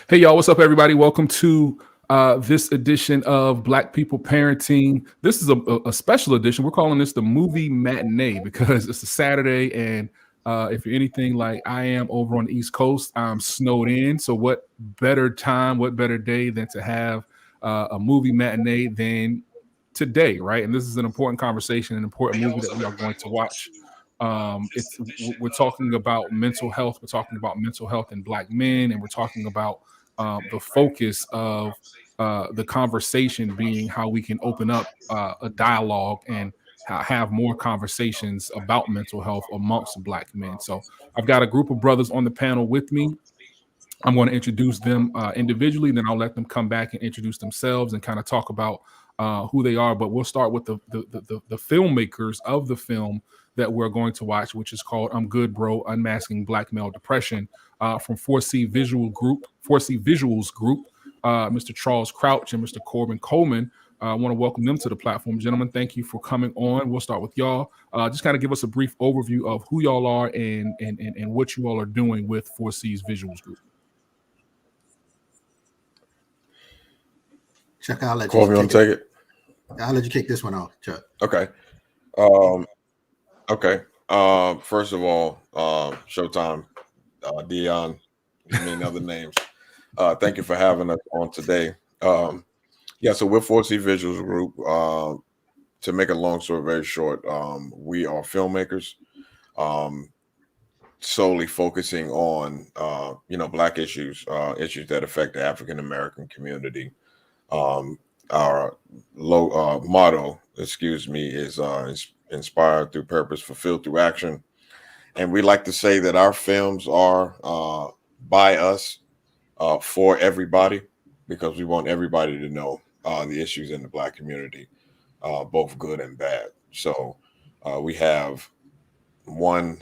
Hey, y'all, what's up, everybody? Welcome to this edition of Black People Parenting. This is a special edition. We're calling this the movie matinee because it's a Saturday, and if you're anything like I am over on the East Coast, I'm snowed in. So what better time, what better day than to have a movie matinee than today, right? And this is an important conversation, an important movie that we are going to watch. We're talking about mental health. We're talking about mental health in Black men, and we're talking about the focus of the conversation being how we can open up a dialogue and have more conversations about mental health amongst Black men. So I've got a group of brothers on the panel with me. I'm going to introduce them individually, then I'll let them come back and introduce themselves and kind of talk about who they are. But we'll start with the filmmakers of the film that we're going to watch, which is called "I'm Good, Bro: Unmasking Black Male Depression" from 4C Visuals Group, Mr. Charles Crouch and Mr. Corbin Coleman. I want to welcome them to the platform. Gentlemen, thank you for coming on. We'll start with y'all. Just kind of give us a brief overview of who y'all are and what you all are doing with 4C's Visuals Group. Chuck, I'll let you. Corbin, you want to take it? I'll let you kick this one off, Chuck. Okay. First of all, Showtime, Dion, many other names. Thank you for having us on today. So we're 4C Visuals Group. To make a long story very short, we are filmmakers, solely focusing on Black issues, issues that affect the African American community. Our motto, is inspired through purpose, fulfilled through action. And we like to say that our films are by us, for everybody, because we want everybody to know the issues in the Black community, both good and bad. So we have one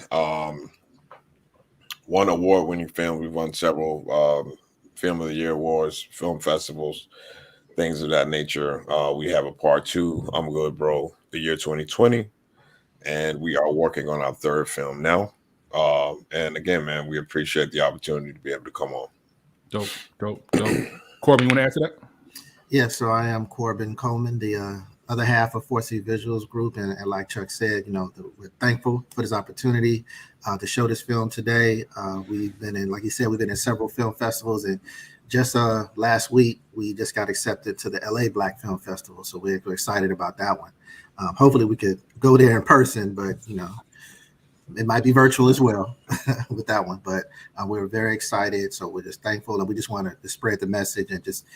award-winning film. We've won several Film of the Year awards, film festivals, things of that nature. We have a part 2, I'm Good, Bro, the year 2020, and we are working on our third film now. And again, man, we appreciate the opportunity to be able to come on. Dope. Corbin, you want to add to that? Yeah, so I am Corbin Coleman, the other half of 4C Visuals Group, and like Chuck said, we're thankful for this opportunity to show this film today. We've been in, like he said, we've been in several film festivals, and just last week we just got accepted to the LA Black Film Festival, so we're excited about that one. Hopefully we could go there in person, but it might be virtual as well with that one. But we're very excited, so we're just thankful, and we just want to spread the message and just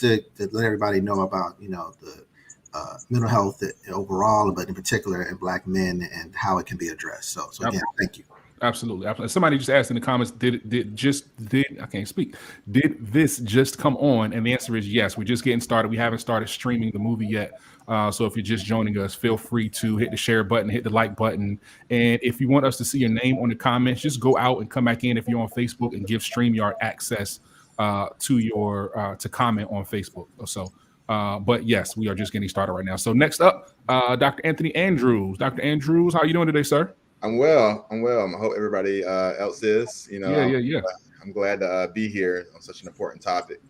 to let everybody know about the mental health overall, but in particular in Black men and how it can be addressed. So again, thank you. Absolutely. Somebody just asked in the comments, did this just come on? And the answer is yes. We're just getting started. We haven't started streaming the movie yet. So if you're just joining us, feel free to hit the share button, hit the like button. And if you want us to see your name on the comments, just go out and come back in if you're on Facebook and give StreamYard access to comment on Facebook. So but yes, we are just getting started right now. So next up, Dr. Anthony Andrews. Dr. Andrews, how are you doing today, sir? I'm well. I hope everybody else is. Yeah. I'm glad to be here on such an important topic.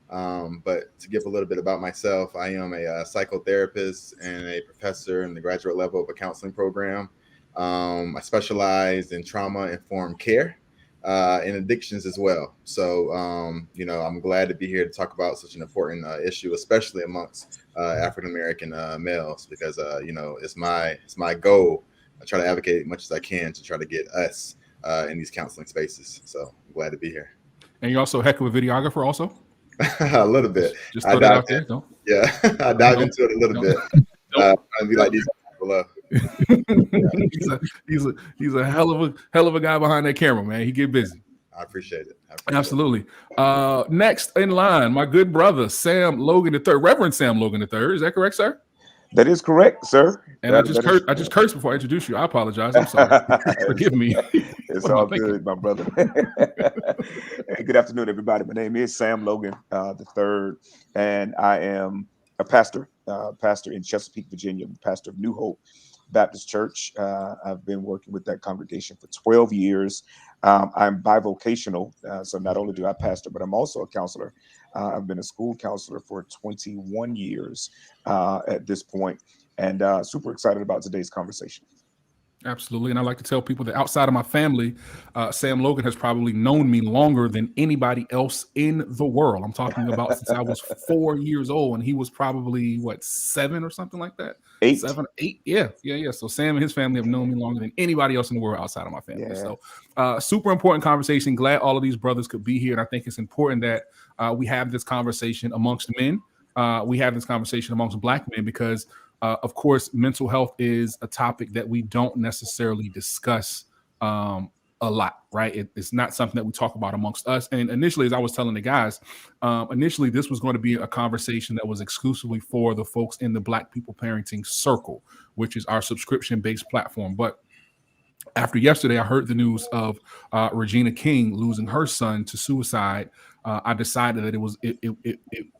But to give a little bit about myself, I am a psychotherapist and a professor in the graduate level of a counseling program. I specialize in trauma-informed care and addictions as well. So, I'm glad to be here to talk about such an important issue, especially amongst African American males, because it's my goal. I try to advocate as much as I can to try to get us in these counseling spaces. So I'm glad to be here. And you're also a heck of a videographer also? A little bit. Just throw that out there. Yeah, I dive into it a little bit. I'd be like these below. He's a hell of a guy behind that camera, man. He get busy. I appreciate it. Absolutely. Next in line, my good brother, Sam Logan III, Reverend Sam Logan III. Is that correct, sir? That is correct, sir. And I just cursed before I introduced you. I apologize. I'm sorry. Forgive me. It's all good, my brother. Hey, good afternoon, everybody. My name is Sam Logan III, and I am a pastor in Chesapeake, Virginia, pastor of New Hope Baptist Church. I've been working with that congregation for 12 years. I'm bivocational, so not only do I pastor, but I'm also a counselor. I've been a school counselor for 21 years at this point, and super excited about today's conversation. Absolutely. And I like to tell people that outside of my family, Sam Logan has probably known me longer than anybody else in the world. I'm talking about since I was 4 years old, and he was probably, what, 7 or something like that? 8. 7, 8. Yeah. So Sam and his family have known me longer than anybody else in the world outside of my family. Yeah. So super important conversation. Glad all of these brothers could be here. And I think it's important that we have this conversation amongst men. We have this conversation amongst Black men because of course, mental health is a topic that we don't necessarily discuss a lot, right? It's not something that we talk about amongst us. And initially, as I was telling the guys, initially this was going to be a conversation that was exclusively for the folks in the Black People Parenting Circle, which is our subscription-based platform. But after yesterday, I heard the news of Regina King losing her son to suicide. I decided that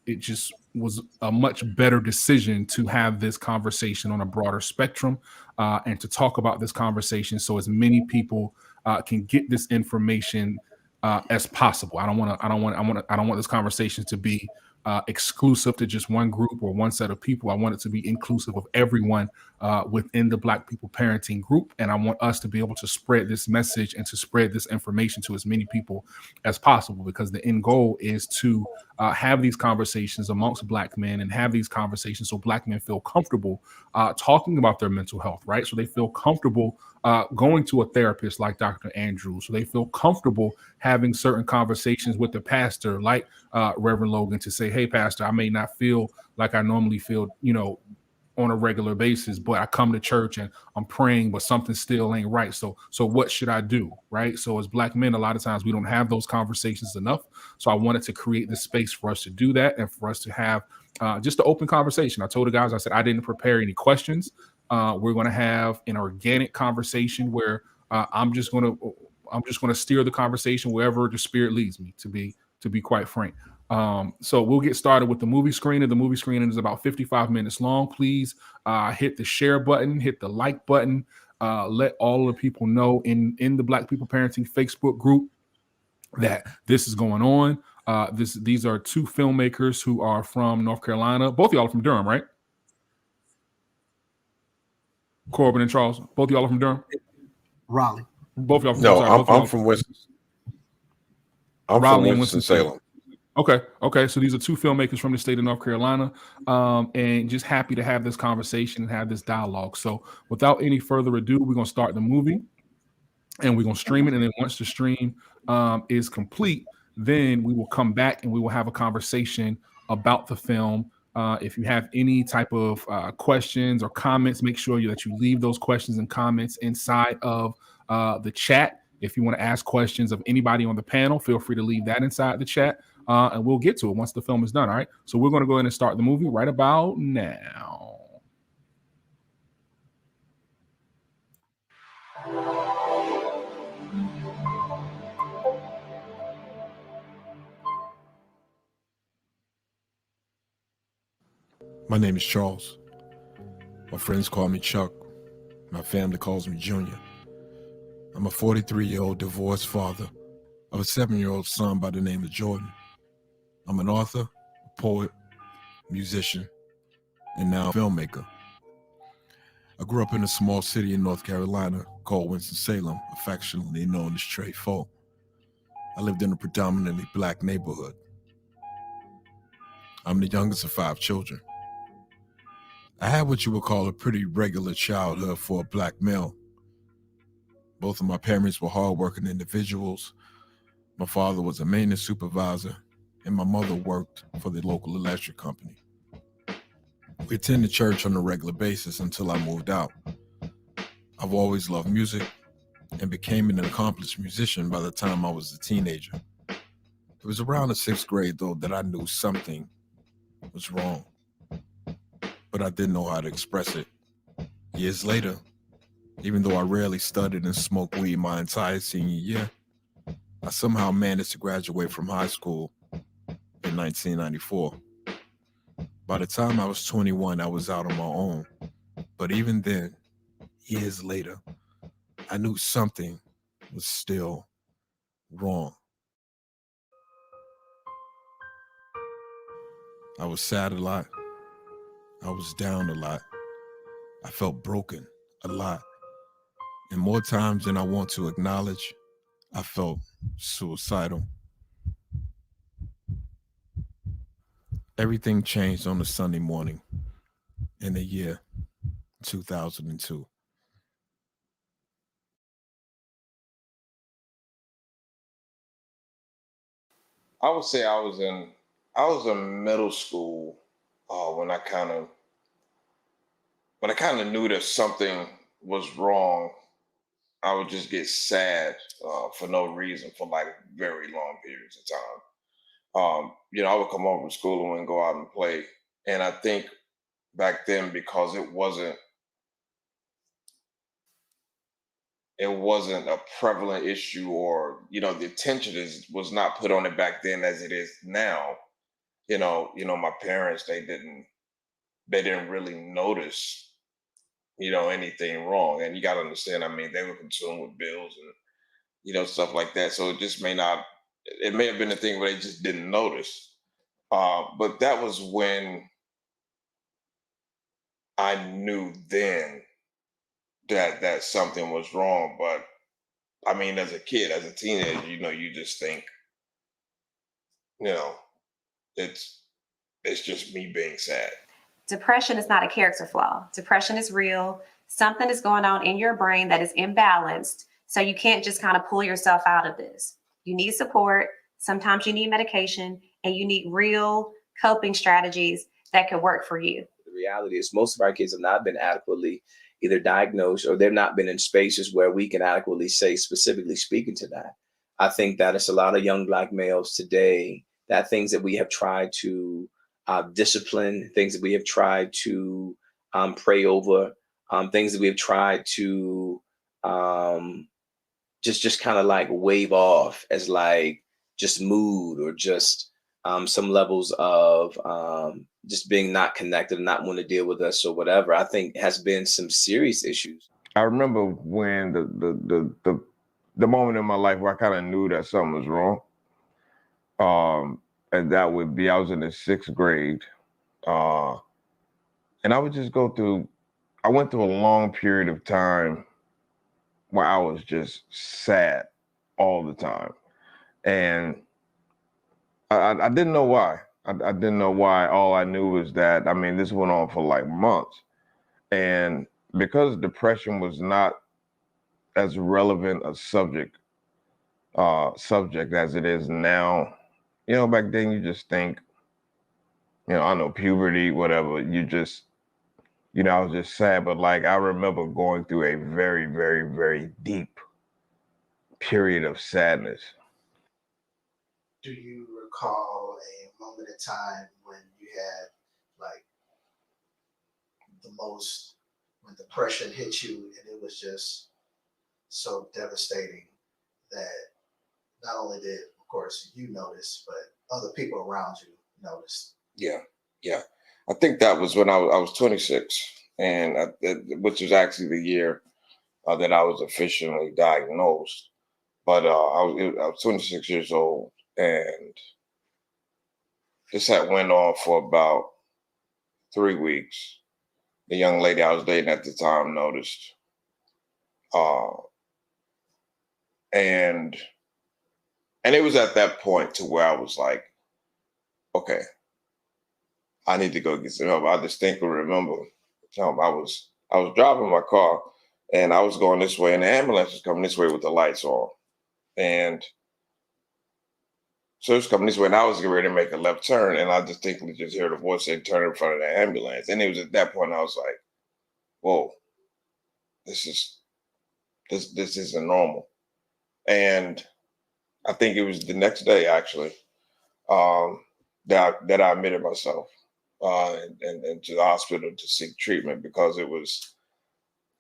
it just was a much better decision to have this conversation on a broader spectrum and to talk about this conversation so as many people can get this information as possible. I don't want this conversation to be exclusive to just one group or one set of people. I want it to be inclusive of everyone within the Black People Parenting group. And I want us to be able to spread this message and to spread this information to as many people as possible, because the end goal is to have these conversations amongst Black men and have these conversations so Black men feel comfortable talking about their mental health, right? So they feel comfortable going to a therapist like Dr. Andrews, so they feel comfortable having certain conversations with the pastor like Reverend Logan to say, hey, pastor, I may not feel like I normally feel, on a regular basis, but I come to church and I'm praying, but something still ain't right. So what should I do? Right. So as Black men, a lot of times we don't have those conversations enough. So I wanted to create this space for us to do that and for us to have just an open conversation. I told the guys, I said, I didn't prepare any questions. We're going to have an organic conversation where I'm just going to steer the conversation wherever the Spirit leads me, to be quite frank. So we'll get started with the movie screening. The movie screening is about 55 minutes long. Please hit the share button, hit the like button, let all of the people know in the Black People Parenting Facebook group that this is going on. These are two filmmakers who are from North Carolina. Both of y'all are from Durham, right? Corbin and Charles. Both of y'all are from Durham? Raleigh. Both of y'all. No, I'm from Winston. I'm Raleigh from Winston-Salem. Okay. So these are two filmmakers from the state of North Carolina, and just happy to have this conversation and have this dialogue. So without any further ado, we're going to start the movie and we're going to stream it. And then once the stream is complete, then we will come back and we will have a conversation about the film. If you have any type of questions or comments, make sure that you leave those questions and comments inside of the chat. If you want to ask questions of anybody on the panel, feel free to leave that inside the chat. And we'll get to it once the film is done. All right. So we're going to go ahead and start the movie right about now. My name is Charles. My friends call me Chuck. My family calls me Junior. I'm a 43-year-old divorced father of a 7-year-old son by the name of Jordan. I'm an author, a poet, musician, and now a filmmaker. I grew up in a small city in North Carolina called Winston-Salem, affectionately known as Trey Folk. I lived in a predominantly Black neighborhood. I'm the youngest of 5 children. I had what you would call a pretty regular childhood for a Black male. Both of my parents were hardworking individuals. My father was a maintenance supervisor, and my mother worked for the local electric company. We attended church on a regular basis until I moved out. I've always loved music and became an accomplished musician by the time I was a teenager. It was around the 6th grade, though, that I knew something was wrong, but I didn't know how to express it. Years later, even though I rarely studied and smoked weed my entire senior year, I somehow managed to graduate from high school in 1994. By the time I was 21, I was out on my own. But even then, years later, I knew something was still wrong. I was sad a lot. I was down a lot. I felt broken a lot. And more times than I want to acknowledge, I felt suicidal. Everything changed on a Sunday morning in the year 2002. I would say I was in middle school when I kind of knew that something was wrong. I would just get sad for no reason for like very long periods of time. I would come home from school and go out and play. And I think back then, because it wasn't a prevalent issue, or the attention was not put on it back then as it is now. My parents, they didn't really notice anything wrong. And you got to understand, I mean, they were consumed with bills and stuff like that. So it may have been a thing where they just didn't notice. But that was when I knew then that something was wrong. But I mean, as a kid, as a teenager, you just think, you know, it's just me being sad. Depression is not a character flaw. Depression is real. Something is going on in your brain that is imbalanced. So you can't just kind of pull yourself out of this. You need support. Sometimes you need medication, and you need real coping strategies that could work for you. The reality is most of our kids have not been adequately either diagnosed, or they've not been in spaces where we can adequately say, specifically speaking to that. I think that it's a lot of young Black males today that things that we have tried to discipline, things that we have tried to pray over, things that we have tried to just kind of like wave off as like just mood, or just some levels of just being not connected and not want to deal with us or whatever, I think has been some serious issues. I remember when the moment in my life where I kind of knew that something was wrong. And that would be, I was in the 6th grade. And I would just I went through a long period of time where I was just sad all the time. And I didn't know why. I didn't know why. All I knew was that, I mean, this went on for like months. And because depression was not as relevant a subject as it is now, back then you just think, I know, puberty, whatever, you just, I was just sad. But like, I remember going through a very, very, very deep period of sadness. Do you recall a moment in time when you had like when depression hit you and it was just so devastating that not only did, of course, you notice, but other people around you noticed? Yeah. I think that was when I was 26, and which was actually the year that I was officially diagnosed. But I was 26 years old, and this had went on for about 3 weeks. The young lady I was dating at the time noticed, and it was at that point to where I was like, okay, I need to go get some help. I distinctly remember, I was driving my car, and I was going this way, and the ambulance was coming this way with the lights on, and so it was coming this way, and I was getting ready to make a left turn, and I distinctly just heard a voice say, "Turn in front of the ambulance." And it was at that point I was like, "Whoa, this isn't normal." And I think it was the next day, actually, that I admitted myself and to the hospital to seek treatment, because it was,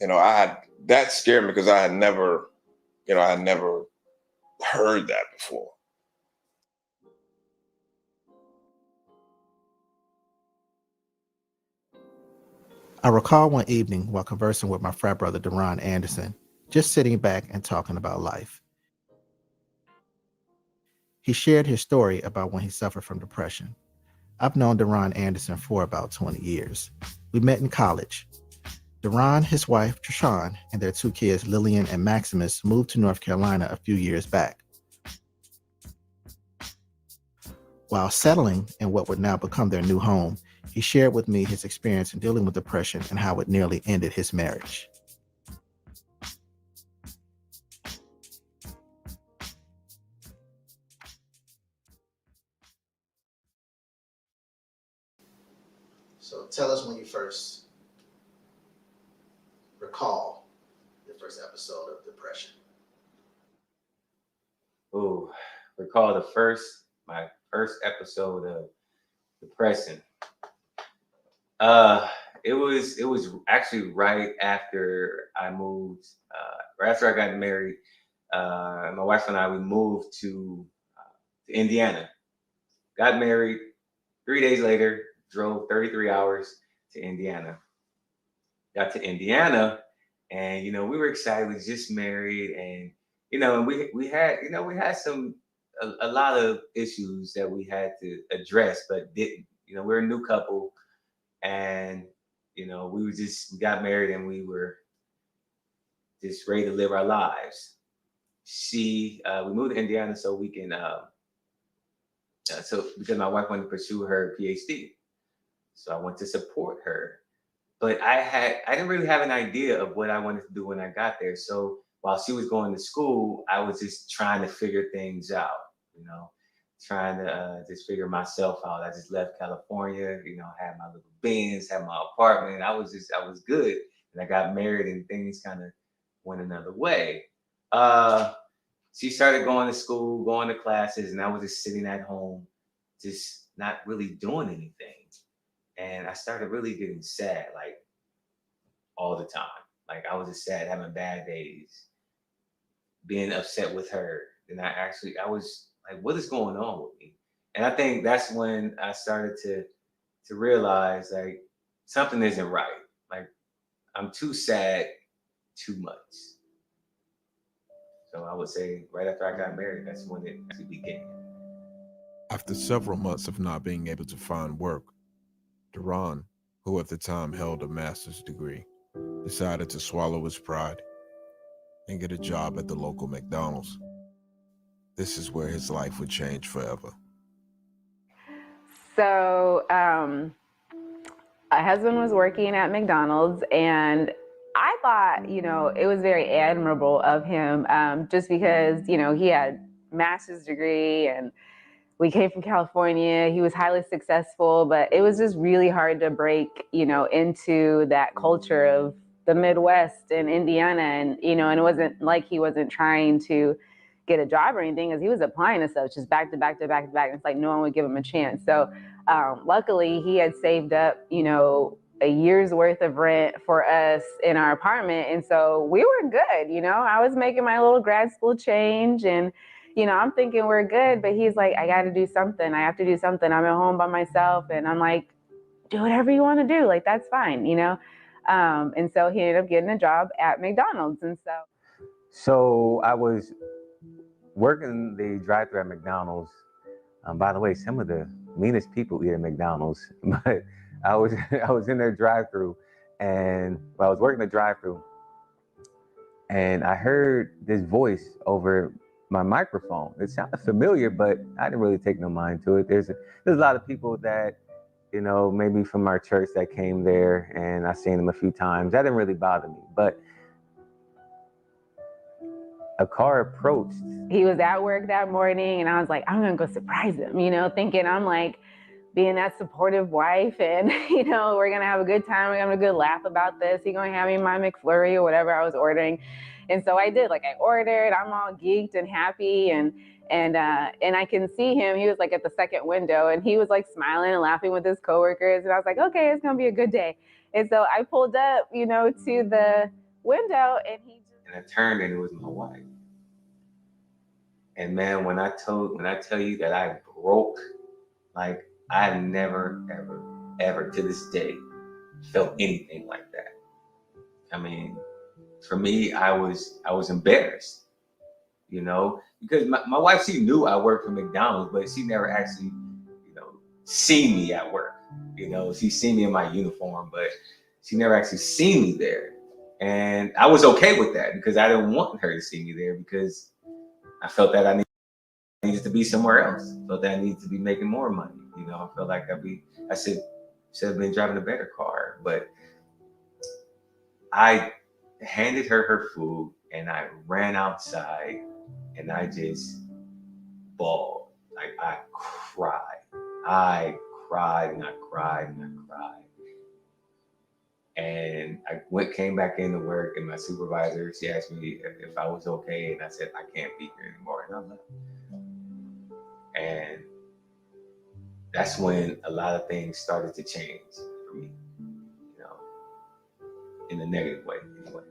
that scared me, because I had never heard that before. I recall one evening while conversing with my frat brother, Deron Anderson, just sitting back and talking about life. He shared his story about when he suffered from depression. I've known Deron Anderson for about 20 years. We met in college. Deron, his wife, Trishawn, and their 2 kids, Lillian and Maximus, moved to North Carolina a few years back. While settling in what would now become their new home, he shared with me his experience in dealing with depression and how it nearly ended his marriage. So tell us when you first recall your first episode of depression. Ooh, recall my first episode of depression. It was actually right after I moved, right after I got married. My wife and I, we moved to Indiana. Got married. 3 days later, drove 33 hours to Indiana. Got to Indiana, and we were excited. We just married, and we had a lot of issues that we had to address, but didn't. We're a new couple, and we got married, and we were just ready to live our lives. We moved to Indiana so we can because my wife wanted to pursue her PhD, so I went to support her. But I didn't really have an idea of what I wanted to do when I got there. So while she was going to school, I was just trying to figure things out, trying to just figure myself out. I just left California, had my little Benz, had my apartment. I was good. And I got married and things kind of went another way. She started going to school, going to classes, and I was just sitting at home, just not really doing anything. And I started really getting sad, like all the time. Like I was just sad, having bad days, being upset with her. And I was like, what is going on with me? And I think that's when I started to realize like something isn't right. Like I'm too sad too much. So I would say right after I got married, that's when it actually began. After several months of not being able to find work, Deron, who at the time held a master's degree, decided to swallow his pride and get a job at the local McDonald's. This is where his life would change forever. So my husband was working at McDonald's, and I thought, it was very admirable of him, just because, he had a master's degree and we came from California. He was highly successful, but it was just really hard to break, into that culture of the Midwest and Indiana. And, and it wasn't like he wasn't trying to get a job or anything, because he was applying to stuff just back to back to back to back. It's like no one would give him a chance. So luckily he had saved up, a year's worth of rent for us in our apartment. And so we were good. I was making my little grad school change, and I'm thinking we're good, but he's like, I got to do something. I have to do something. I'm at home by myself. And I'm like, do whatever you want to do. Like, that's fine, And so he ended up getting a job at McDonald's. And so I was working the drive-thru at McDonald's. By the way, some of the meanest people eat at McDonald's, but I was in their drive-thru, and I was working the drive-thru, and I heard this voice over my microphone. It sounded familiar, but I didn't really take no mind to it. There's a lot of people that, maybe from our church that came there, and I've seen them a few times. That didn't really bother me, but a car approached. He was at work that morning, and I was like, I'm gonna go surprise him, thinking I'm like being that supportive wife, and we're gonna have a good time, we're gonna have a good laugh about this. He's gonna have me my McFlurry or whatever I was ordering. And so I did, like I ordered, I'm all geeked and happy, and I can see him. He was like at the second window, and he was like smiling and laughing with his coworkers, and I was like, okay, it's gonna be a good day. And so I pulled up, to the window, and I turned, and it was my wife. And man, when I tell you that I broke, like I've never, ever, ever to this day felt anything like that. I mean, for me, I was embarrassed, you know, because my wife, she knew I worked for McDonald's, but she never actually, you know, seen me at work. You know, she seen me in my uniform, but she never actually seen me there. And I was okay with that because I didn't want her to see me there because I felt that I needed to be somewhere else. I felt that I needed to be making more money. You know, I felt like I should have been driving a better car. But I handed her her food and I ran outside and I just bawled. Like I cried. I cried and I cried and I cried. And I came back into work, and my supervisor, she asked me if I was okay, and I said I can't be here anymore, and I left. And that's when a lot of things started to change for me, you know, in a negative way, anyway.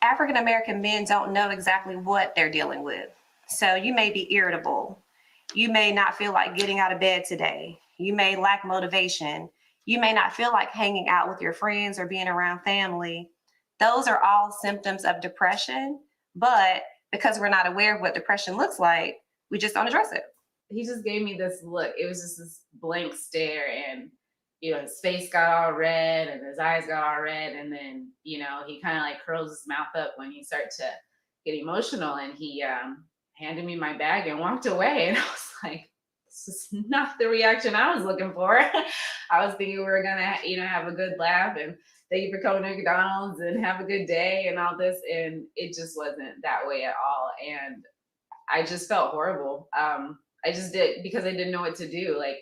African American men don't know exactly what they're dealing with. So you may be irritable. You may not feel like getting out of bed today. You may lack motivation. You may not feel like hanging out with your friends or being around family. Those are all symptoms of depression, but because we're not aware of what depression looks like, we just don't address it. He just gave me this look. It was just this blank stare, and you know, his face got all red and his eyes got all red, and then, you know, he kind of like curls his mouth up when he started to get emotional, and he handed me my bag and walked away. And I was like, this is not the reaction I was looking for. I was thinking we were gonna, you know, have a good laugh and thank you for coming to McDonald's and have a good day and all this, and it just wasn't that way at all. And I just felt horrible. I just did, because I didn't know what to do. Like,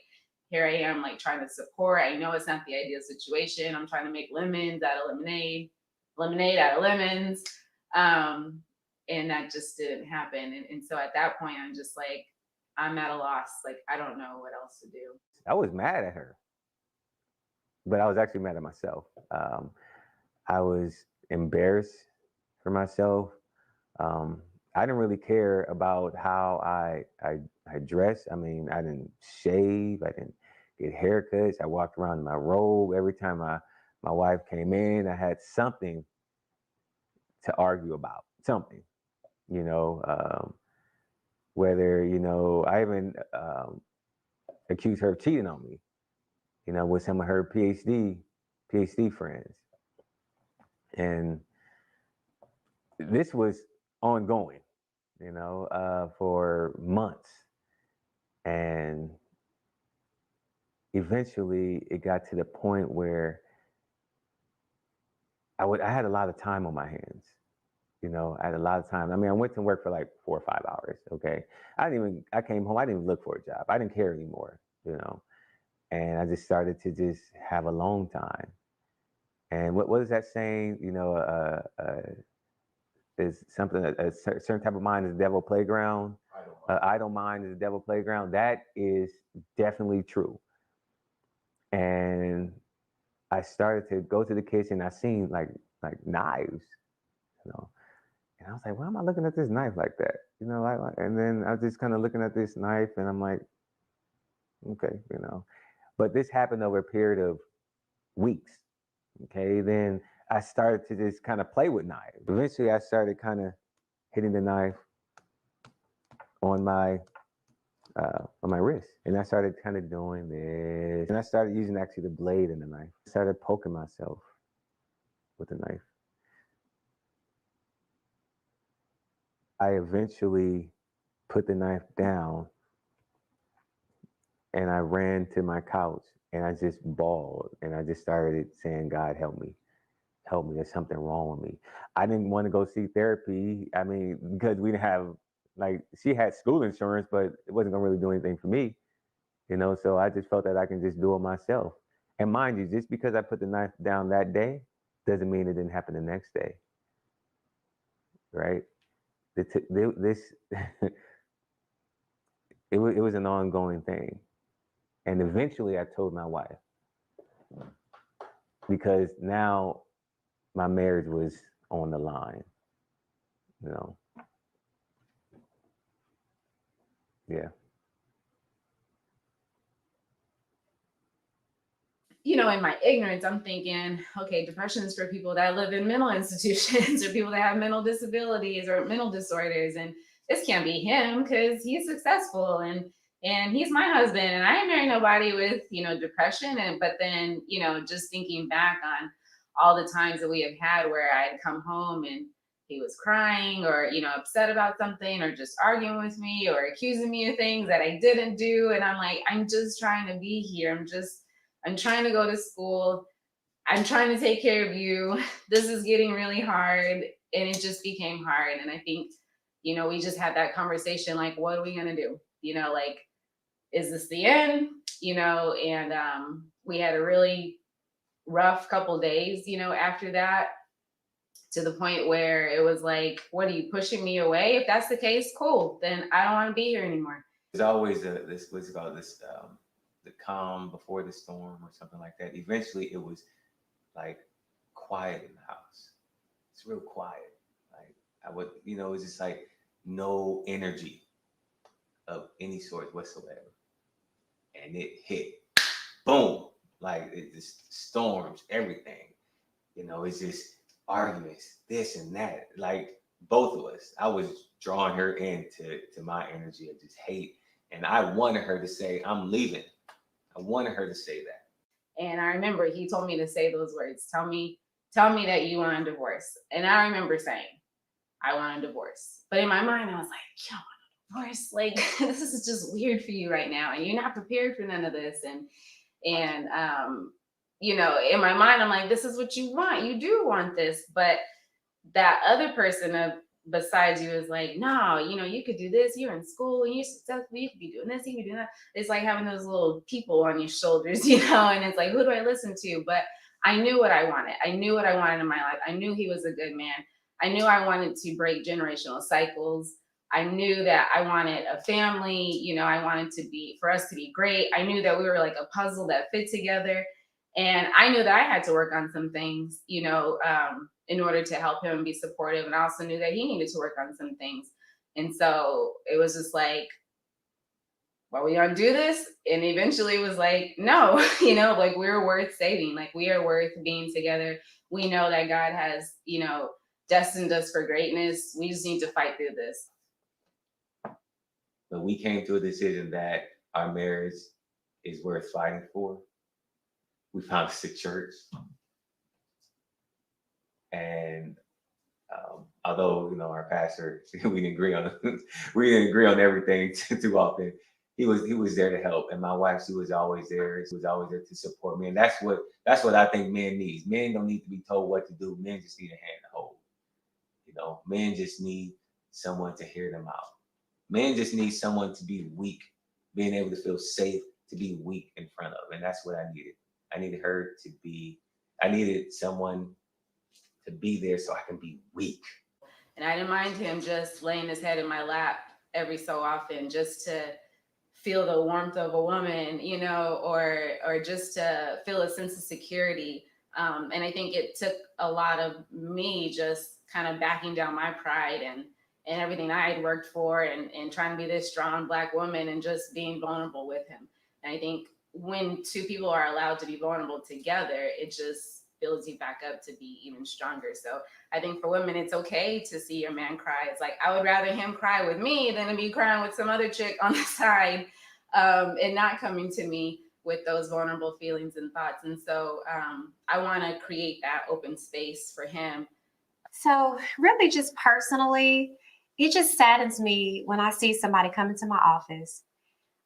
here I am, like trying to support. I know it's not the ideal situation. I'm trying to make lemons out of lemonade, lemonade out of lemons. And that just didn't happen. And so at that point, I'm just like, I'm at a loss. Like, I don't know what else to do. I was mad at her, but I was actually mad at myself. I was embarrassed for myself. I didn't really care about how I dressed. I mean, I didn't shave. I didn't get haircuts. I walked around in my robe. Every time my wife came in, I had something to argue about, something, you know, whether, you know, I even accused her of cheating on me, you know, with some of her PhD friends. And this was ongoing, you know, for months. And eventually it got to the point where I had a lot of time on my hands. You know, I had a lot of time. I mean, I went to work for like 4 or 5 hours. Okay. I came home. I didn't even look for a job. I didn't care anymore, you know, and I just started to just have a long time. And what is that saying? You know, is something, a certain type of mind is the devil playground. Idle mind is the devil playground. That is definitely true. And I started to go to the kitchen. I seen like knives, you know, and I was like, why am I looking at this knife like that? You know, and then I was just kind of looking at this knife, and I'm like, okay, you know. But this happened over a period of weeks. Okay, then I started to just kind of play with knives. Eventually, I started kind of hitting the knife on my wrist, and I started kind of doing this, and I started using actually the blade in the knife. I started poking myself with the knife. I eventually put the knife down, and I ran to my couch, and I just bawled, and I just started saying, God, help me. Help me, there's something wrong with me. I didn't want to go see therapy. I mean, because we didn't have, like, she had school insurance, but it wasn't gonna really do anything for me, you know? So I just felt that I can just do it myself. And mind you, just because I put the knife down that day, doesn't mean it didn't happen the next day, right? This, it was an ongoing thing. And eventually I told my wife, because now my marriage was on the line, you know. Yeah. You know, in my ignorance, I'm thinking, okay, depression is for people that live in mental institutions or people that have mental disabilities or mental disorders. And this can't be him because he's successful and he's my husband. And I ain't married nobody with, you know, depression. But then, you know, just thinking back on all the times that we have had where I'd come home and he was crying or, you know, upset about something or just arguing with me or accusing me of things that I didn't do. And I'm like, I'm just trying to be here. I'm trying to go to school. I'm trying to take care of you. This is getting really hard. And it just became hard. And I think, you know, we just had that conversation, like, what are we going to do? You know, like, is this the end? You know, and we had a really rough couple days, you know, after that, to the point where it was like, what are you pushing me away? If that's the case, cool. Then I don't want to be here anymore. There's always this, what's it called, this, the calm before the storm or something like that. Eventually it was like quiet in the house. It's real quiet. Like I would, you know, it's just like no energy of any sort whatsoever. And it hit, boom, like it just storms everything. You know, it's just arguments, this and that. Like both of us, I was drawing her into my energy of just hate. And I wanted her to say, I'm leaving. I wanted her to say that. And I remember he told me to say those words. Tell me that you want a divorce. And I remember saying, I want a divorce. But in my mind, I was like, you don't want a divorce? Like, this is just weird for you right now. And you're not prepared for none of this. And you know, in my mind, I'm like, this is what you want. You do want this. But that other person besides you is like, no, you know, you could do this. You're in school and you're successful. You could be doing this. You could be doing that. It's like having those little people on your shoulders, you know, and it's like, who do I listen to? But I knew what I wanted. I knew what I wanted in my life. I knew he was a good man. I knew I wanted to break generational cycles. I knew that I wanted a family, you know, I wanted for us to be great. I knew that we were like a puzzle that fit together. And I knew that I had to work on some things, you know, in order to help him be supportive. And I also knew that he needed to work on some things. And so it was just like, well, we gonna do this? And eventually it was like, no, you know, like we're worth saving. Like we are worth being together. We know that God has, you know, destined us for greatness. We just need to fight through this. But we came to a decision that our marriage is worth fighting for. We found us a church. And although, you know, our pastor, we didn't agree on everything too often. He was there to help. And my wife, she was always there. She was always there to support me. And that's what I think men need. Men don't need to be told what to do. Men just need a hand to hold. You know, men just need someone to hear them out. Men just need someone to be weak, being able to feel safe, to be weak in front of. And that's what I needed. I needed someone to be there so I can be weak. And I didn't mind him just laying his head in my lap every so often, just to feel the warmth of a woman, you know, or just to feel a sense of security. And I think it took a lot of me just kind of backing down my pride and everything I had worked for and trying to be this strong Black woman and just being vulnerable with him. And I think when two people are allowed to be vulnerable together, it just builds you back up to be even stronger. So I think for women, it's okay to see your man cry. It's like, I would rather him cry with me than to be crying with some other chick on the side and not coming to me with those vulnerable feelings and thoughts. And so I want to create that open space for him. So really just personally, it just saddens me when I see somebody come into my office,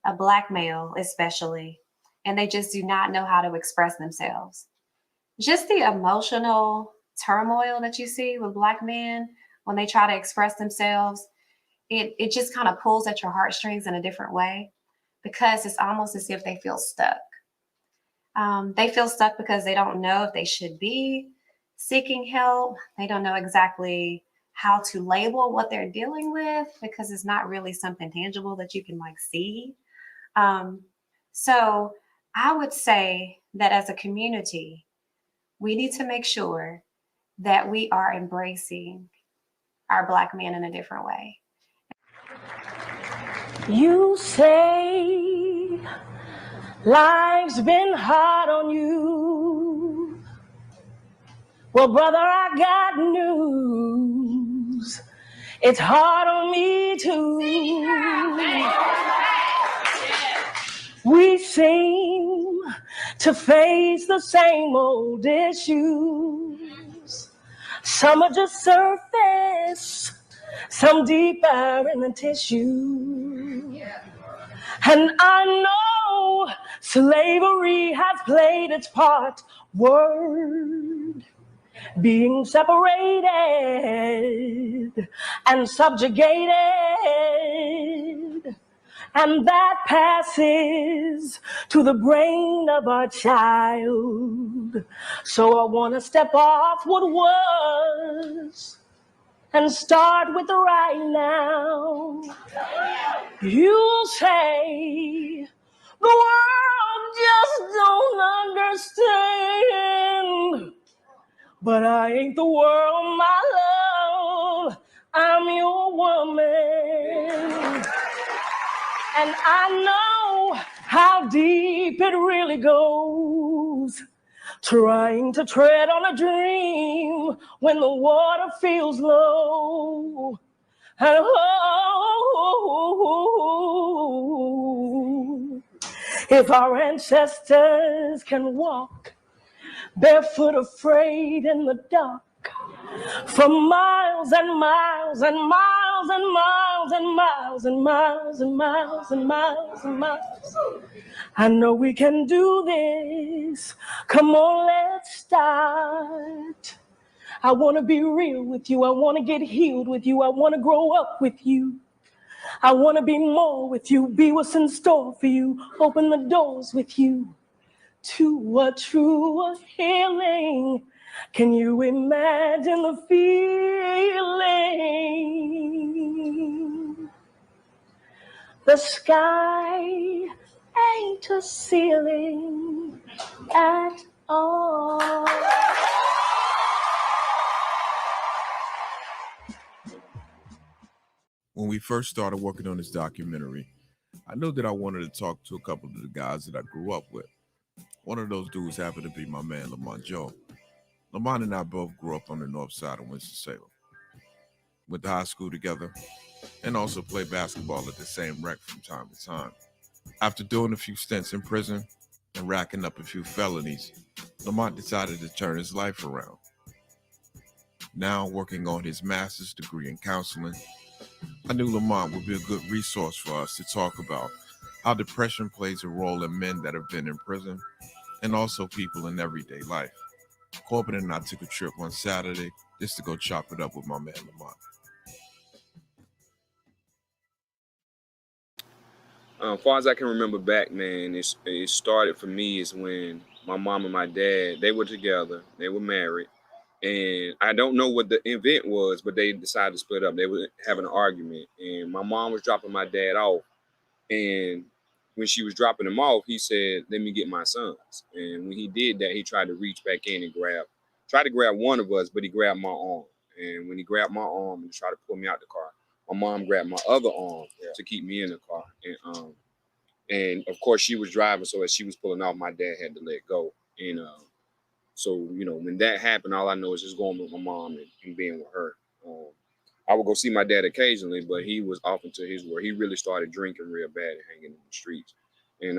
a Black male especially, and they just do not know how to express themselves. Just the emotional turmoil that you see with Black men when they try to express themselves, it just kind of pulls at your heartstrings in a different way, because it's almost as if they feel stuck. They feel stuck because they don't know if they should be seeking help. They don't know exactly how to label what they're dealing with because it's not really something tangible that you can like see. So I would say that as a community, we need to make sure that we are embracing our Black men in a different way. You say life's been hard on you. Well, brother, I got news. It's hard on me too. We seem to face the same old issues. Some are just surface, some deeper in the tissue. And I know slavery has played its part. Word, being separated and subjugated. And that passes to the brain of our child. So I want to step off what was and start with the right now. You say the world just don't understand, but I ain't the world, my love. I'm your woman. And I know how deep it really goes, trying to tread on a dream when the water feels low. And oh, if our ancestors can walk barefoot, afraid in the dark, for miles and miles and miles and miles and miles and miles and miles and miles and miles, I know we can do this. Come on, let's start. I want to be real with you. I want to get healed with you. I want to grow up with you. I want to be more with you. Be what's in store for you. Open the doors with you to a true healing. Can you imagine the feeling? The sky ain't a ceiling at all. When we first started working on this documentary, I knew that I wanted to talk to a couple of the guys that I grew up with. One of those dudes happened to be my man, Lamont Joe. Lamont and I both grew up on the north side of Winston-Salem. Went to high school together and also played basketball at the same rec from time to time. After doing a few stints in prison and racking up a few felonies, Lamont decided to turn his life around. Now working on his master's degree in counseling, I knew Lamont would be a good resource for us to talk about how depression plays a role in men that have been in prison and also people in everyday life. Corbin and I took a trip one Saturday just to go chop it up with my man Lamont. Far as I can remember back, man, it started for me is when my mom and my dad, they were together, they were married, and I don't know what the event was, but they decided to split up. They were having an argument, and my mom was dropping my dad off, and when she was dropping him off, he said, "Let me get my sons." And when he did that, he tried to reach back in and tried to grab one of us, but he grabbed my arm. And when he grabbed my arm and tried to pull me out the car, my mom grabbed my other arm to keep me in the car. And of course she was driving, so as she was pulling off, my dad had to let go. And so, you know, when that happened, all I know is just going with my mom and being with her. I would go see my dad occasionally, but he was off into his world. He really started drinking real bad and hanging in the streets. And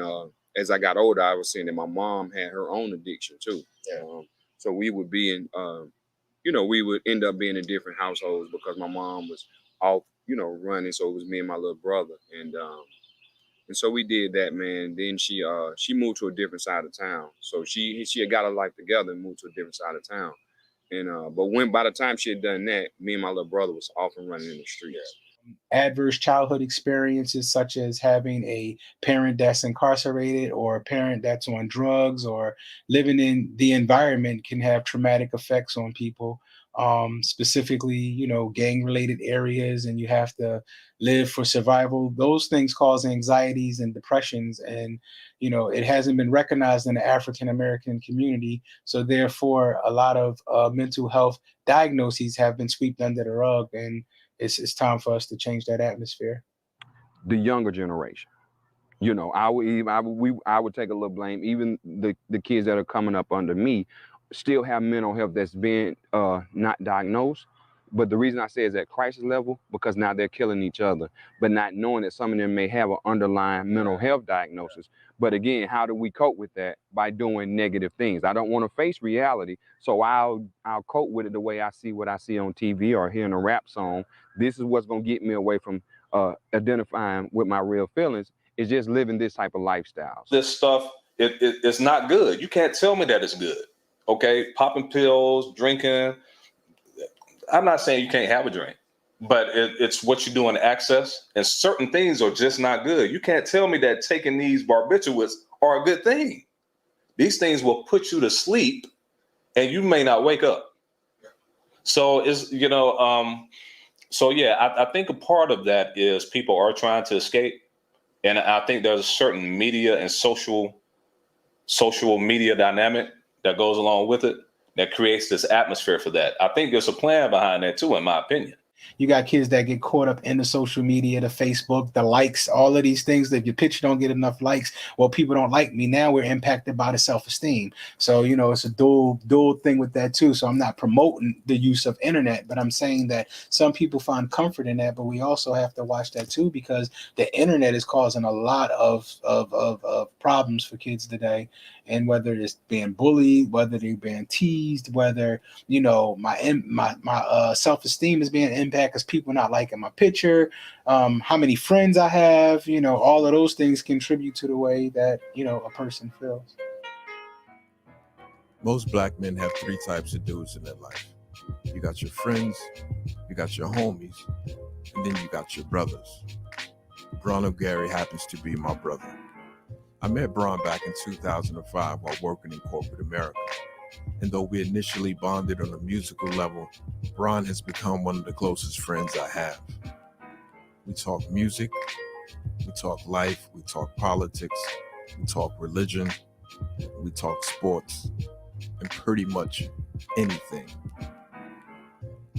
as I got older, I was seeing that my mom had her own addiction too. So we would be in, you know, we would end up being in different households because my mom was off, you know, running. So it was me and my little brother. And so we did that, man. Then she moved to a different side of town. So she had got her life together and moved to a different side of town. And but by the time she had done that, me and my little brother was off and running in the streets. Adverse childhood experiences such as having a parent that's incarcerated or a parent that's on drugs or living in the environment can have traumatic effects on people. Specifically, you know, gang-related areas, and you have to live for survival. Those things cause anxieties and depressions, and you know, it hasn't been recognized in the African-American community. So therefore, a lot of mental health diagnoses have been swept under the rug, and it's time for us to change that atmosphere. the younger generation. You know, I would take a little blame. Even the kids that are coming up under me still have mental health that's been not diagnosed. But the reason I say is at crisis level, because now they're killing each other, but not knowing that some of them may have an underlying mental health diagnosis. But again, how do we cope with that? By doing negative things. I don't want to face reality, so I'll cope with it the way I see what I see on TV or hearing a rap song. This is what's going to get me away from identifying with my real feelings, is just living this type of lifestyle. This stuff, it's not good. You can't tell me that it's good. Okay, popping pills, drinking. I'm not saying you can't have a drink, but it's what you do in access, and certain things are just not good. You can't tell me that taking these barbiturates are a good thing. These things will put you to sleep, and you may not wake up. So it's, you know, so yeah, I think a part of that is people are trying to escape, and I think there's a certain media and social media dynamic that goes along with it that creates this atmosphere for that. I think there's a plan behind that too, in my opinion. You got kids that get caught up in the social media, the Facebook, the likes, all of these things. That if your picture don't get enough likes, well, people don't like me. Now we're impacted by the self-esteem. So, you know, it's a dual thing with that too. So I'm not promoting the use of internet, but I'm saying that some people find comfort in that, but we also have to watch that too, because the internet is causing a lot of problems for kids today. And whether it's being bullied, whether they're being teased, whether, you know, my self-esteem is being impacted because people not liking my picture, how many friends I have, you know, all of those things contribute to the way that, you know, a person feels. Most black men have three types of dudes in their life. You got your friends, you got your homies, and then you got your brothers. Bron O'Gary happens to be my brother. I met Bron back in 2005 while working in corporate America. And though we initially bonded on a musical level, Bron has become one of the closest friends I have. We talk music, we talk life, we talk politics, we talk religion, we talk sports, and pretty much anything.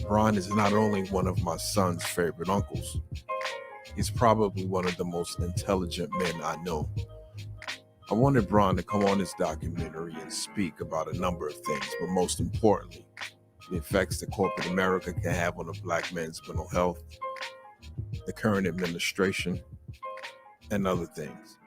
Bron is not only one of my son's favorite uncles, he's probably one of the most intelligent men I know. I wanted Bron to come on this documentary and speak about a number of things, but most importantly, the effects that corporate America can have on a black man's mental health, the current administration, and other things.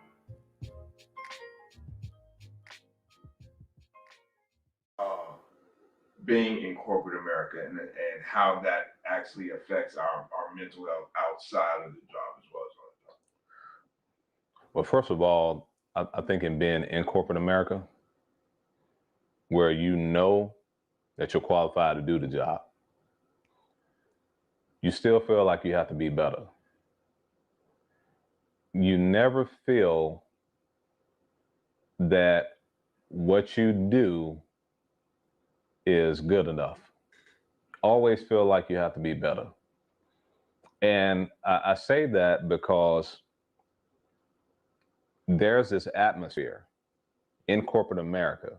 Being in corporate America and how that actually affects our mental health outside of the job as well as on the job. Well, first of all, I think in being in corporate America, where you know that you're qualified to do the job, you still feel like you have to be better. You never feel that what you do is good enough. Always feel like you have to be better. And I say that because there's this atmosphere in corporate America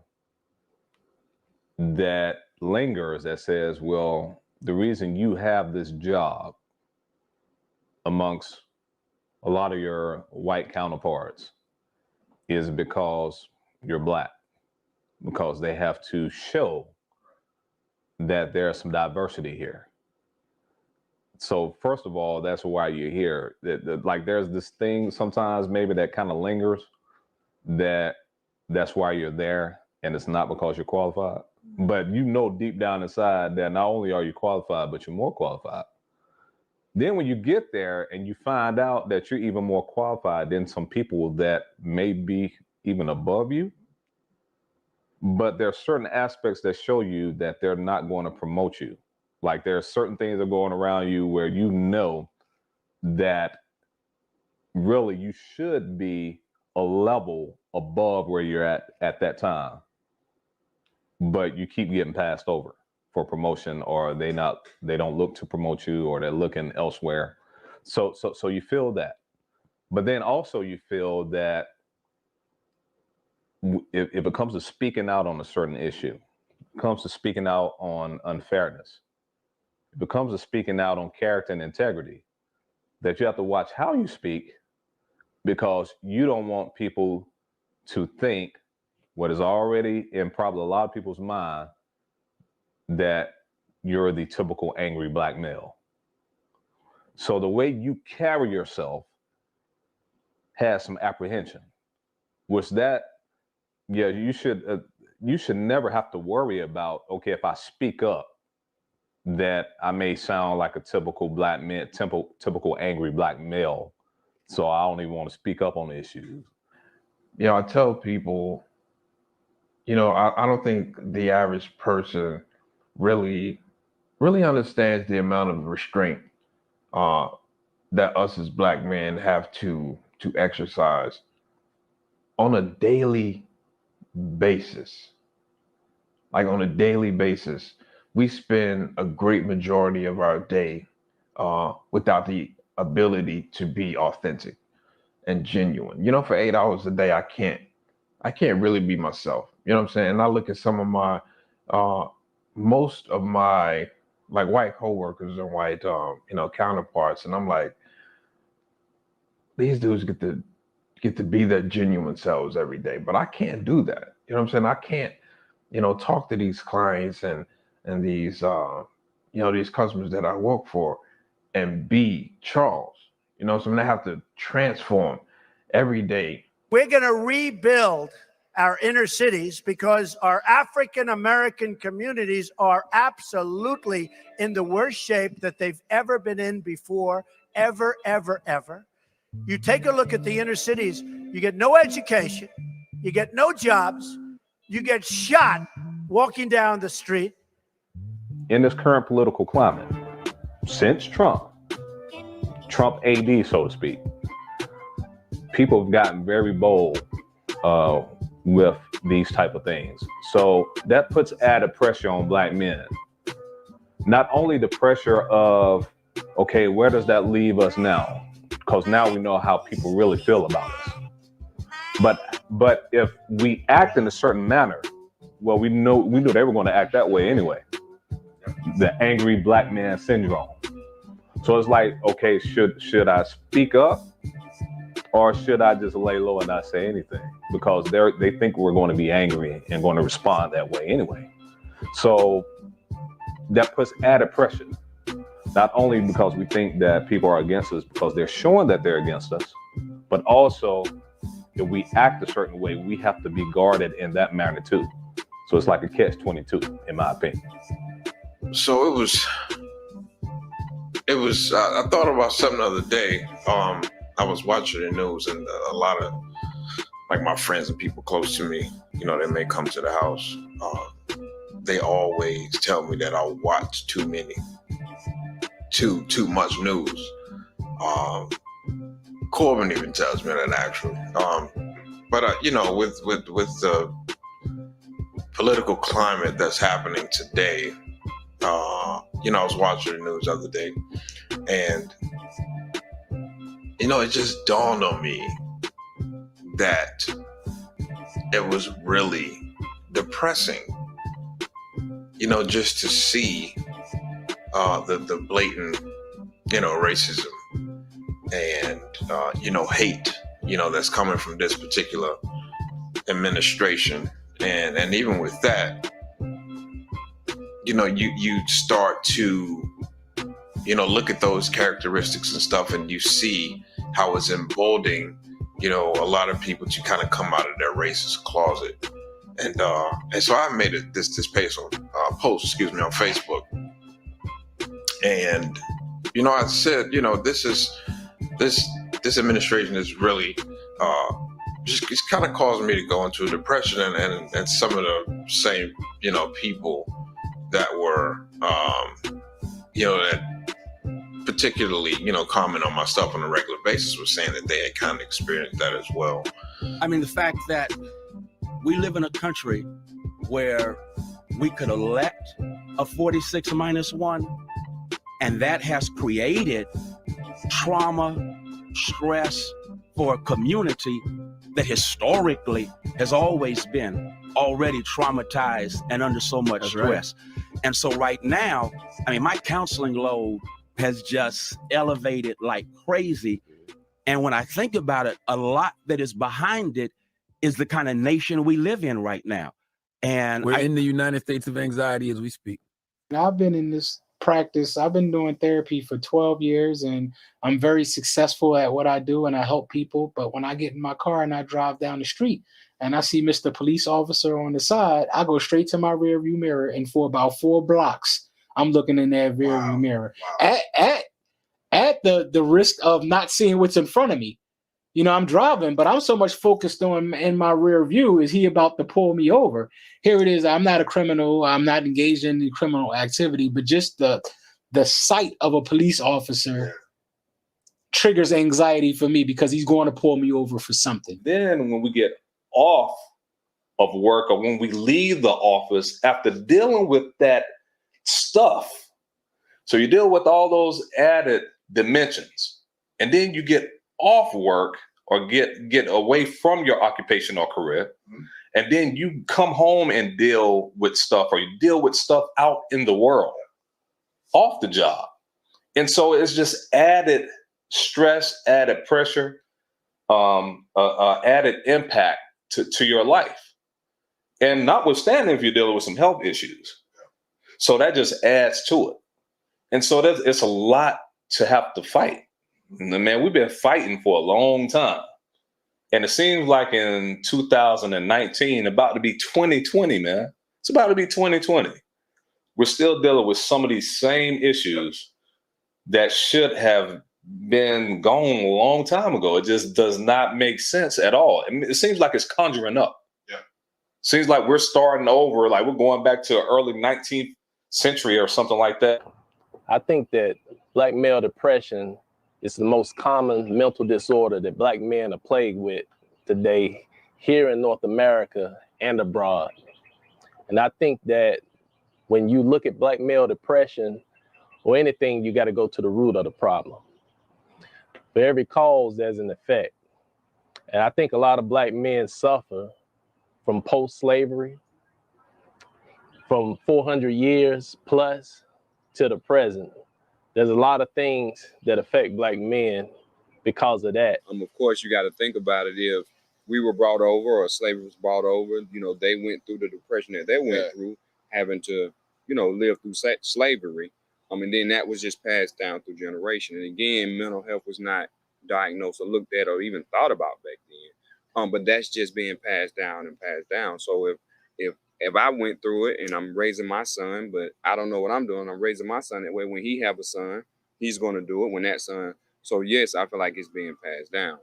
that lingers that says, well, the reason you have this job amongst a lot of your white counterparts is because you're black, because they have to show that there's some diversity here. So first of all, that's why you're here. Like there's this thing sometimes maybe that kind of lingers that's why you're there, and it's not because you're qualified. But you know deep down inside that not only are you qualified, but you're more qualified. Then when you get there and you find out that you're even more qualified than some people that may be even above you, but there are certain aspects that show you that they're not going to promote you. Like there are certain things that are going around you where you know that really you should be a level above where you're at that time, but you keep getting passed over for promotion, or they don't look to promote you, or they're looking elsewhere. So you feel that, but then also you feel that if it comes to speaking out on a certain issue, it comes to speaking out on unfairness, it comes to speaking out on character and integrity, that you have to watch how you speak, because you don't want people to think what is already in probably a lot of people's mind, that you're the typical angry Black male. So the way you carry yourself has some apprehension, which you should never have to worry about, okay, if I speak up, that I may sound like a typical Black man, typical angry Black male. So I don't even want to speak up on the issues. You know, I tell people, you know, I don't think the average person really understands the amount of restraint that us as Black men have to exercise on a daily basis. Like on a daily basis, we spend a great majority of our day without the ability to be authentic and genuine. You know, for 8 hours a day, I can't really be myself. You know what I'm saying? And I look at some of my, most of my like white coworkers and white, counterparts, and I'm like, these dudes get to be their genuine selves every day, but I can't do that. You know what I'm saying? I can't, talk to these clients and these, these customers that I work for and be Charles. You know, so I have to transform every day. We're going to rebuild our inner cities because our African-American communities are absolutely in the worst shape that they've ever been in before, ever, ever, ever. You take a look at the inner cities, you get no education, you get no jobs, you get shot walking down the street. In this current political climate, since Trump AD, so to speak, people have gotten very bold with these type of things. So that puts added pressure on Black men. Not only the pressure of, okay, where does that leave us now? Because now we know how people really feel about us. But if we act in a certain manner, well, we knew they were going to act that way anyway. The angry Black man syndrome. So it's like, okay, should I speak up, or should I just lay low and not say anything? Because they think we're going to be angry and going to respond that way anyway. So that puts added pressure, not only because we think that people are against us because they're showing that they're against us, but also if we act a certain way, we have to be guarded in that manner too. So it's like a catch-22, in my opinion. So it was, I thought about something the other day. I was watching the news, and a lot of like my friends and people close to me, they may come to the house. They always tell me that I watch too much news. Corbin even tells me that actually. But with the political climate that's happening today, I was watching the news the other day, and it just dawned on me that it was really depressing, just to see the blatant, racism and, hate, that's coming from this particular administration. And even with that, you start to, look at those characteristics and stuff, and you see how it's emboldening, a lot of people to kind of come out of their racist closet. And so I made this post on Facebook. And, I said, this administration is really it's kind of causing me to go into a depression, and some of the same, people that were, that particularly, comment on my stuff on a regular basis was saying that they had kind of experienced that as well. I mean, the fact that we live in a country where we could elect a 46-1, and that has created trauma, stress for a community that historically has always been already traumatized and under so much stress. Right. And so right now, I mean, my counseling load has just elevated like crazy. And when I think about it, a lot that is behind it is the kind of nation we live in right now. And we're in the United States of anxiety as we speak. I've been in this practice. I've been doing therapy for 12 years and I'm very successful at what I do and I help people. But when I get in my car and I drive down the street and I see Mr. Police Officer on the side, I go straight to my rear view mirror, and for about 4 blocks, I'm looking in that rear view mirror at the risk of not seeing what's in front of me. You know, I'm driving, but I'm so much focused on in my rear view. Is he about to pull me over? Here it is. I'm not a criminal. I'm not engaged in any criminal activity, but just the sight of a police officer triggers anxiety for me because he's going to pull me over for something. Then when we get off of work or when we leave the office after dealing with that stuff, so you deal with all those added dimensions, and then you get off work or get away from your occupation or career, and then you come home and deal with stuff, or you deal with stuff out in the world off the job. And so it's just added stress, added pressure, added impact to your life. And notwithstanding if you're dealing with some health issues. So that just adds to it. And so it's a lot to have to fight. Man, we've been fighting for a long time. And it seems like in 2019, about to be 2020, man. It's about to be 2020. We're still dealing with some of these same issues that should have been gone a long time ago. It just does not make sense at all. I mean, it seems like it's conjuring up. Yeah. Seems like we're starting over, like we're going back to early 19th century or something like that. I think that Black male depression is the most common mental disorder that Black men are plagued with today here in North America and abroad. And I think that when you look at Black male depression or anything, you got to go to the root of the problem. For every cause, there's an effect. And I think a lot of Black men suffer from post-slavery, from 400 years plus to the present. There's a lot of things that affect Black men because of that. Of course, you got to think about it. If we were brought over or slavery was brought over, you know, they went through the depression that they went through, having to, you know, live through slavery. And then that was just passed down through generation. And again, mental health was not diagnosed or looked at or even thought about back then. But that's just being passed down and passed down. So if I went through it and I'm raising my son, but I don't know what I'm doing, I'm raising my son that way. When he have a son, he's going to do it when that son. So yes, I feel like it's being passed down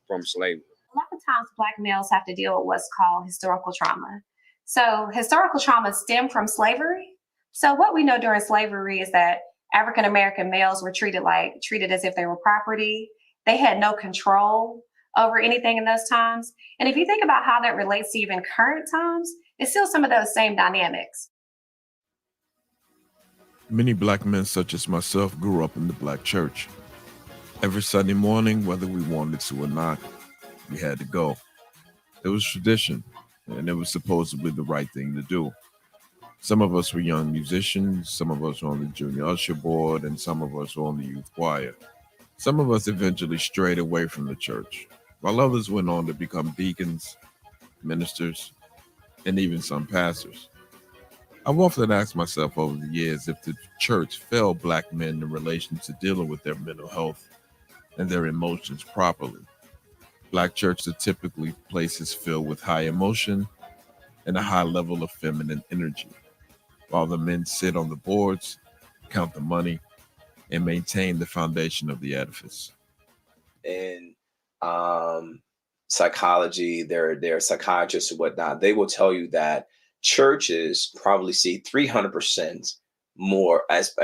from slavery. A lot of times Black males have to deal with what's called historical trauma. So historical trauma stem from slavery. So what we know during slavery is that African-American males were treated as if they were property. They had no control over anything in those times. And if you think about how that relates to even current times, it's still some of those same dynamics. Many Black men such as myself grew up in the Black church. Every Sunday morning, whether we wanted to or not, we had to go. It was tradition, and it was supposedly the right thing to do. Some of us were young musicians, some of us were on the junior usher board, and some of us were on the youth choir. Some of us eventually strayed away from the church, while others went on to become deacons, ministers, and even some pastors. I've often asked myself over the years if the church failed Black men in relation to dealing with their mental health and their emotions properly. Black churches are typically places filled with high emotion and a high level of feminine energy, while the men sit on the boards, count the money, and maintain the foundation of the edifice. In psychology, there are psychiatrists and whatnot. They will tell you that churches probably see 300% more as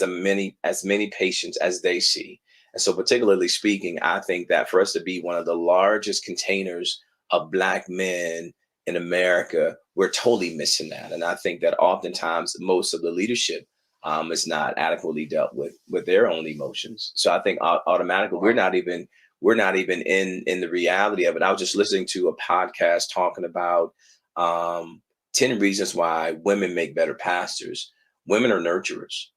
many patients as they see. And so, particularly speaking, I think that for us to be one of the largest containers of Black men in America, we're totally missing that. And I think that oftentimes most of the leadership is not adequately dealt with their own emotions. So I think automatically we're not even in the reality of it. I was just listening to a podcast talking about 10 reasons why women make better pastors. Women are nurturers.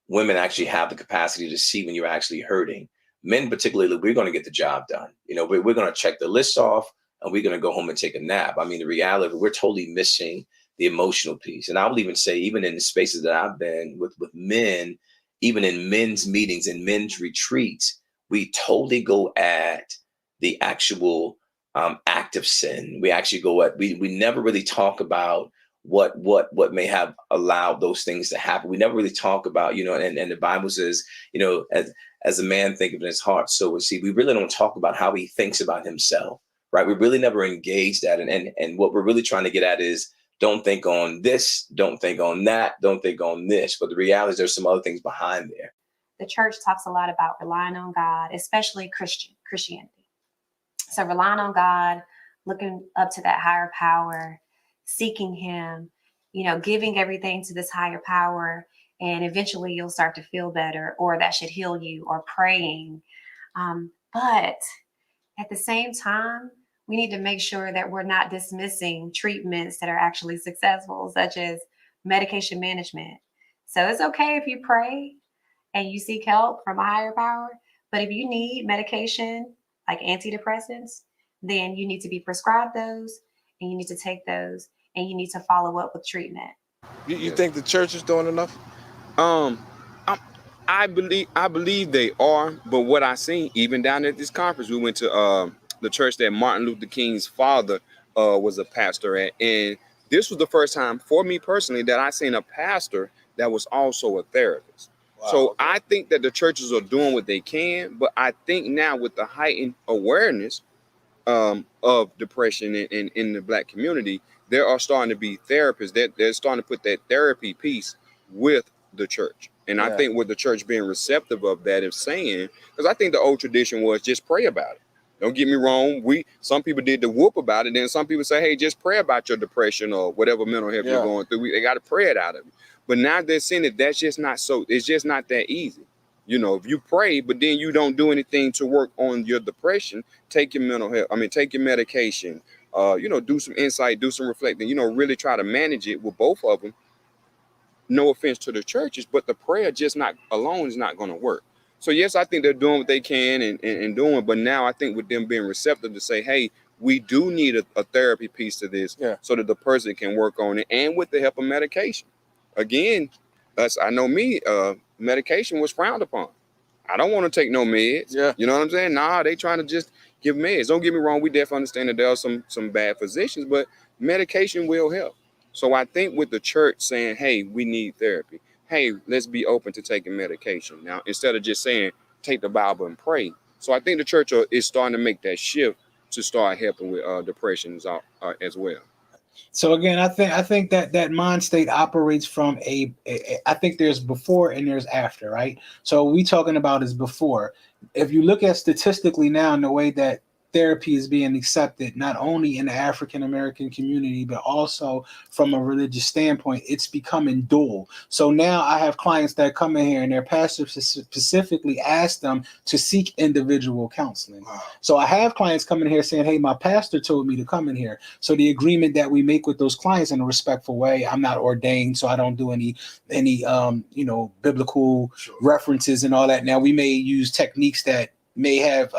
women actually have the capacity to see when you're actually hurting. Men, particularly, we're going to get the job done. You know, we're going to check the list off and we're going to go home and take a nap. I mean, the reality, we're totally missing the emotional piece. And I will even say, even in the spaces that I've been with men, even in men's meetings and men's retreats, we totally go at the actual act of sin. We actually go at, we never really talk about what may have allowed those things to happen. We never really talk about, you know, and the Bible says, you know, as a man thinketh in his heart, so is he. We really don't talk about how he thinks about himself, right? We really never engage that. And what we're really trying to get at is, don't think on this, don't think on that, don't think on this. But the reality is there's some other things behind there. The church talks a lot about relying on God, especially Christianity. So relying on God, looking up to that higher power, seeking him, you know, giving everything to this higher power, and eventually you'll start to feel better, or that should heal you, or praying. But at the same time, we need to make sure that we're not dismissing treatments that are actually successful, such as medication management. So it's okay if you pray and you seek help from a higher power, but if you need medication like antidepressants, then you need to be prescribed those, and you need to take those, and you need to follow up with treatment. You think the church is doing enough? I believe they are, but what I seen even down at this conference, we went to the church that Martin Luther King's father was a pastor at, and this was the first time for me personally that I seen a pastor that was also a therapist. Wow. So I think that the churches are doing what they can, but I think now with the heightened awareness of depression in the Black community, there are starting to be therapists. They're starting to put that therapy piece with the church. And I think with the church being receptive of that, is saying, because I think the old tradition was just pray about it. Don't get me wrong. Some people did the whoop about it. Then some people say, hey, just pray about your depression or whatever mental health you're going through. They got to pray it out of you. But now they're saying that that's just not so. It's just not that easy. You know, if you pray, but then you don't do anything to work on your depression, take your mental health. I mean, take your medication, you know, do some insight, do some reflecting, you know, really try to manage it with both of them. No offense to the churches, but the prayer just not alone is not going to work. So yes, I think they're doing what they can and doing, but now I think with them being receptive to say, hey, we do need a therapy piece to this so that the person can work on it, and with the help of medication. Again, I know me, medication was frowned upon. I don't want to take no meds. You know what I'm saying? Nah, they trying to just give meds. Don't get me wrong. We definitely understand that there are some bad physicians, but medication will help. So I think with the church saying, hey, we need therapy. Hey, let's be open to taking medication. Now, instead of just saying, take the Bible and pray. So I think the church is starting to make that shift to start helping with depression as well. So again, I think that mind state operates from I think there's before and there's after, right? So what we talking about is before. If you look at statistically now in the way that therapy is being accepted, not only in the African American community, but also from a religious standpoint, it's becoming dual. So now I have clients that come in here and their pastor specifically ask them to seek individual counseling. Wow. So I have clients coming here saying, hey, my pastor told me to come in here. So the agreement that we make with those clients in a respectful way, I'm not ordained, so I don't do any biblical references and all that. Now we may use techniques that may have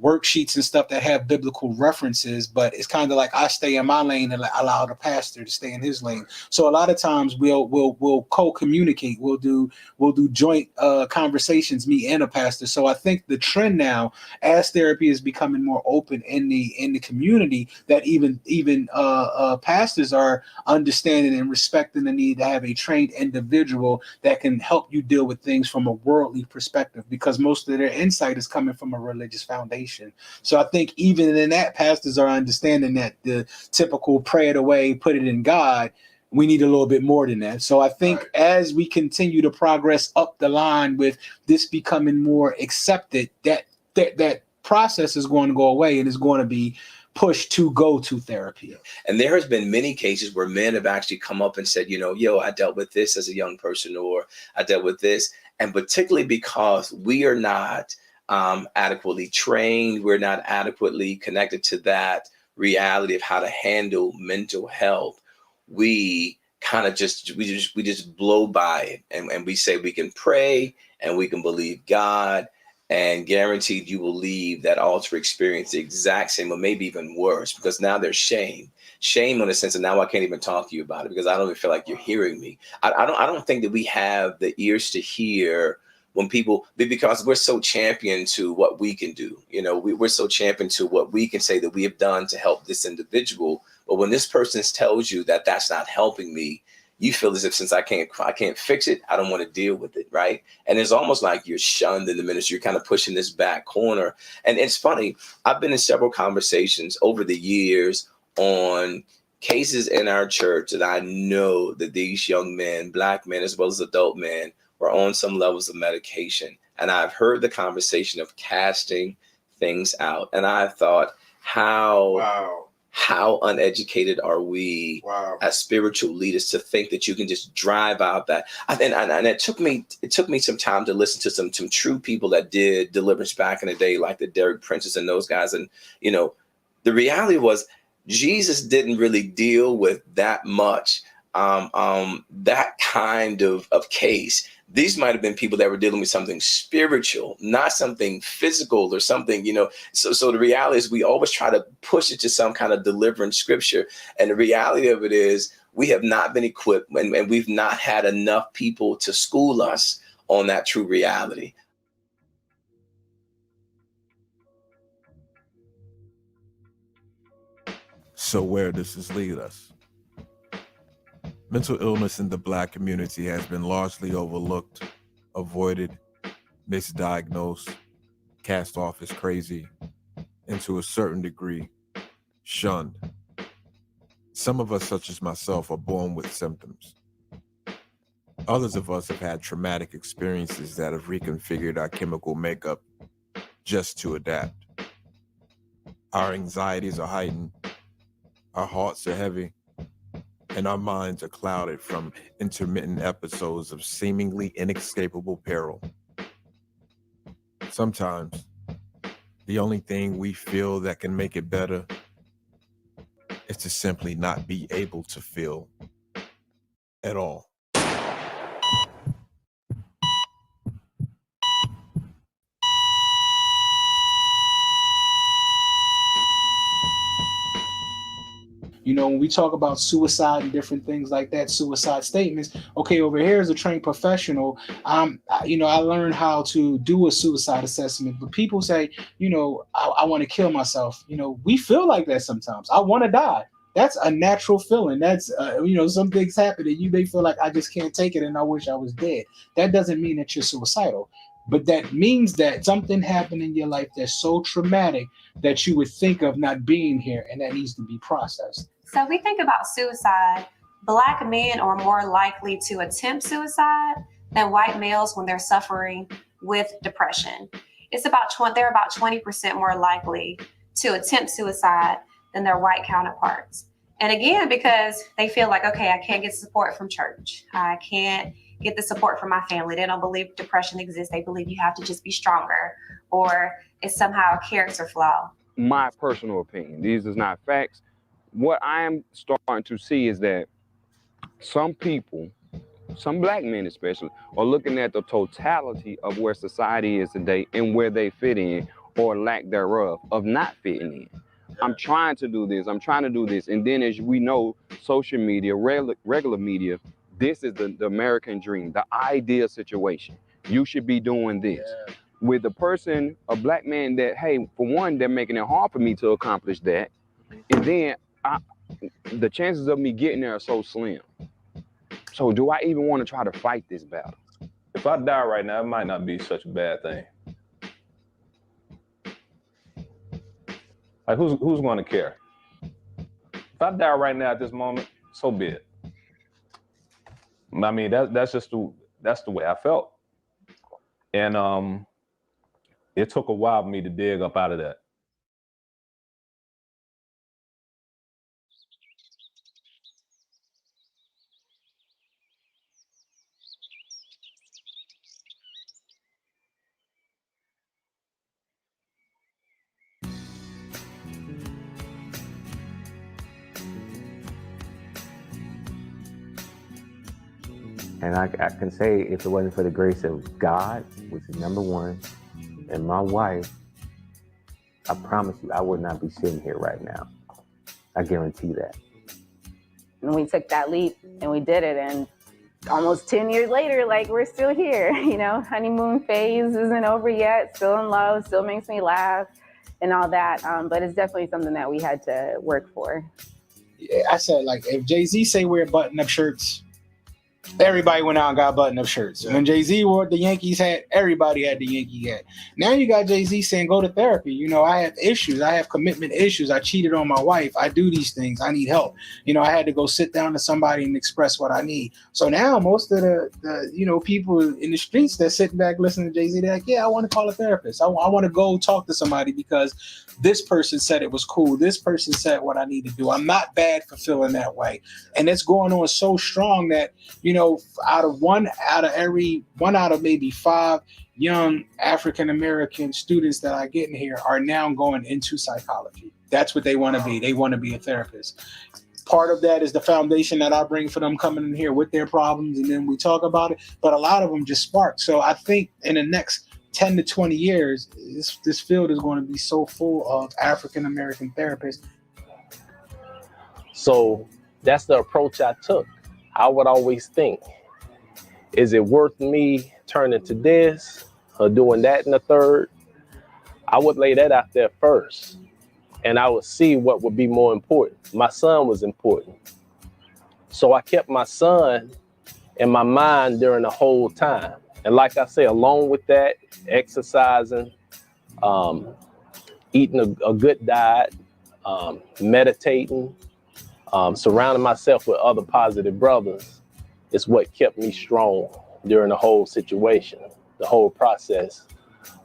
worksheets and stuff that have biblical references, but it's kind of like I stay in my lane and allow the pastor to stay in his lane. So a lot of times we'll co-communicate. We'll do joint conversations, me and a pastor. So I think the trend now, as therapy is becoming more open in the community, that even pastors are understanding and respecting the need to have a trained individual that can help you deal with things from a worldly perspective, because most of their insight is coming from a religious foundation. So I think even in that, pastors are understanding that the typical pray it away, put it in God, we need a little bit more than that. So I think as we continue to progress up the line with this becoming more accepted, that process is going to go away and is going to be pushed to go to therapy. And there has been many cases where men have actually come up and said, I dealt with this as a young person, or I dealt with this. And particularly because we are not adequately trained, we're not adequately connected to that reality of how to handle mental health, we kind of we just blow by it, and we say we can pray and we can believe God, and guaranteed you will leave that altar experience the exact same or maybe even worse, because now there's shame in the sense of now I can't even talk to you about it because I don't even feel like you're hearing me. I don't think that we have the ears to hear when people, because we're so champion to what we can do. You know, we're so champion to what we can say that we have done to help this individual. But when this person tells you that that's not helping me, you feel as if since I can't fix it, I don't want to deal with it, right? And it's almost like you're shunned in the ministry. You're kind of pushing this back corner. And it's funny, I've been in several conversations over the years on cases in our church that I know that these young men, Black men as well as adult men, were on some levels of medication. And I've heard the conversation of casting things out. And I thought, how uneducated are we as spiritual leaders to think that you can just drive out that? And it took me some time to listen to some true people that did deliverance back in the day, like the Derek Princes and those guys. And, you know, the reality was Jesus didn't really deal with that much, that kind of case. These might have been people that were dealing with something spiritual, not something physical or something, you know. So the reality is we always try to push it to some kind of deliverance scripture. And the reality of it is we have not been equipped and we've not had enough people to school us on that true reality. So where does this lead us? Mental illness in the Black community has been largely overlooked, avoided, misdiagnosed, cast off as crazy, and to a certain degree, shunned. Some of us, such as myself, are born with symptoms. Others of us have had traumatic experiences that have reconfigured our chemical makeup just to adapt. Our anxieties are heightened, our hearts are heavy, and our minds are clouded from intermittent episodes of seemingly inescapable peril. Sometimes, the only thing we feel that can make it better is to simply not be able to feel at all. You know, when we talk about suicide and different things like that, suicide statements, okay, over here as a trained professional, you know, I learned how to do a suicide assessment. But people say, you know, I want to kill myself. You know, we feel like that sometimes. I want to die. That's a natural feeling. That's, you know, some things happen and you may feel like I just can't take it and I wish I was dead. That doesn't mean that you're suicidal. But that means that something happened in your life that's so traumatic that you would think of not being here, and that needs to be processed. So we think about suicide. Black men are more likely to attempt suicide than white males when they're suffering with depression. They're about 20% more likely to attempt suicide than their white counterparts. And again, because they feel like, okay, I can't get support from church. I can't get the support from my family. They don't believe depression exists. They believe you have to just be stronger, or it's somehow a character flaw. My personal opinion, these is not facts. What I am starting to see is that some people, some Black men especially, are looking at the totality of where society is today and where they fit in or lack thereof of not fitting in. I'm trying to do this, and then as we know, social media, regular media, this is the American dream, the ideal situation. You should be doing this. With a person, a Black man that, hey, for one, they're making it hard for me to accomplish that. And then the chances of me getting there are so slim. So do I even want to try to fight this battle? If I die right now, it might not be such a bad thing. Like, who's going to care? If I die right now at this moment, so be it. I mean, that's the way I felt. And it took a while for me to dig up out of that. And I can say if it wasn't for the grace of God, which is number one, and my wife, I promise you, I would not be sitting here right now. I guarantee that. And we took that leap and we did it. And almost 10 years later, like, we're still here, you know, honeymoon phase isn't over yet, still in love, still makes me laugh and all that. But it's definitely something that we had to work for. Yeah, I said, like, if Jay-Z say wear button-up shirts, everybody went out and got button-up shirts. When Jay-Z wore the Yankees hat, everybody had the Yankee hat. Now you got Jay-Z saying go to therapy. You know, I have issues. I have commitment issues. I cheated on my wife. I do these things. I need help. You know, I had to go sit down to somebody and express what I need. So now most of the you know, people in the streets that sitting back listening to Jay-Z, they're like, yeah, I want to call a therapist. I want to go talk to somebody because this person said it was cool. This person said what I need to do. I'm not bad for feeling that way. And it's going on so strong that, you know, one out of maybe 5 young African-American students that I get in here are now going into psychology. That's what they want to be. They want to be a therapist. Part of that is the foundation that I bring for them coming in here with their problems, and then we talk about it. But a lot of them just spark. So I think in the next 10 to 20 years, this field is going to be so full of African-American therapists. So that's the approach I took. I would always think, is it worth me turning to this or doing that in the third? I would lay that out there first, and I would see what would be more important. My son was important. So I kept my son in my mind during the whole time. And like I say, along with that, exercising, eating a good diet, meditating, surrounding myself with other positive brothers is what kept me strong during the whole situation, the whole process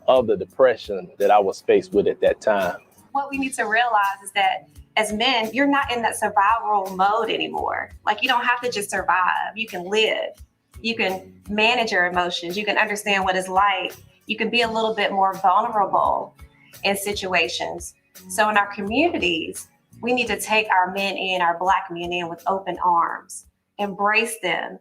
of the depression that I was faced with at that time. What we need to realize is that as men, you're not in that survival mode anymore. Like, you don't have to just survive. You can live. You can manage your emotions. You can understand what it's like. You can be a little bit more vulnerable in situations. So in our communities, we need to take our men in, our Black men in with open arms, embrace them.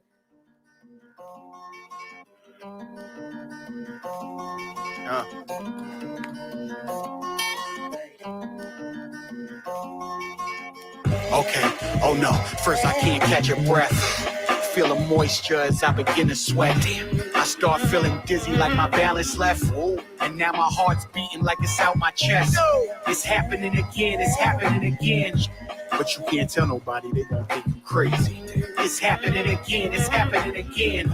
Okay, oh no, first I can't catch a breath. Feel the moisture as I begin to sweat. I start feeling dizzy like my balance left. And now my heart's beating like it's out my chest. It's happening again, it's happening again. But you can't tell nobody, they gonna think you crazy. It's happening again, it's happening again.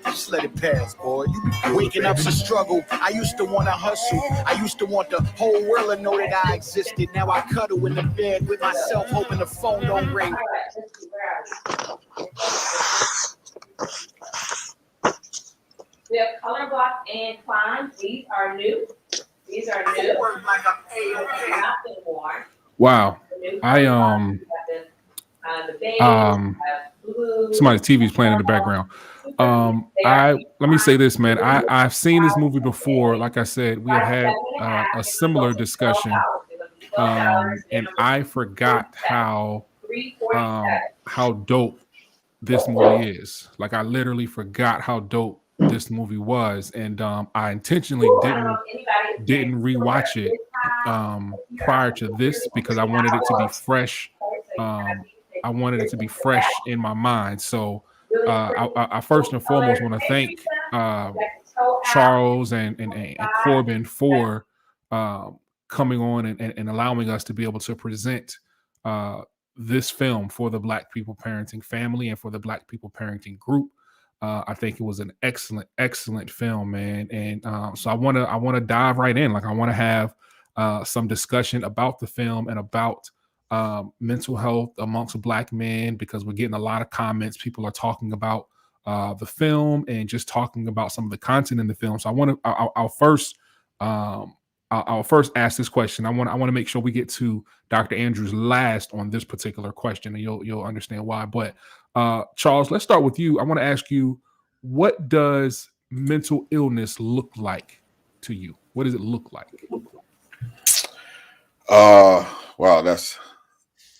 Just let it pass, boy. You be waking up's a struggle. I used to want to hustle. I used to want the whole world to know that I existed. Now I cuddle in the bed with myself, hoping the phone don't ring. We have color block and Klein. These are new. These are new. Not been worn. Wow. Somebody's TV is playing in the background. Let me say this, man. I've seen this movie before. Like I said, we have had a similar discussion, and I forgot how dope this movie is. Like, I literally forgot how dope this movie was, and I intentionally didn't rewatch it prior to this because I wanted it to be fresh. I wanted it to be fresh in my mind. So I first and foremost want to thank Charles and Corbin for coming on and allowing us to be able to present this film for the Black People Parenting family and for the Black People Parenting group. I think it was an excellent film, man. And so I want to dive right in. Like, I want to have some discussion about the film and about mental health amongst Black men, because we're getting a lot of comments. People are talking about the film and just talking about some of the content in the film. So I'll first ask this question. I want to make sure we get to Dr. Andrews last on this particular question, and you'll understand why. But Charles, let's start with you. I want to ask you, what does mental illness look like to you? What does it look like? Wow,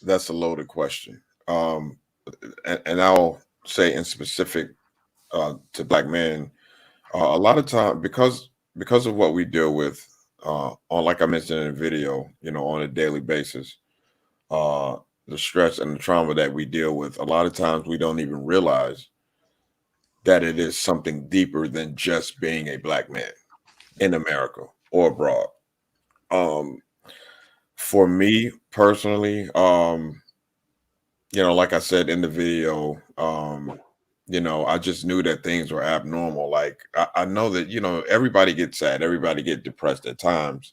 that's a loaded question. And I'll say in specific to black men, a lot of time because of what we deal with on, like I mentioned in the video, on a daily basis, the stress and the trauma that we deal with, a lot of times we don't even realize that it is something deeper than just being a black man in America or abroad. For me personally, like I said in the video, I just knew that things were abnormal. Like I know that, everybody gets sad, everybody get depressed at times.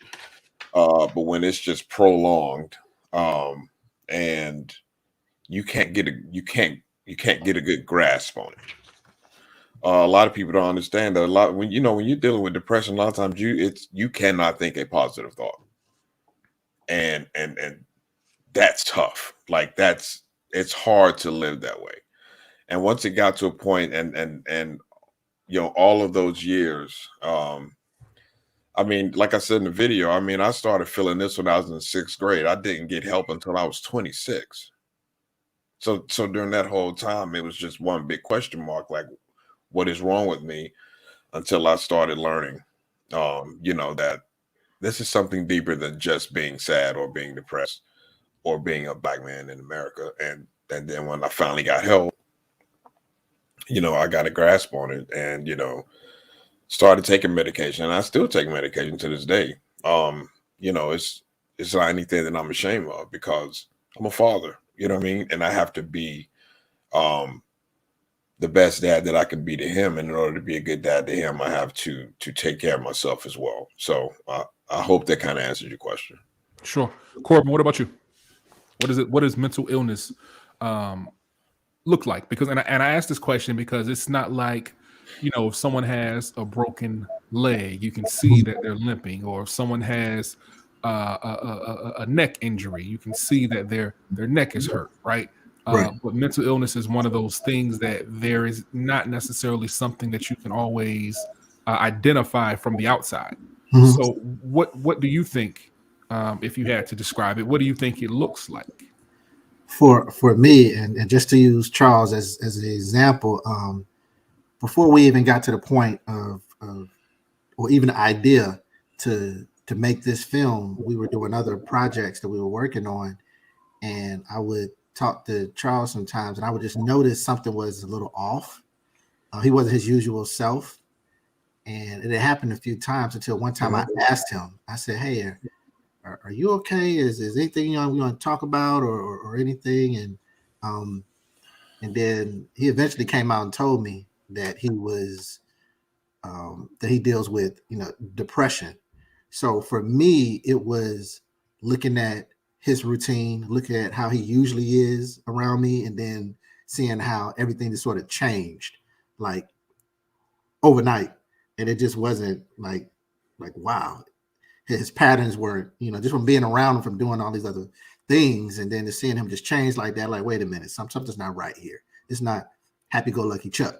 But when it's just prolonged, and you can't get a good grasp on it. A lot of people don't understand that. When you're dealing with depression, a lot of times you cannot think a positive thought, and that's tough. Like it's hard to live that way. And once it got to a point, and all of those years, I mean, like I said in the video, I mean, I started feeling this when I was in 6th grade. I didn't get help until I was 26. So during that whole time, it was just one big question mark, like, what is wrong with me? Until I started learning, that this is something deeper than just being sad or being depressed or being a black man in America. And then when I finally got help, I got a grasp on it, and started taking medication, and I still take medication to this day. It's not anything that I'm ashamed of, because I'm a father, you know what I mean? And I have to be the best dad that I can be to him. And in order to be a good dad to him, I have to take care of myself as well. So I hope that kind of answers your question. Sure. Corbin, what about you? What does mental illness look like? Because and I asked this question because it's not like, if someone has a broken leg, you can see that they're limping, or if someone has a neck injury, you can see that their neck is hurt, right? Right. But mental illness is one of those things that there is not necessarily something that you can always identify from the outside. Mhm. So what do you think, if you had to describe it, what do you think it looks like? For me, and just to use Charles as an example, before we even got to the point of or even the idea to make this film, we were doing other projects that we were working on, and I would talk to Charles sometimes, and I would just notice something was a little off. He wasn't his usual self, and it had happened a few times until one time I asked him. I said, "Hey, are you okay? Is anything you want to talk about or anything?" And then he eventually came out and told me that he was that he deals with depression. So for me, it was looking at his routine, looking at how he usually is around me, and then seeing how everything just sort of changed like overnight. And it just wasn't like wow. His patterns were, just from being around him, from doing all these other things, and then to seeing him just change like that, like, wait a minute, something's not right here. It's not happy-go-lucky Chuck.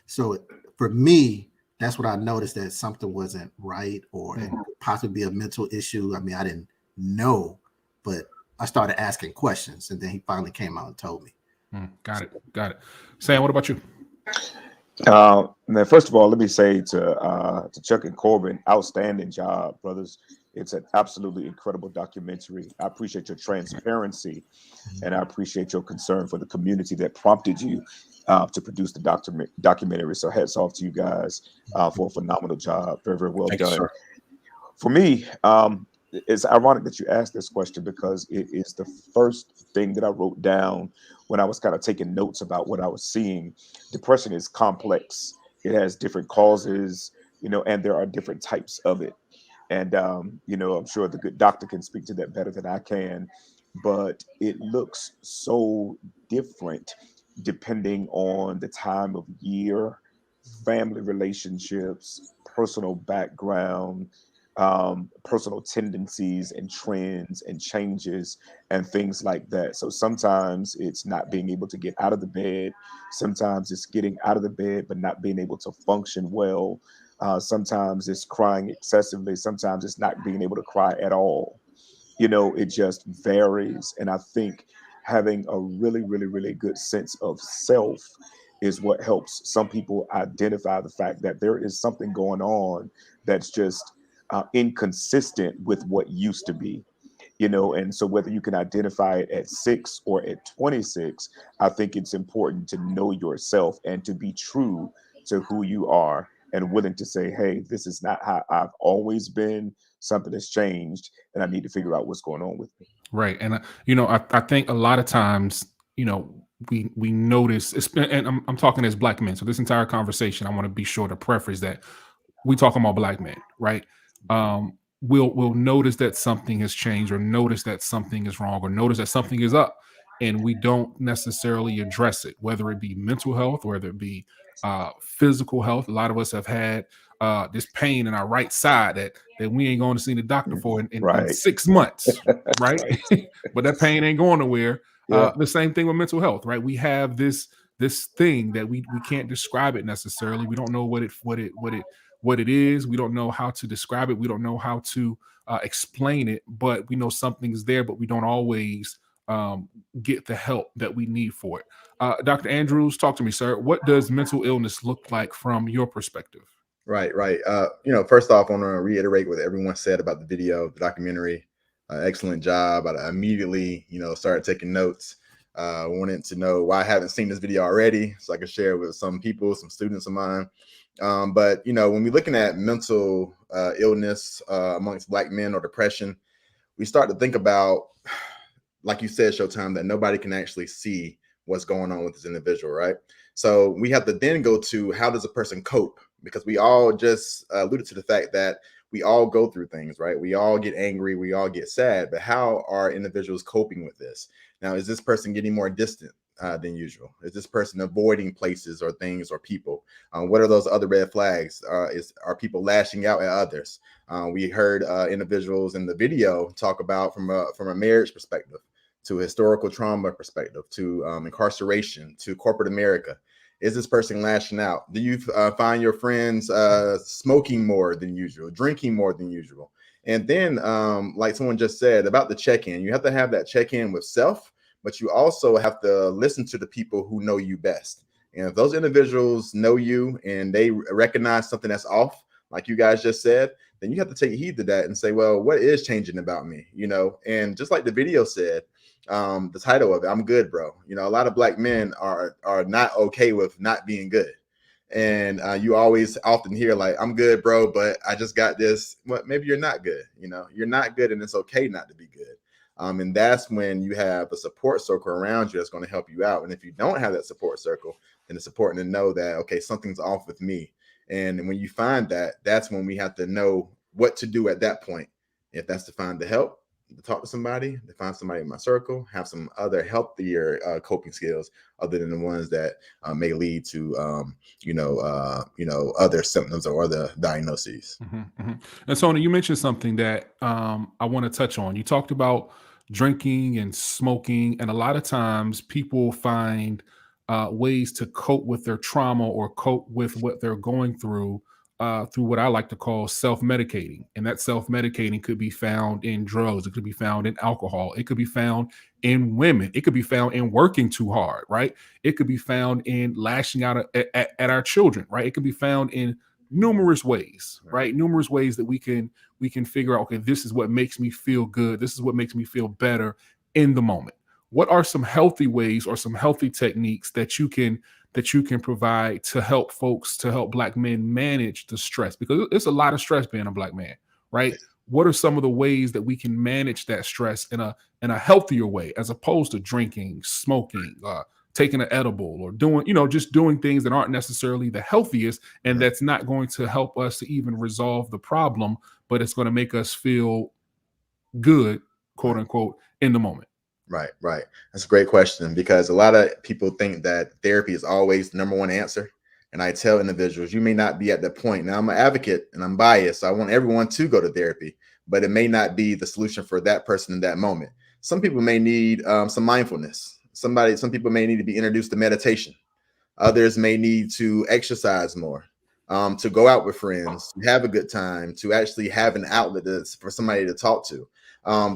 So for me, that's what I noticed, that something wasn't right, or it could possibly be a mental issue. I mean, I didn't know, but I started asking questions, and then he finally came out and told me. Got it. Sam, what about you? Man, first of all, let me say to Chuck and Corbin, outstanding job, brothers. It's an absolutely incredible documentary. I appreciate your transparency, and I appreciate your concern for the community that prompted you to produce the documentary. So hats off to you guys for a phenomenal job. Very, very well done. You, For me, it's ironic that you asked this question, because it is the first thing that I wrote down when I was kind of taking notes about what I was seeing. Depression is complex. It has different causes, and there are different types of it. And, I'm sure the good doctor can speak to that better than I can, but it looks so different depending on the time of year, family relationships, personal background, personal tendencies and trends and changes and things like that. So sometimes it's not being able to get out of the bed. Sometimes it's getting out of the bed but not being able to function well. Sometimes it's crying excessively. Sometimes it's not being able to cry at all. It just varies. And I think having a really, really, really good sense of self is what helps some people identify the fact that there is something going on that's just inconsistent with what used to be. And so whether you can identify it at 6 or at 26, I think it's important to know yourself and to be true to who you are and willing to say, hey, this is not how I've always been. Something has changed and I need to figure out what's going on with me. Right. And, I think a lot of times, we notice, and I'm talking as Black men. So this entire conversation, I want to be sure to preface that we talking about Black men, right? We'll notice that something has changed, or notice that something is wrong, or notice that something is up, and we don't necessarily address it, whether it be mental health, whether it be physical health. A lot of us have had this pain in our right side that we ain't going to see the doctor for in 6 months, right? But that pain ain't going nowhere. The same thing with mental health, right? We have this thing that we can't describe it necessarily. We don't know what it is. We don't know how to describe it. We don't know how to explain it, but we know something's there, but we don't always get the help that we need for it. Dr. Andrews, talk to me, sir. What does mental illness look like from your perspective? Right. First off, I want to reiterate what everyone said about the video, the documentary. Excellent job. I immediately, started taking notes. Wanted to know why I haven't seen this video already, so I can share with some people, some students of mine. But when we're looking at mental illness amongst Black men or depression, we start to think about, like you said, Showtime, that nobody can actually see what's going on with this individual, right? So we have to then go to, how does a person cope? Because we all just alluded to the fact that we all go through things, right? We all get angry, we all get sad, but how are individuals coping with this? Now, is this person getting more distant than usual? Is this person avoiding places or things or people? What are those other red flags? Are people lashing out at others? We heard individuals in the video talk about from a marriage perspective, to a historical trauma perspective, to incarceration, to corporate America. Is this person lashing out? Do you find your friends smoking more than usual, drinking more than usual? And then, like someone just said about the check-in, you have to have that check-in with self, but you also have to listen to the people who know you best. And if those individuals know you and they recognize something that's off, like you guys just said, then you have to take heed to that and say, well, what is changing about me? And just like the video said, the title of it, I'm good, bro. A lot of Black men are not okay with not being good. And you always often hear like, I'm good, bro, but I just got this. Well, maybe you're not good. You're not good, and it's okay not to be good. And that's when you have a support circle around you that's going to help you out. And if you don't have that support circle, then it's important to know that, okay, something's off with me. And when you find that, that's when we have to know what to do at that point. If that's to find the help, to talk to somebody, to find somebody in my circle, have some other healthier coping skills other than the ones that may lead to, other symptoms or other diagnoses. And Sona, you mentioned something that I want to touch on. You talked about drinking and smoking, and a lot of times people find ways to cope with their trauma or cope with what they're going through what I like to call self-medicating. And that self-medicating could be found in drugs. It could be found in alcohol. It could be found in women. It could be found in working too hard, right? It could be found in lashing out at our children, right? It could be found in numerous ways, right? Numerous ways that we can figure out, okay, this is what makes me feel good. This is what makes me feel better in the moment. What are some healthy ways or some healthy techniques that you can provide to help folks, to help Black men manage the stress? Because it's a lot of stress being a Black man, right? What are some of the ways that we can manage that stress in a healthier way, as opposed to drinking, smoking, taking an edible, or doing, just doing things that aren't necessarily the healthiest, and that's not going to help us to even resolve the problem, but it's going to make us feel good, quote unquote, in the moment? Right. That's a great question, because a lot of people think that therapy is always the number one answer. And I tell individuals, you may not be at that point. Now, I'm an advocate and I'm biased, so I want everyone to go to therapy, but it may not be the solution for that person in that moment. Some people may need some mindfulness. Some people may need to be introduced to meditation. Others may need to exercise more, to go out with friends, to have a good time, to actually have an outlet for somebody to talk to.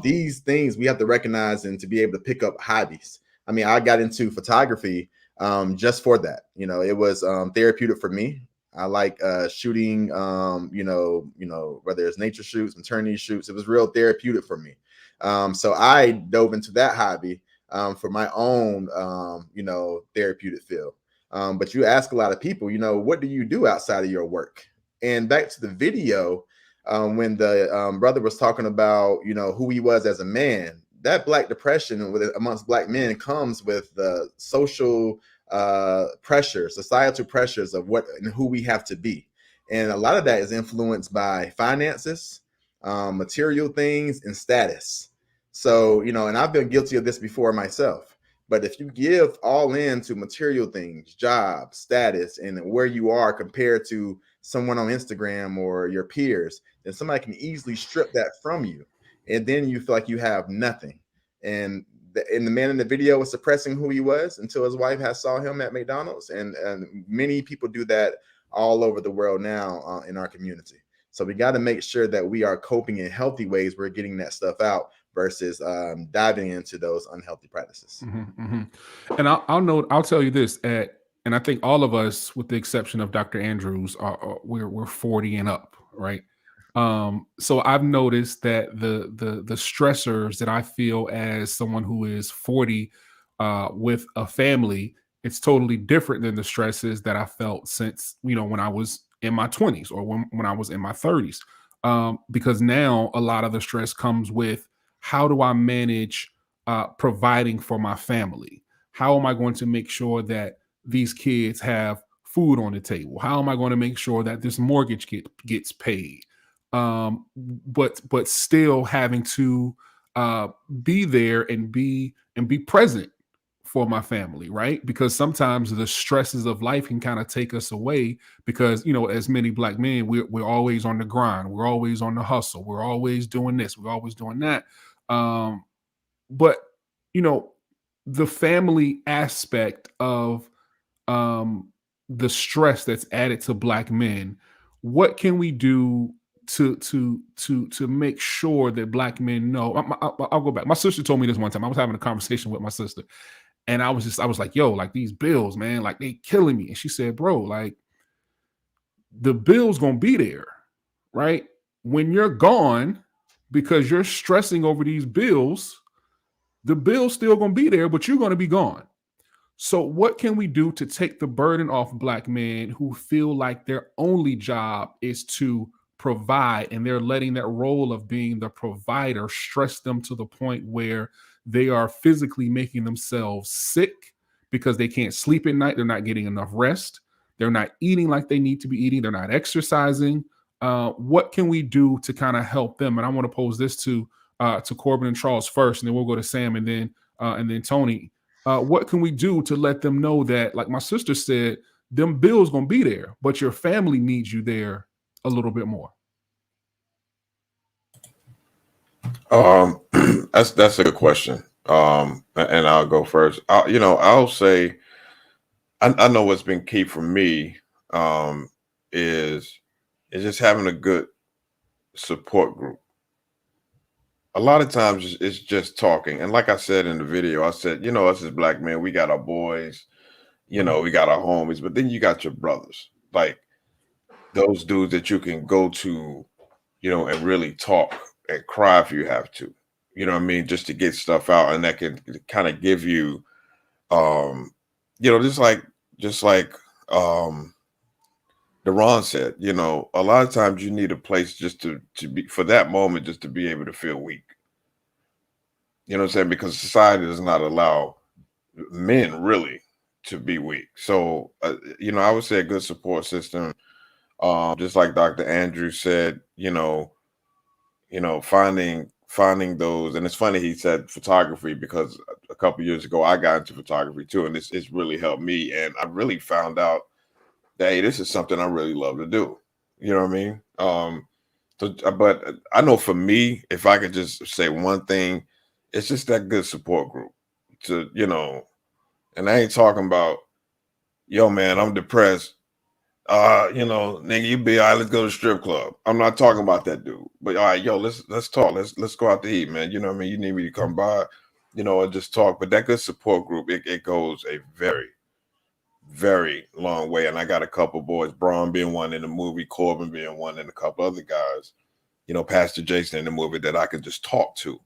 These things we have to recognize and to be able to pick up hobbies. I mean, I got into photography just for that. You know, it was therapeutic for me. I like shooting, you know, whether it's nature shoots, maternity shoots. It was real therapeutic for me. So I dove into that hobby for my own, you know, therapeutic field. But you ask a lot of people, you know, what do you do outside of your work? And back to the video, when the brother was talking about, you know, who he was as a man, that Black depression amongst Black men comes with the social pressures, societal pressures of what and who we have to be. And a lot of that is influenced by finances, material things, and status. So, you know, and I've been guilty of this before myself. But if you give all in to material things, job, status, and where you are compared to someone on Instagram or your peers, then somebody can easily strip that from you. And then you feel like you have nothing. And the man in the video was suppressing who he was until his wife saw him at McDonald's. And many people do that all over the world now in our community. So we got to make sure that we are coping in healthy ways. We're getting that stuff out versus diving into those unhealthy practices. And I'll tell you this, and I think all of us, with the exception of Dr. Andrews, we're 40 and up, right? So I've noticed that the stressors that I feel as someone who is 40 with a family, it's totally different than the stresses that I felt since, you know, when I was in my 20s or when I was in my 30s. Because now a lot of the stress comes with, how do I manage providing for my family? How am I going to make sure that these kids have food on the table? How am I going to make sure that this mortgage gets paid? But still having to be there and be present for my family, right? Because sometimes the stresses of life can kind of take us away, because, you know, as many Black men, we're always on the grind, we're always on the hustle, we're always doing this, we're always doing that. But, you know, the family aspect of the stress that's added to Black men, what can we do to make sure that Black men know? I'll go back. My sister told me this one time. I was having a conversation with my sister, and I was like, yo, like, these bills, man, like, they killing me. And she said, bro, like, the bill's gonna be there, right? When you're gone, because you're stressing over these bills, the bill's still gonna be there, but you're gonna be gone. So what can we do to take the burden off Black men who feel like their only job is to provide, and they're letting that role of being the provider stress them to the point where they are physically making themselves sick because they can't sleep at night, they're not getting enough rest, they're not eating like they need to be eating, they're not exercising? What can we do to kind of help them? And I want to pose this to Corbin and Charles first, and then we'll go to Sam and then Tony. What can we do to let them know that, like my sister said, them bills gonna be there, but your family needs you there a little bit more? That's a good question. And I'll go first. I'll say, I know what's been key for me is just having a good support group. A lot of times it's just talking. And like I said in the video, I said, you know, us as Black men, we got our boys, you know, we got our homies, but then you got your brothers, like those dudes that you can go to, you know, and really talk and cry if you have to, you know what I mean? Just to get stuff out. And that can kind of give you, you know, just like Deron said, you know, a lot of times you need a place just to be, for that moment, just to be able to feel weak. You know what I'm saying? Because society does not allow men really to be weak. So, you know, I would say a good support system, just like Dr. Andrew said, you know, finding those. And it's funny he said photography, because a couple of years ago I got into photography too, and it's really helped me. And I really found out that, hey, this is something I really love to do. You know what I mean? But I know for me, if I could just say one thing, it's just that good support group to, you know, and I ain't talking about, yo, man, I'm depressed. You know, nigga, you be all right, let's go to the strip club. I'm not talking about that dude. But all right, yo, let's talk. Let's go out to eat, man. You know what I mean? You need me to come by, you know, and just talk. But that good support group, it goes a very, very long way. And I got a couple boys, Braun being one in the movie, Corbin being one, and a couple other guys, you know, Pastor Jason in the movie that I could just talk to.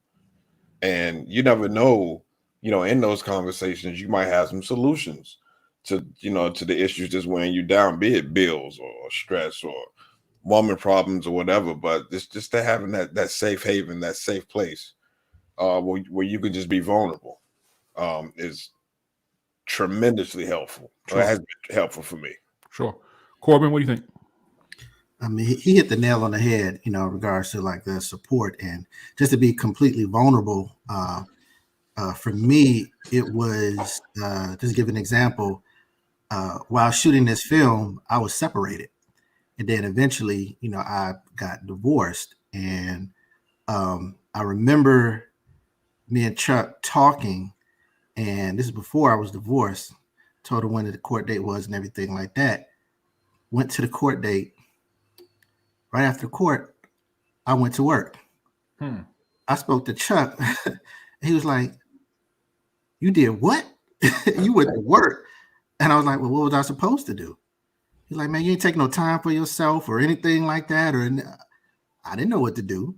And you never know, you know, in those conversations, you might have some solutions to, you know, to the issues that's weighing you down, be it bills or stress or woman problems or whatever. But just to having that safe haven, that safe place where you can just be vulnerable is tremendously helpful. Sure. It has been helpful for me. Sure. Corbin, what do you think? I mean, he hit the nail on the head, you know, in regards to like the support and just to be completely vulnerable. For me, it was just to give an example. While shooting this film, I was separated, and then eventually, you know, I got divorced. And I remember me and Chuck talking, and this is before I was divorced. Told her when the court date was and everything like that. Went to the court date. Right after court, I went to work. I spoke to Chuck. He was like, "You did what? You went to work?" And I was like, "Well, what was I supposed to do?" He's like, "Man, you ain't taking no time for yourself or anything like that." Or I didn't know what to do,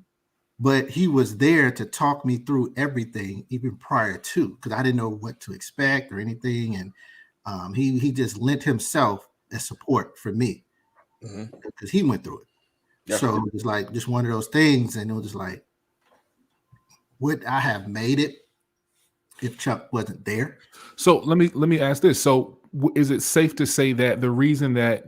but he was there to talk me through everything, even prior to, because I didn't know what to expect or anything. And he just lent himself as support for me because he went through it. Yeah. So it was like just one of those things, and it was just like, would I have made it if Chuck wasn't there? So let me ask this. So is it safe to say that the reason that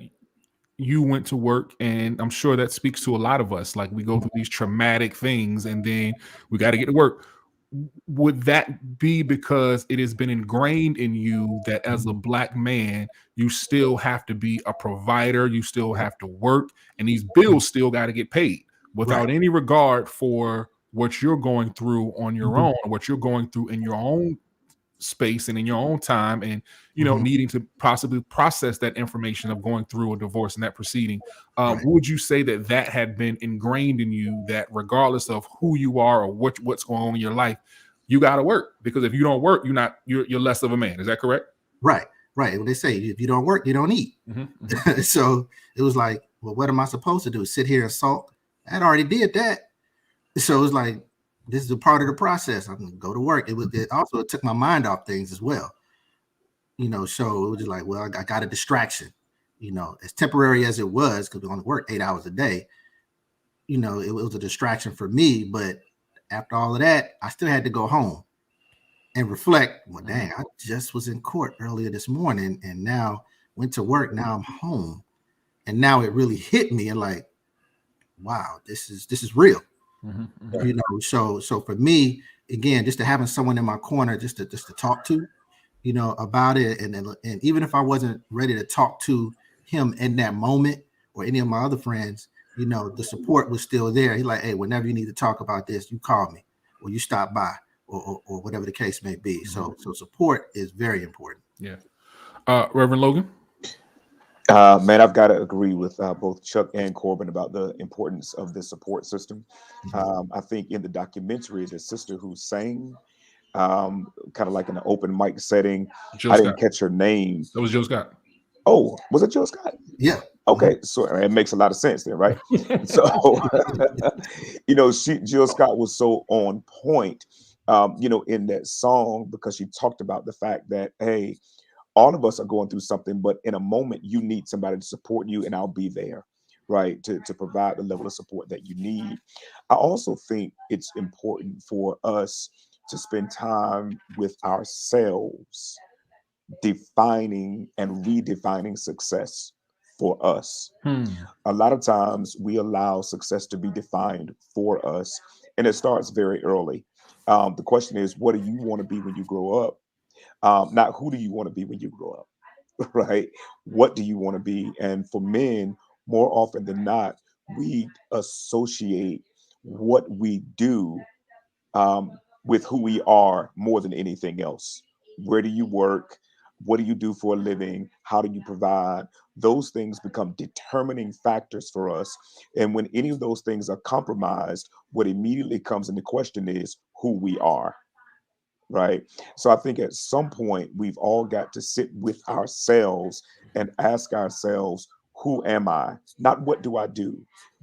you went to work, and I'm sure that speaks to a lot of us, like we go through these traumatic things and then we got to get to work, would that be because it has been ingrained in you that as a Black man, you still have to be a provider, you still have to work, and these bills still got to get paid without any regard for what you're going through on your own, what you're going through in your own space and in your own time, and you know, needing to possibly process that information of going through a divorce and that proceeding? Would you say that that had been ingrained in you, that regardless of who you are or what's going on in your life, you got to work? Because if you don't work, you're less of a man. Is that correct? Right. Well, they say if you don't work, you don't eat. So it was like, well, what am I supposed to do? Sit here and sulk? I already did that. So it was like, this is a part of the process. I'm gonna go to work. It also took my mind off things as well. You know, so it was just like, well, I got a distraction. You know, as temporary as it was, because we only work 8 hours a day. You know, it was a distraction for me. But after all of that, I still had to go home and reflect. Well, dang, I just was in court earlier this morning, and now went to work. Now I'm home, and now it really hit me. And like, wow, this is real. You know, so for me, again, just to having someone in my corner, just to talk to, you know, about it, and even if I wasn't ready to talk to him in that moment or any of my other friends, you know, the support was still there. He's like, hey, whenever you need to talk about this, you call me or you stop by or whatever the case may be. So support is very important. Yeah. Reverend Logan. Man, I've got to agree with both Chuck and Corbin about the importance of the support system. I think in the documentary, the sister who sang, kind of like in an open mic setting, I didn't catch her name. That was Jill Scott. Oh, was it Jill Scott? Yeah. Okay, so it makes a lot of sense then, right? So, you know, Jill Scott was so on point, you know, in that song, because she talked about the fact that, hey, all of us are going through something, but in a moment you need somebody to support you, and I'll be there, right, to provide the level of support that you need. I also think it's important for us to spend time with ourselves, defining and redefining success for us. A lot of times we allow success to be defined for us, and it starts very early. The question is, what do you want to be when you grow up? Not who do you want to be when you grow up, right? What do you want to be? And for men, more often than not, we associate what we do with who we are more than anything else. Where do you work? What do you do for a living? How do you provide? Those things become determining factors for us. And when any of those things are compromised, what immediately comes into question is who we are. right? So I think at some point we've all got to sit with ourselves and ask ourselves, who am I? Not what do I do?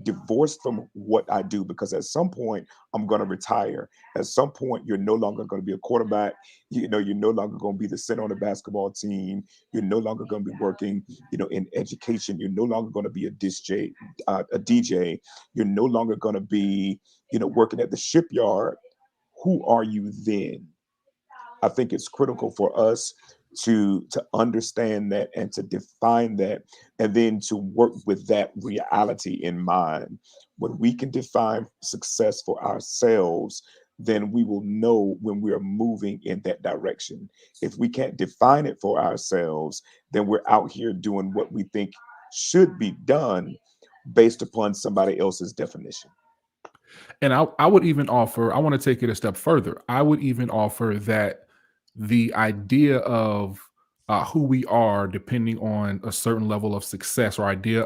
Divorced from what I do, because at some point I'm going to retire. At some point, you're no longer going to be a quarterback. You know, you're no longer going to be the center on the basketball team. You're no longer going to be working, you know, in education. You're no longer going to be a DJ. You're no longer going to be, you know, working at the shipyard. Who are you then? I think it's critical for us to understand that and to define that, and then to work with that reality in mind. When we can define success for ourselves, then we will know when we are moving in that direction. If we can't define it for ourselves, then we're out here doing what we think should be done based upon somebody else's definition. And I would even offer, I want to take it a step further. I would even offer that the idea of who we are, depending on a certain level of success or idea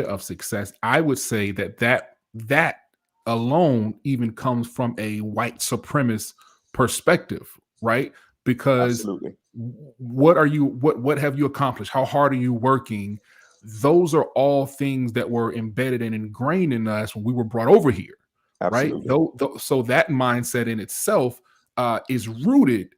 of success, I would say that alone even comes from a white supremacist perspective, right? Because Absolutely. what have you accomplished? How hard are you working? Those are all things that were embedded and ingrained in us when we were brought over here. Absolutely. Right. So that mindset in itself is rooted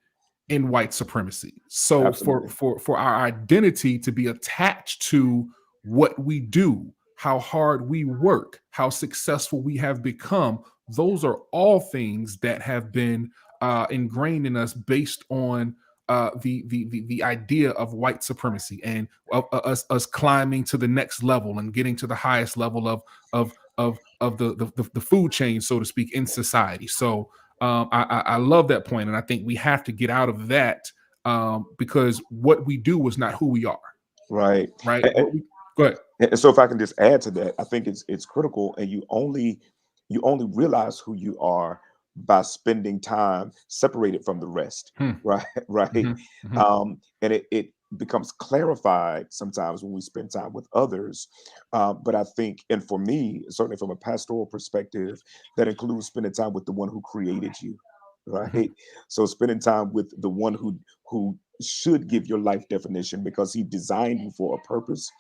in white supremacy. So Absolutely. for our identity to be attached to what we do, how hard we work, how successful we have become, those are all things that have been ingrained in us based on the idea of white supremacy and us climbing to the next level and getting to the highest level of the food chain, so to speak, in society. So I love that point, and I think we have to get out of that because what we do is not who we are. Right. Right. Go ahead. And so if I can just add to that, I think it's critical, and you only realize who you are by spending time separated from the rest. Right. And it becomes clarified sometimes when we spend time with others. But I think, and for me, certainly from a pastoral perspective, that includes spending time with the one who created you. Right. So spending time with the one who should give your life definition because he designed you for a purpose.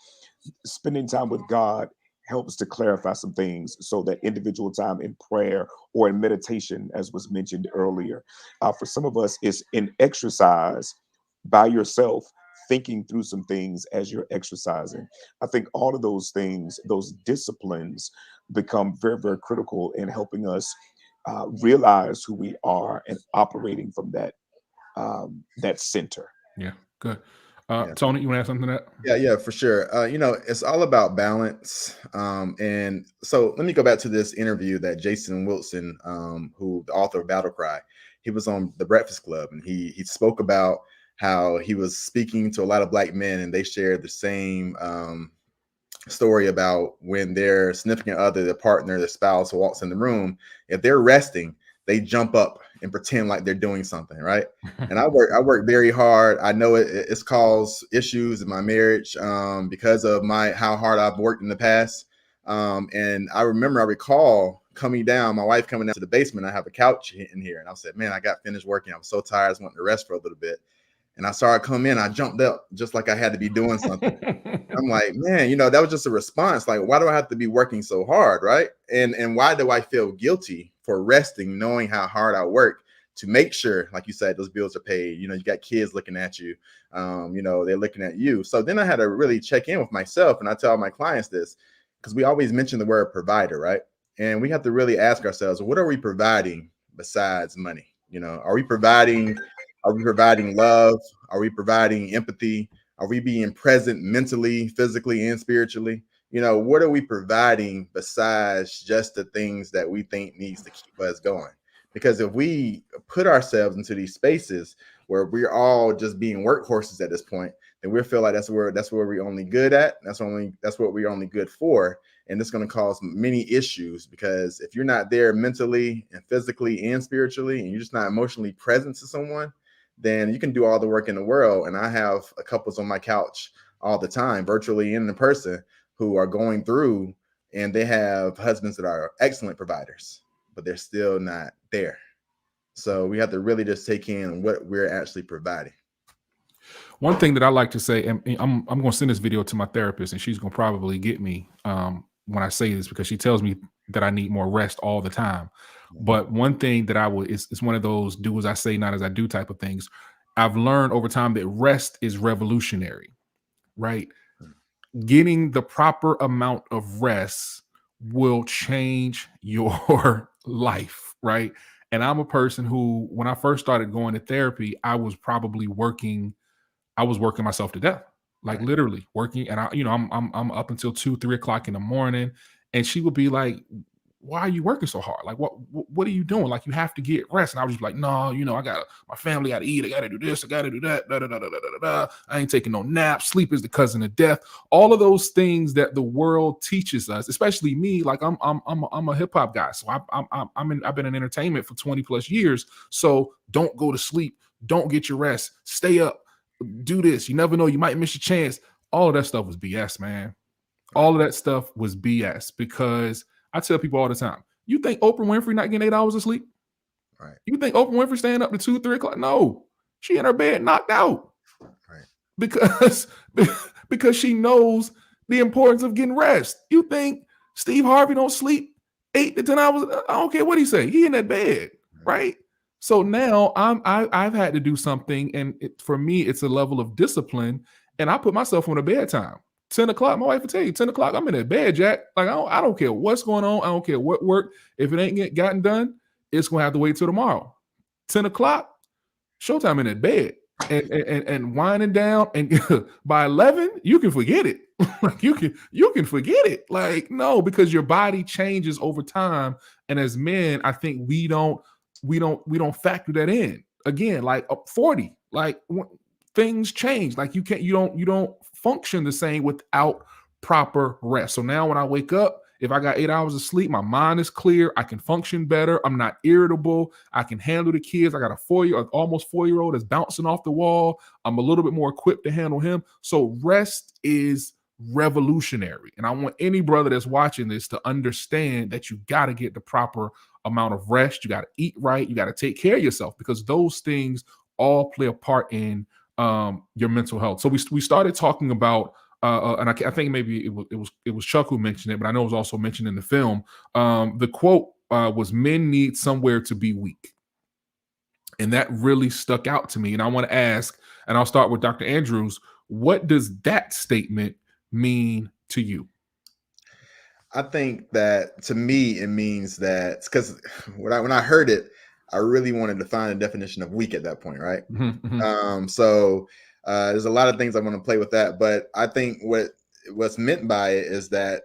Spending time with God helps to clarify some things, so that individual time in prayer or in meditation, as was mentioned earlier, for some of us is in exercise by yourself, thinking through some things as you're exercising. I think all of those things, those disciplines, become very, very critical in helping us realize who we are and operating from that center. Yeah, good. Tony, you want to add something to that? Yeah, for sure. You know, it's all about balance. And so let me go back to this interview that Jason Wilson, who the author of Battle Cry, he was on the Breakfast Club, and he spoke about how he was speaking to a lot of Black men, and they shared the same story about when their significant other, their partner, their spouse walks in the room, if they're resting, they jump up and pretend like they're doing something, right? And I work very hard. I know it's caused issues in my marriage because of how hard I've worked in the past. And I recall coming down, my wife coming down to the basement. I have a couch in here, and I said, "Man, I got finished working. I was so tired. I just wanted to rest for a little bit." And I saw her come in. I jumped up just like I had to be doing something. I'm like, man, you know, that was just a response. Like, why do I have to be working so hard, right? And why do I feel guilty for resting, knowing how hard I work to make sure, like you said, those bills are paid? You know, you got kids looking at you. You know, they're looking at you. So then I had to really check in with myself, and I tell my clients this because we always mention the word provider, right? And we have to really ask ourselves, what are we providing besides money? You know, are we providing love? Are we providing empathy? Are we being present mentally, physically, and spiritually? You know, what are we providing besides just the things that we think needs to keep us going? Because if we put ourselves into these spaces where we're all just being workhorses at this point, then we feel like that's where we're only good at. That's what we're only good for. And it's going to cause many issues, because if you're not there mentally and physically and spiritually, and you're just not emotionally present to someone, then you can do all the work in the world. And I have couples on my couch all the time, virtually and in person, who are going through, and they have husbands that are excellent providers, but they're still not there. So we have to really just take in what we're actually providing. One thing that I like to say, and I'm going to send this video to my therapist, and she's going to probably get me when I say this, because she tells me that I need more rest all the time. But one thing that I would, it's one of those do as I say, not as I do type of things. I've learned over time that rest is revolutionary, right? Getting the proper amount of rest will change your life, right? And I'm a person who, when I first started going to therapy, I was working myself to death, like literally working. And I'm up until 2-3 o'clock in the morning. And she would be like, why are you working so hard? Like, what are you doing? Like, you have to get rest. And I was just like, no, I got my family got to eat. I got to do this. I got to do that. Da, da, da, da, da, da, da. I ain't taking no nap. Sleep is the cousin of death. All of those things that the world teaches us, especially me. Like, I'm a hip hop guy, so I've been in entertainment for 20 plus years. So don't go to sleep. Don't get your rest. Stay up. Do this. You never know. You might miss your chance. All of that stuff was BS, man. All of that stuff was BS, because I tell people all the time, you think Oprah Winfrey not getting 8 hours of sleep? Right. You think Oprah Winfrey staying up to 2-3 o'clock? No, she in her bed knocked out. Right. Because she knows the importance of getting rest. You think Steve Harvey don't sleep 8 to 10 hours? I don't care what he say. He in that bed, right? So now I've had to do something, and for me, it's a level of discipline, and I put myself on a bedtime. 10 o'clock, my wife will tell you, 10 o'clock, I'm in that bed, Jack. Like, I don't care what's going on. I don't care what work. If it ain't gotten done, it's going to have to wait till tomorrow. 10 o'clock, showtime in that bed and winding down. And by 11, you can forget it. Like, you can forget it. Like, no, because your body changes over time. And as men, I think we don't factor that in. Again, like 40, like things change. Like, you don't function the same without proper rest. So now when I wake up, if I got 8 hours of sleep, my mind is clear. I can function better. I'm not irritable. I can handle the kids. I got almost 4-year-old that's bouncing off the wall. I'm a little bit more equipped to handle him. So rest is revolutionary. And I want any brother that's watching this to understand that you got to get the proper amount of rest. You got to eat right. You got to take care of yourself, because those things all play a part in your mental health. So we started talking about and I think maybe it was Chuck who mentioned it, but I know it was also mentioned in the film. The quote was, "Men need somewhere to be weak," and that really stuck out to me. And I want to ask, and I'll start with Dr. Andrews, what does that statement mean to you? I think that, to me, it means that, because when I heard it, I really wanted to find a definition of weak at that point, right? So there's a lot of things I want to play with that, but I think what's meant by it is that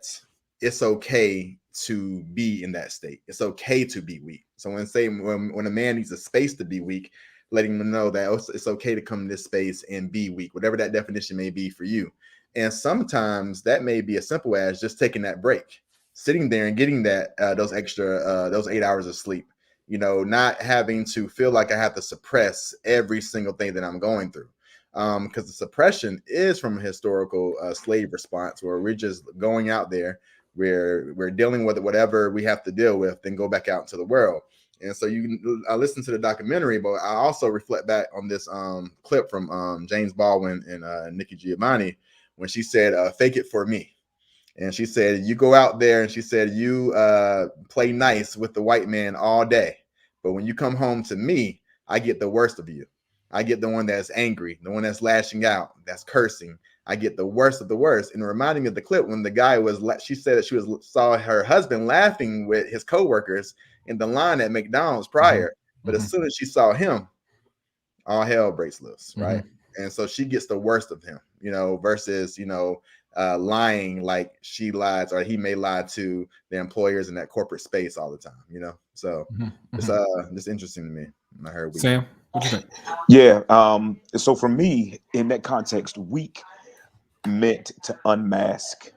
it's okay to be in that state. It's okay to be weak. So when a man needs a space to be weak, letting them know that it's okay to come to this space and be weak, whatever that definition may be for you. And sometimes that may be as simple as just taking that break, sitting there and getting that those 8 hours of sleep. Not having to feel like I have to suppress every single thing that I'm going through. Because the suppression is from a historical slave response, where we're just going out there, we're dealing with whatever we have to deal with, then go back out into the world. And so I listened to the documentary, but I also reflect back on this clip from James Baldwin and Nikki Giovanni, when she said, "Fake it for me." And she said, you go out there, and she said, you play nice with the white man all day, but when you come home to me, I get the worst of you. I get the one that's angry, the one that's lashing out, that's cursing. I get the worst of the worst. And it reminded me of the clip when the guy she said that saw her husband laughing with his coworkers in the line at McDonald's prior. But as soon as she saw him, all hell breaks loose, right? And so she gets the worst of him, versus, lying like she lies, or he may lie to the employers in that corporate space all the time, So it's interesting to me. I heard Sam, what do you think? Yeah. So for me, in that context, weak meant to unmask,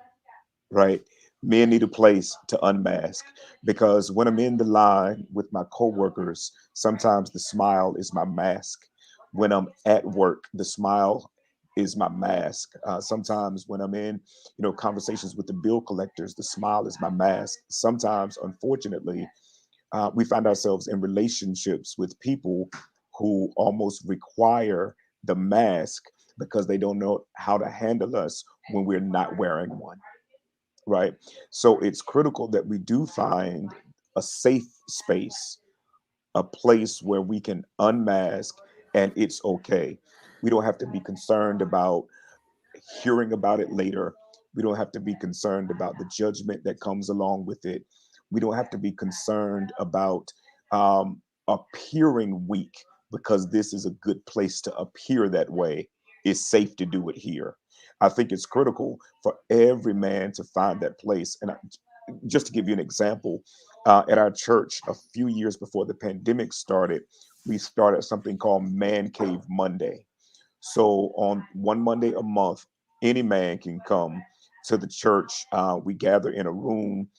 right? Men need a place to unmask, because when I'm in the line with my coworkers, sometimes the smile is my mask. When I'm at work, the smile is my mask. Sometimes when I'm in, conversations with the bill collectors, the smile is my mask. Sometimes, unfortunately, we find ourselves in relationships with people who almost require the mask because they don't know how to handle us when we're not wearing one, right? So it's critical that we do find a safe space, a place where we can unmask and it's okay. We don't have to be concerned about hearing about it later. We don't have to be concerned about the judgment that comes along with it. We don't have to be concerned about appearing weak because this is a good place to appear that way. It's safe to do it here. I think it's critical for every man to find that place. And just to give you an example, at our church, a few years before the pandemic started, we started something called Man Cave Monday. So on one Monday a month, any man can come to the church. We gather in a room,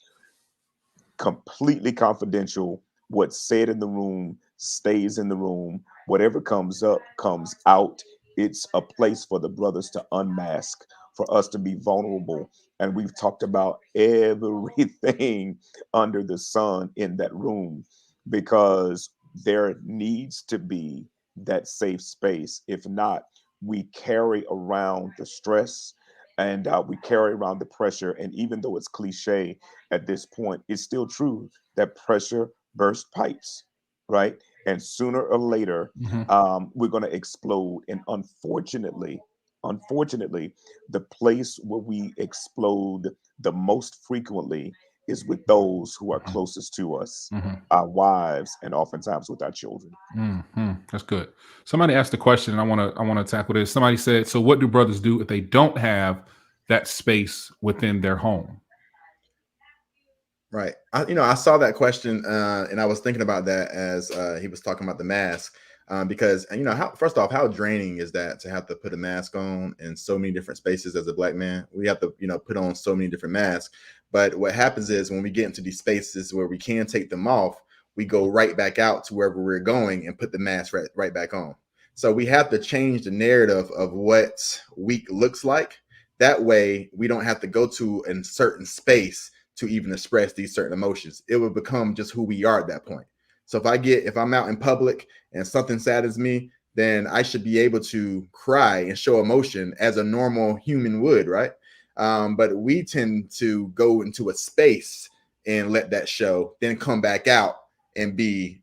completely confidential. What's said in the room stays in the room. Whatever comes up comes out. It's a place for the brothers to unmask, for us to be vulnerable. And we've talked about everything under the sun in that room because there needs to be that safe space. If not, we carry around the stress and we carry around the pressure. And even though it's cliche at this point, it's still true that pressure bursts pipes, right? And sooner or later, we're going to explode. And unfortunately, the place where we explode the most frequently is with those who are closest to us, our wives, and oftentimes with our children. That's good. Somebody asked a question, and I want to tackle this. Somebody said, "So, what do brothers do if they don't have that space within their home?" Right. I saw that question, and I was thinking about that as he was talking about the mask, because first off, how draining is that to have to put a mask on in so many different spaces as a Black man? We have to, put on so many different masks. But what happens is when we get into these spaces where we can take them off, we go right back out to wherever we're going and put the mask right back on. So we have to change the narrative of what weak looks like. That way, we don't have to go to a certain space to even express these certain emotions. It will become just who we are at that point. So if I'm out in public and something saddens me, then I should be able to cry and show emotion as a normal human would, right? But we tend to go into a space and let that show, then come back out and be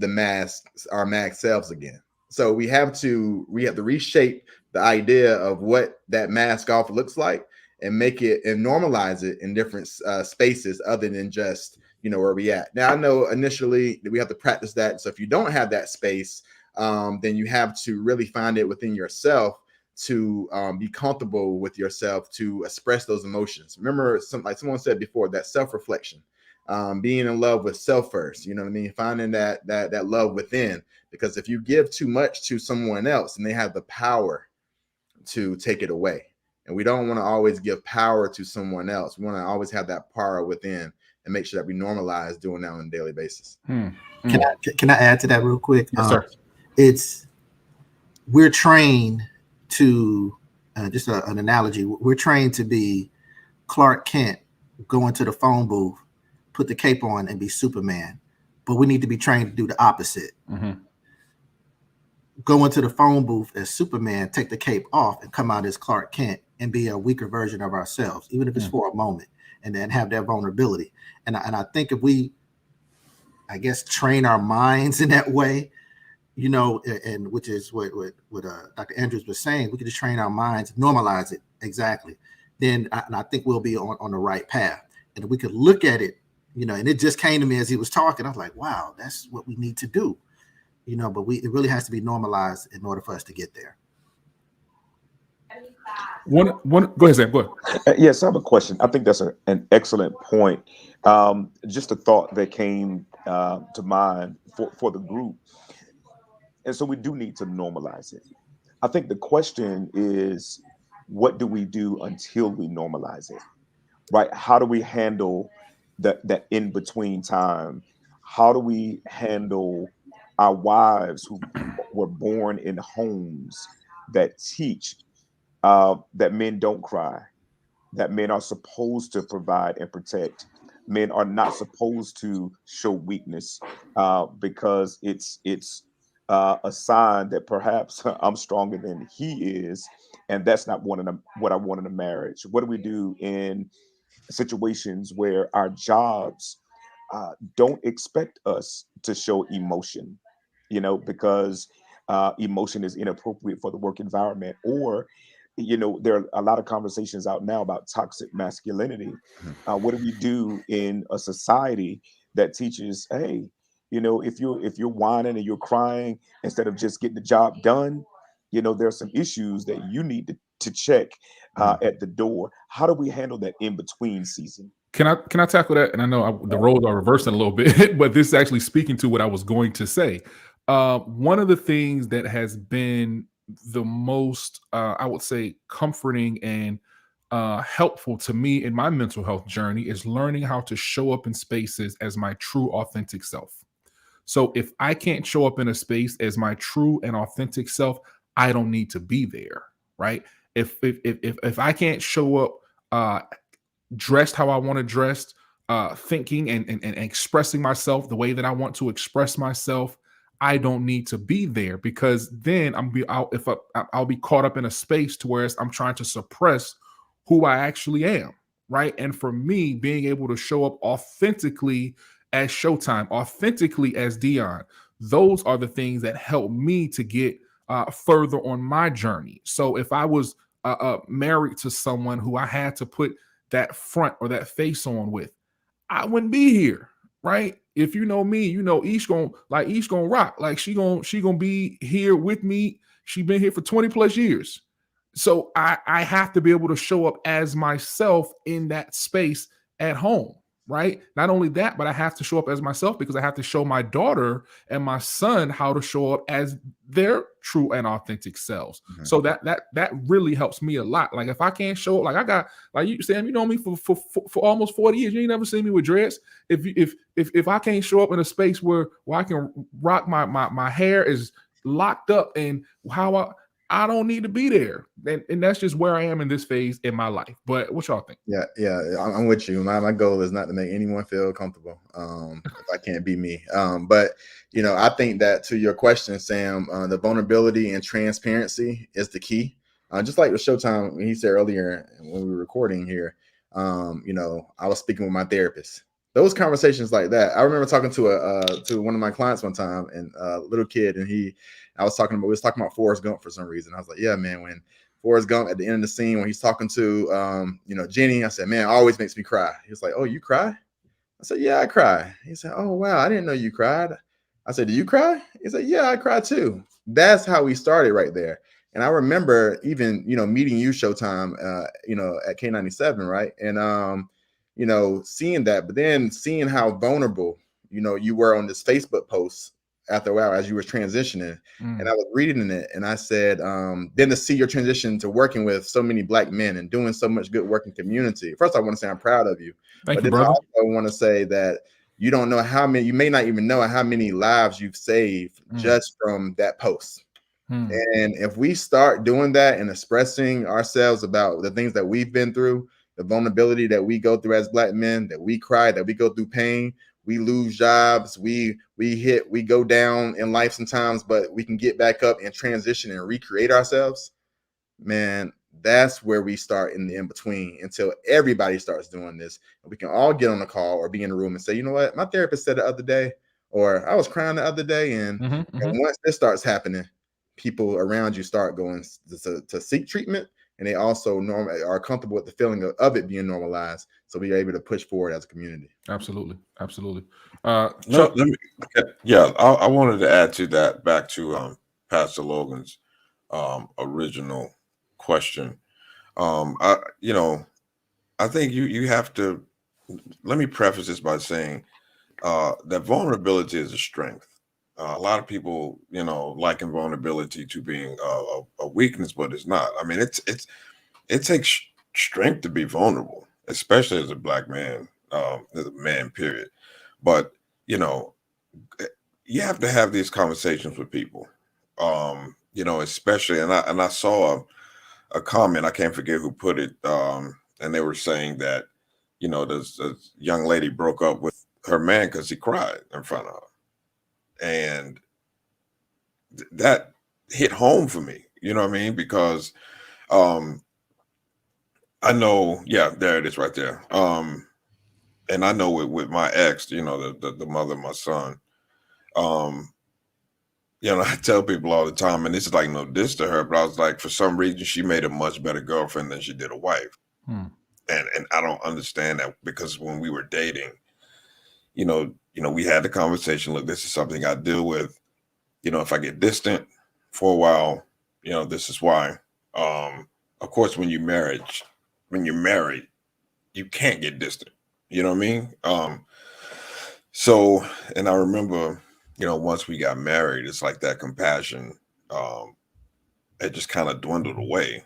our mask selves again. So we have to reshape the idea of what that mask off looks like and make it and normalize it in different spaces other than just where we at. Now I know initially we have to practice that. So if you don't have that space, then you have to really find it within yourself to be comfortable with yourself to express those emotions. Remember, like someone said before, that self-reflection, being in love with self first. You know what I mean? Finding that love within, because if you give too much to someone else, and they have the power to take it away. And we don't want to always give power to someone else. We want to always have that power within and make sure that we normalize doing that on a daily basis. Can I add to that real quick? Yes, sir. We're trained to, just an analogy, we're trained to be Clark Kent, go into the phone booth, put the cape on and be Superman. But we need to be trained to do the opposite. Go into the phone booth as Superman, take the cape off and come out as Clark Kent and be a weaker version of ourselves, even if it's for a moment, and then have that vulnerability. And I think if we, train our minds in that way, and which is what Dr. Andrews was saying, we can just train our minds, normalize it. Exactly. Then I think we'll be on the right path. And we could look at it, and it just came to me as he was talking. I was like, wow, that's what we need to do. But it really has to be normalized in order for us to get there. Go ahead, Sam. Go ahead. Yes, I have a question. I think that's an excellent point. Just a thought that came to mind for the group. And so we do need to normalize it. I think the question is, what do we do until we normalize it? Right? How do we handle that in between time? How do we handle our wives who were born in homes that teach that men don't cry, that men are supposed to provide and protect, men are not supposed to show weakness because it's a sign that perhaps I'm stronger than he is, and that's not what I want in a marriage. What do we do in situations where our jobs don't expect us to show emotion, because emotion is inappropriate for the work environment? Or, there are a lot of conversations out now about toxic masculinity. What do we do in a society that teaches, hey, if you're whining and you're crying instead of just getting the job done, there's some issues that you need to check at the door. How do we handle that in between season? Can I tackle that? And I know the roles are reversing a little bit, but this is actually speaking to what I was going to say. One of the things that has been the most, I would say, comforting and helpful to me in my mental health journey is learning how to show up in spaces as my true, authentic self. So if I can't show up in a space as my true and authentic self, I don't need to be there, right? If I can't show up dressed how I want to dress, thinking and expressing myself the way that I want to express myself, I don't need to be there, because then I'll be caught up in a space to where I'm trying to suppress who I actually am, right? And for me, being able to show up authentically as Showtime, authentically as Dion, those are the things that help me to get further on my journey. So if I was married to someone who I had to put that front or that face on with, I wouldn't be here, right? If you know me, Ish gonna rock. Like she gonna be here with me. She been here for 20 plus years. So I have to be able to show up as myself in that space at home, right? Not only that, but I have to show up as myself because I have to show my daughter and my son how to show up as their true and authentic selves. Mm-hmm. So that really helps me a lot. Like if I can't show up, like I got, like you, Sam, you know me for almost 40 years. You ain't never seen me with dreads. If I can't show up in a space where I can rock my hair is locked up and how I don't need to be there. And that's just where I am in this phase in my life. But what y'all think? Yeah, I'm with you. My goal is not to make anyone feel comfortable if I can't be me. But, I think that to your question, Sam, the vulnerability and transparency is the key. Just like with Showtime, he said earlier when we were recording here, I was speaking with my therapist. Those conversations like that. I remember talking to one of my clients one time, and a little kid, and we was talking about Forrest Gump for some reason. I was like, yeah, man, when Forrest Gump at the end of the scene when he's talking to Jenny, I said, man, it always makes me cry. He was like, oh, you cry? I said, yeah, I cry. He said, oh wow, I didn't know you cried. I said, do you cry? He said, yeah, I cry too. That's how we started right there. And I remember even meeting you, Showtime, at K97, right? And seeing that, but then seeing how vulnerable, you were on this Facebook post after a while as you were transitioning. And I was reading it and I said, then to see your transition to working with so many Black men and doing so much good work in community. First, I want to say I'm proud of you. Thank but you, then brother. I also want to say that you don't know you may not even know how many lives you've saved just from that post. And if we start doing that and expressing ourselves about the things that we've been through, the vulnerability that we go through as Black men, that we cry, that we go through pain, we lose jobs, we go down in life sometimes, but we can get back up and transition and recreate ourselves. Man, that's where we start in the in-between until everybody starts doing this. And we can all get on a call or be in a room and say, you know what, my therapist said the other day, or I was crying the other day. And once this starts happening, people around you start going to seek treatment. And they also are comfortable with the feeling of it being normalized. So we are able to push forward as a community. Absolutely. I wanted to add to that, back to Pastor Logan's original question. I think you have to, let me preface this by saying that vulnerability is a strength. A lot of people, liken vulnerability to being a weakness, but it's not. I mean, it takes strength to be vulnerable, especially as a Black man, as a man, period. But you have to have these conversations with people, especially. And I saw a comment, I can't forget who put it, and they were saying that, you know, this young lady broke up with her man because he cried in front of her. And that hit home for me, you know what I mean? Because I know, yeah, there it is right there. And I know with my ex, you know, the mother of my son, you know, I tell people all the time, and this is like no diss to her, but I was like, for some reason, she made a much better girlfriend than she did a wife. And I don't understand that, because when we were dating, you know, we had the conversation, look, this is something I deal with. You know, if I get distant for a while, you know, this is why. Of course, when you're married, you can't get distant. You know what I mean? So, and I remember, you know, once we got married, it's like that compassion, it just kind of dwindled away.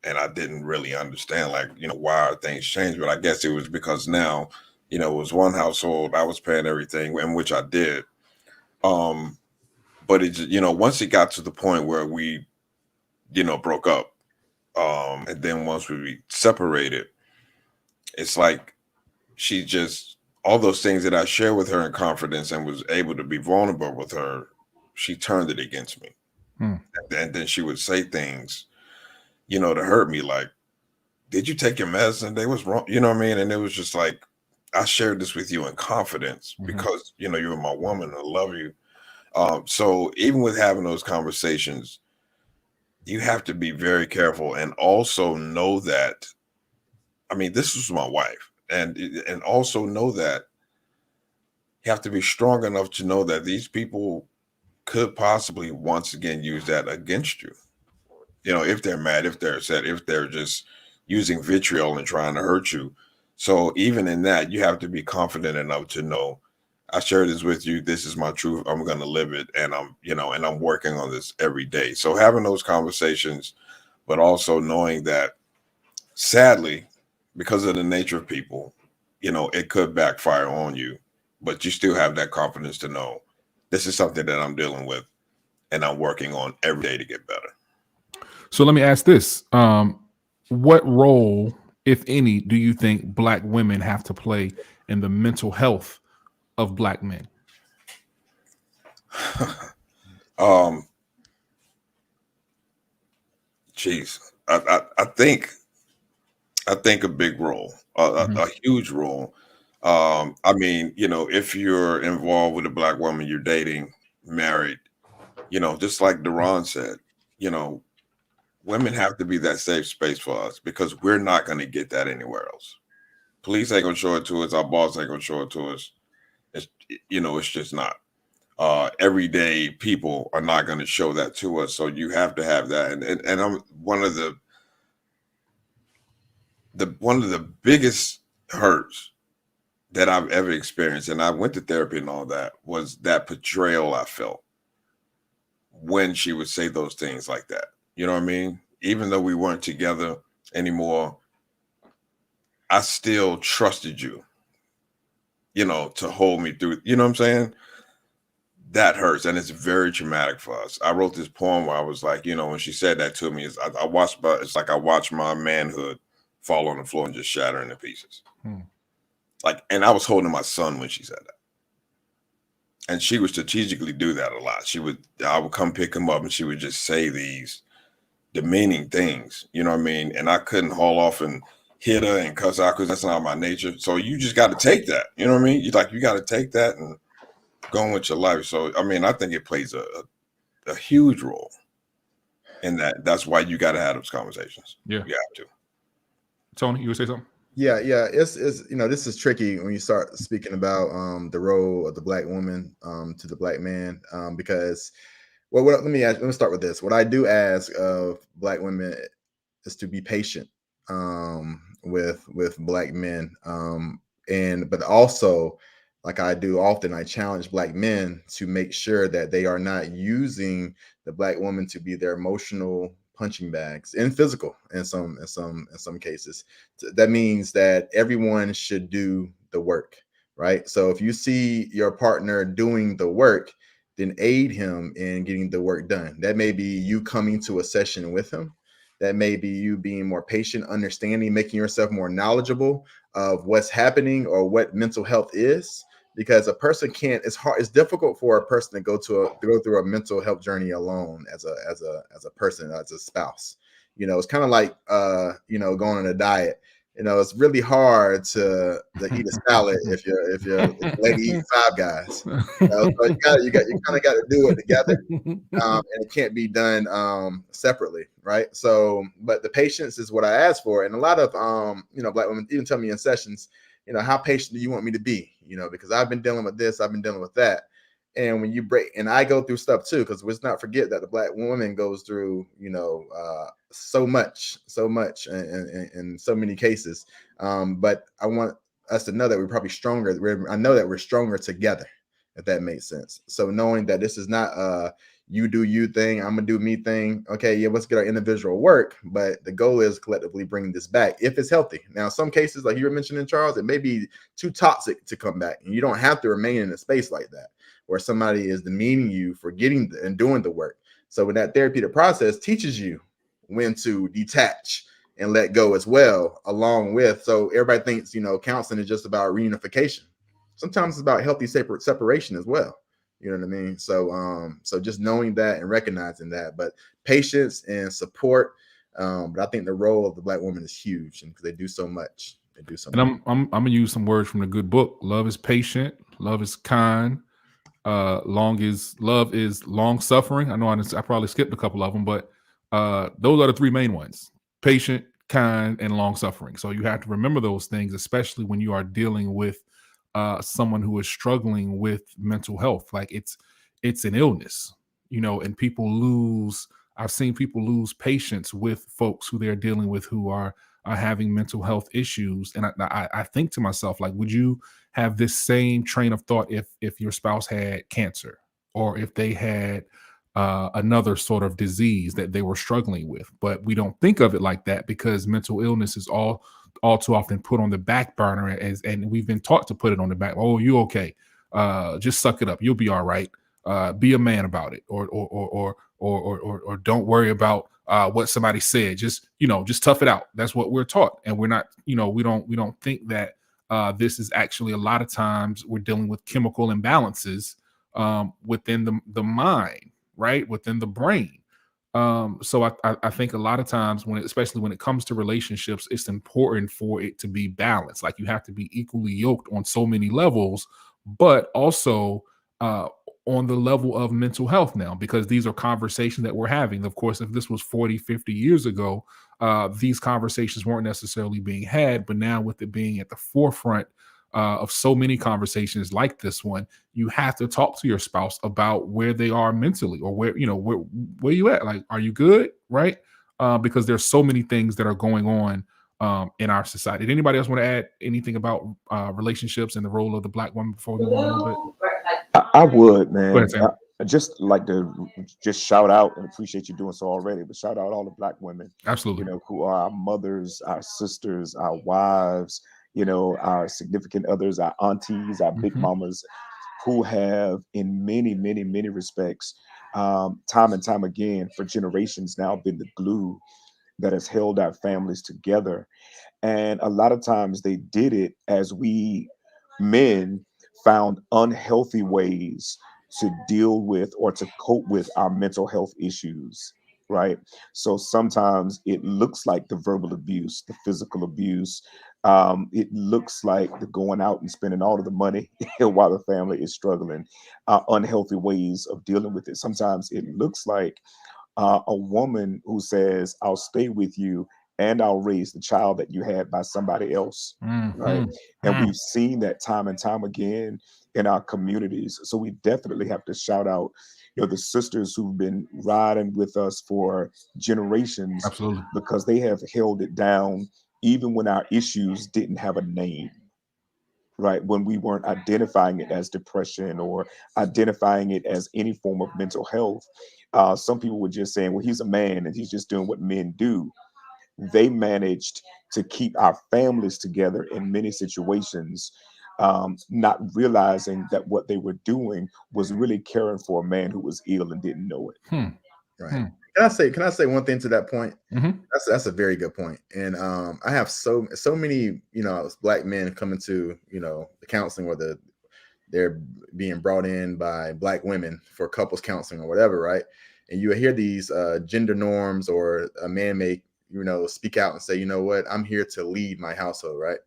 And I didn't really understand, like, you know, why things changed. But I guess it was because now, you know, it was one household, I was paying everything, in which I did. But it, you know, once it got to the point where we, you know, broke up, and then once we separated, it's like she just, all those things that I shared with her in confidence and was able to be vulnerable with her, she turned it against me. And then she would say things, you know, to hurt me, like, did you take your medicine? They was wrong, you know what I mean? And it was just like, I shared this with you in confidence because, you know, you're my woman, I love you. So even with having those conversations, you have to be very careful and also know that, I mean, this was my wife, and also know that you have to be strong enough to know that these people could possibly once again use that against you. You know, if they're mad, if they're upset, if they're just using vitriol and trying to hurt you. So even in that, you have to be confident enough to know, I share this with you. This is my truth. I'm going to live it. And I'm, you know, and I'm working on this every day. So having those conversations, but also knowing that, sadly, because of the nature of people, you know, it could backfire on you, but you still have that confidence to know this is something that I'm dealing with and I'm working on every day to get better. So let me ask this. What role, if any, do you think Black women have to play in the mental health of Black men? Geez, I think a big role, a huge role. I mean, you know, if you're involved with a Black woman, you're dating, married, you know, just like Deron said, you know, women have to be that safe space for us because we're not going to get that anywhere else. Police ain't going to show it to us. Our boss ain't going to show it to us. It's, you know, it's just not. Everyday people are not going to show that to us. So you have to have that. And I'm one of the biggest hurts that I've ever experienced, and I went to therapy and all that, was that betrayal I felt when she would say those things like that. You know what I mean? Even though we weren't together anymore, I still trusted you, you know, to hold me through. You know what I'm saying? That hurts, and it's very traumatic for us. I wrote this poem where I was like, you know, when she said that to me, it's like I watched my manhood fall on the floor and just shatter into pieces. Like, and I was holding my son when she said that. And she would strategically do that a lot. I would come pick him up and she would just say these demeaning things, you know what I mean? And I couldn't haul off and hit her and cuss out because that's not my nature. So you just got to take that, you know what I mean? You got to take that and go on with your life. So, I mean, I think it plays a huge role in that. That's why you got to have those conversations. Yeah. You have to. Tony, you would say something? Yeah, it's you know, this is tricky when you start speaking about the role of the Black woman to the Black man, because let me start with this. What I do ask of Black women is to be patient with Black men, but also, like I do often, I challenge Black men to make sure that they are not using the Black woman to be their emotional punching bags and physical in some cases. That means that everyone should do the work, right? So if you see your partner doing the work, then aid him in getting the work done. That may be you coming to a session with him. that may be you being more patient, understanding, making yourself more knowledgeable of what's happening or what mental health is. Because a person can't, it's difficult for a person to go through a mental health journey alone as a person, as a spouse. You know, it's kind of like you know, going on a diet. You know, it's really hard to eat a salad if your lady eats Five Guys. You know, so you kind of got to do it together, and it can't be done separately, right? So, but the patience is what I ask for, and a lot of you know, Black women even tell me in sessions, you know, how patient do you want me to be? You know, because I've been dealing with this, I've been dealing with that. And when you break, and I go through stuff too, because let's not forget that the Black woman goes through, you know, so much in so many cases. But I want us to know that we're probably stronger. I know that we're stronger together, if that makes sense. So knowing that this is not you do you thing, I'm gonna do me thing. Okay, yeah, let's get our individual work, but the goal is collectively bringing this back if it's healthy. Now, some cases, like you were mentioning, Charles, it may be too toxic to come back, and you don't have to remain in a space like that where somebody is demeaning you for getting and doing the work. So when that therapeutic process teaches you when to detach and let go as well, along with, so everybody thinks, you know, counseling is just about reunification. Sometimes it's about healthy separation as well. You know what I mean? So so just knowing that and recognizing that, but patience and support. But I think the role of the Black woman is huge, and because they do so much. They do so much. And I'm gonna use some words from the good book. Love is patient, love is kind, love is long suffering. I know I probably skipped a couple of them, but those are the three main ones: patient, kind, and long suffering. So you have to remember those things, especially when you are dealing with someone who is struggling with mental health. Like it's an illness, you know, and I've seen people lose patience with folks who they're dealing with who are having mental health issues. And I think to myself, like, would you have this same train of thought if your spouse had cancer, or if they had another sort of disease that they were struggling with? But we don't think of it like that because mental illness is all too often put on the back burner, and we've been taught to put it on the back. Oh, you okay? Just suck it up. You'll be all right. Be a man about it, or don't worry about what somebody said. Just, you know, just tough it out. That's what we're taught, and we're not. You know, we don't think that this is actually, a lot of times we're dealing with chemical imbalances within the mind, right, within the brain. So I think a lot of times especially when it comes to relationships, it's important for it to be balanced. Like, you have to be equally yoked on so many levels, but also on the level of mental health now, because these are conversations that we're having. Of course, if this was 40, 50 years ago, these conversations weren't necessarily being had, but now with it being at the forefront of so many conversations like this one, you have to talk to your spouse about where they are mentally, or where you at. Like, are you good? Right? Because there's so many things that are going on in our society. Did anybody else want to add anything about relationships and the role of the Black woman before we move on a little bit? I would, man. Go ahead, Sam. I just like to just shout out, and appreciate you doing so already, but shout out all the Black women, absolutely, you know, who are our mothers, our sisters, our wives, you know, our significant others, our aunties, our big mamas, who have in many, many, many respects, time and time again for generations now, been the glue that has held our families together. And a lot of times they did it as we men found unhealthy ways to deal with or to cope with our mental health issues, right? So sometimes it looks like the verbal abuse, the physical abuse. It looks like the going out and spending all of the money while the family is struggling, unhealthy ways of dealing with it. Sometimes it looks like a woman who says, I'll stay with you and I'll raise the child that you had by somebody else, right? And we've seen that time and time again in our communities. So we definitely have to shout out, you know, the sisters who've been riding with us for generations, absolutely, because they have held it down even when our issues didn't have a name, right? When we weren't identifying it as depression or identifying it as any form of mental health. Some people were just saying, well, he's a man and he's just doing what men do. They managed to keep our families together in many situations, not realizing that what they were doing was really caring for a man who was ill and didn't know it. Right. Can I say one thing to that point? Mm-hmm. That's a very good point. And I have so many, Black men coming to, the counseling, or they're being brought in by Black women for couples counseling or whatever, right? And you hear these gender norms, or a man may, speak out and say, you know what, I'm here to lead my household, right?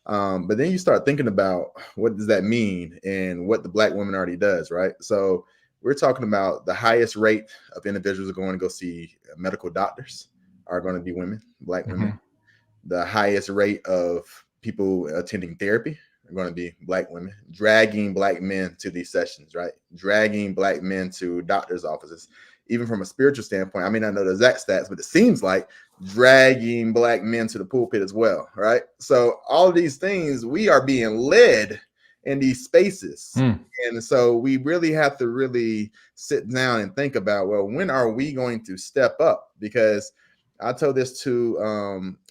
But then you start thinking about what does that mean and what the Black woman already does, right? So we're talking about the highest rate of individuals who are going to go see medical doctors are going to be women, Black women. Mm-hmm. The highest rate of people attending therapy are going to be Black women, dragging Black men to these sessions, right? Dragging Black men to doctors' offices. Even from a spiritual standpoint, I may not know the exact stats, but it seems like dragging Black men to the pulpit as well, right? So all of these things, we are being led in these spaces. And so we really have to really sit down and think about, well, when are we going to step up? Because I told this to,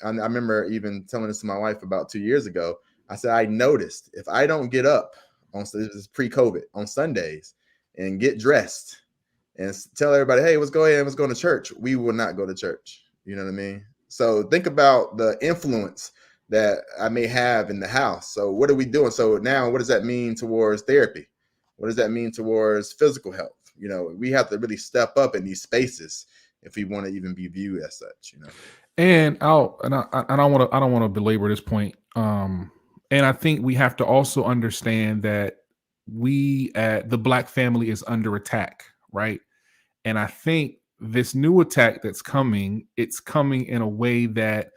I remember even telling this to my wife about 2 years ago. I said, I noticed if I don't get up this is pre-COVID, on Sundays and get dressed and tell everybody, hey, let's go ahead and let's go to church, we will not go to church. You know what I mean? So think about the influence that I may have in the house. So what are we doing? So now what does that mean towards therapy? What does that mean towards physical health? We have to really step up in these spaces if we want to even be viewed as such, And I don't want to belabor this point. And I think we have to also understand that the Black family is under attack, right? And I think this new attack that's coming, it's coming in a way that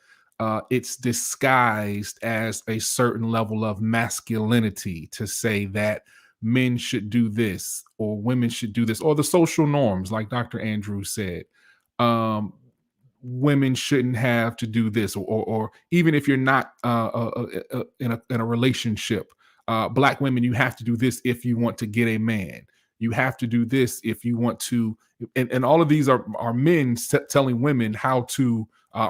it's disguised as a certain level of masculinity, to say that men should do this or women should do this, or the social norms, like Dr. Andrews said. Women shouldn't have to do this, or even if you're not in a relationship, Black women, you have to do this if you want to get a man. You have to do this if you want to, and all of these are men telling women how to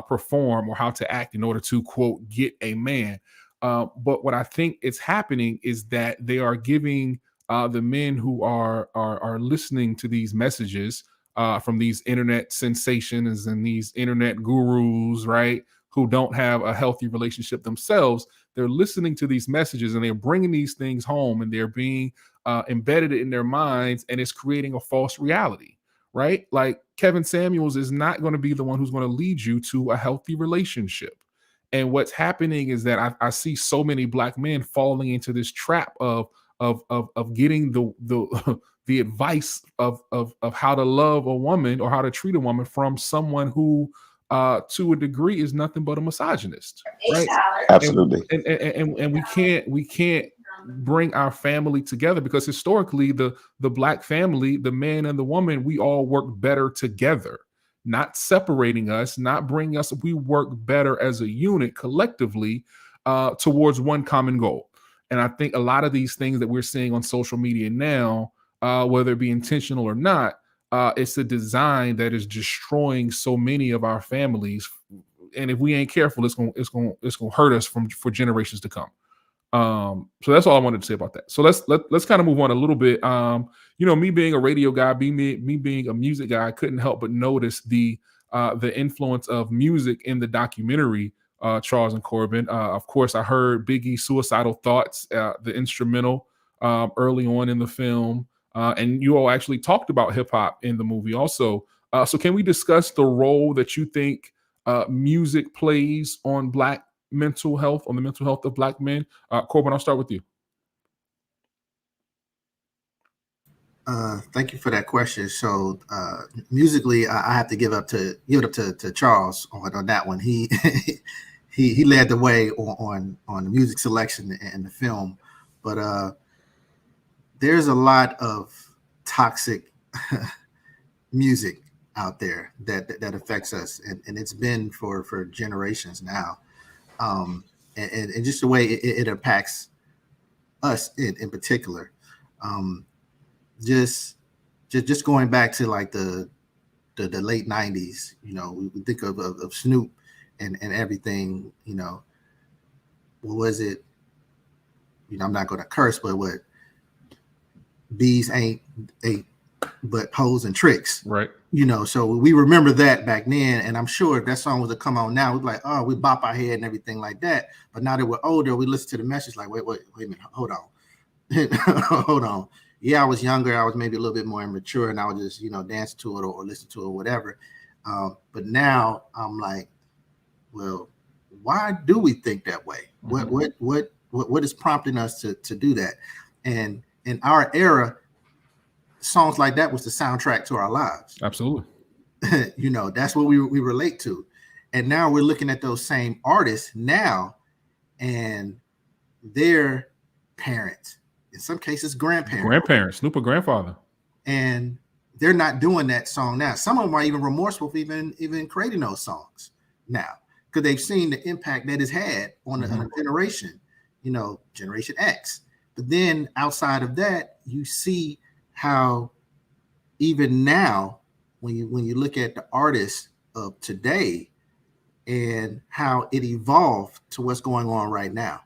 perform or how to act in order to, quote, get a man. But what I think is happening is that they are giving the men who are listening to these messages from these internet sensations and these internet gurus, right, who don't have a healthy relationship themselves. They're listening to these messages and they're bringing these things home, and they're being embedded in their minds, and it's creating a false reality, right? Like Kevin Samuels is not going to be the one who's going to lead you to a healthy relationship. And what's happening is that I see so many Black men falling into this trap of getting the advice of how to love a woman or how to treat a woman from someone who to a degree is nothing but a misogynist, right? Absolutely. And we can't bring our family together, because historically the Black family, the man and the woman, we all work better together, not separating us, not bringing us. We work better as a unit collectively towards one common goal. And I think a lot of these things that we're seeing on social media now, whether it be intentional or not, it's a design that is destroying so many of our families. And if we ain't careful, it's gonna hurt us for generations to come. So that's all I wanted to say about that. So let's kind of move on a little bit. Me being a radio guy, me being a music guy, I couldn't help but notice the influence of music in the documentary, Charles and Corbin. Of course, I heard Biggie's "Suicidal Thoughts," the instrumental early on in the film, and you all actually talked about hip hop in the movie also. So can we discuss the role that you think music plays on Black mental health, on the mental health of Black men? Corbin, I'll start with you. Thank you for that question. So musically, I have to give it up to Charles on that one. He he led the way on the music selection in the film, but there's a lot of toxic music out there that affects us, and it's been for generations now. And just the way it impacts us in particular. Just going back to like the late 90s, we think of Snoop and everything, what was it? I'm not going to curse, but what? Bees ain't but hoes and tricks. Right. You know, so we remember that back then, and I'm sure if that song was to come on now, we'd be like, oh, we bop our head and everything like that. But now that we're older, we listen to the message like, wait a minute, hold on. Hold on. Yeah, I was younger, I was maybe a little bit more immature, and I would just, you know, dance to it or listen to it or whatever. But now I'm like, well, why do we think that way? What is prompting us to do that? And in our era, songs like that was the soundtrack to our lives. Absolutely. You know, that's what we relate to. And now we're looking at those same artists now, and their parents, in some cases grandparents, Snoop or grandfather, and they're not doing that song now. Some of them are even remorseful for even creating those songs now, because they've seen the impact that it's had on a generation, you know, Generation X. But then outside of that, you see how even now, when you look at the artists of today and how it evolved to what's going on right now.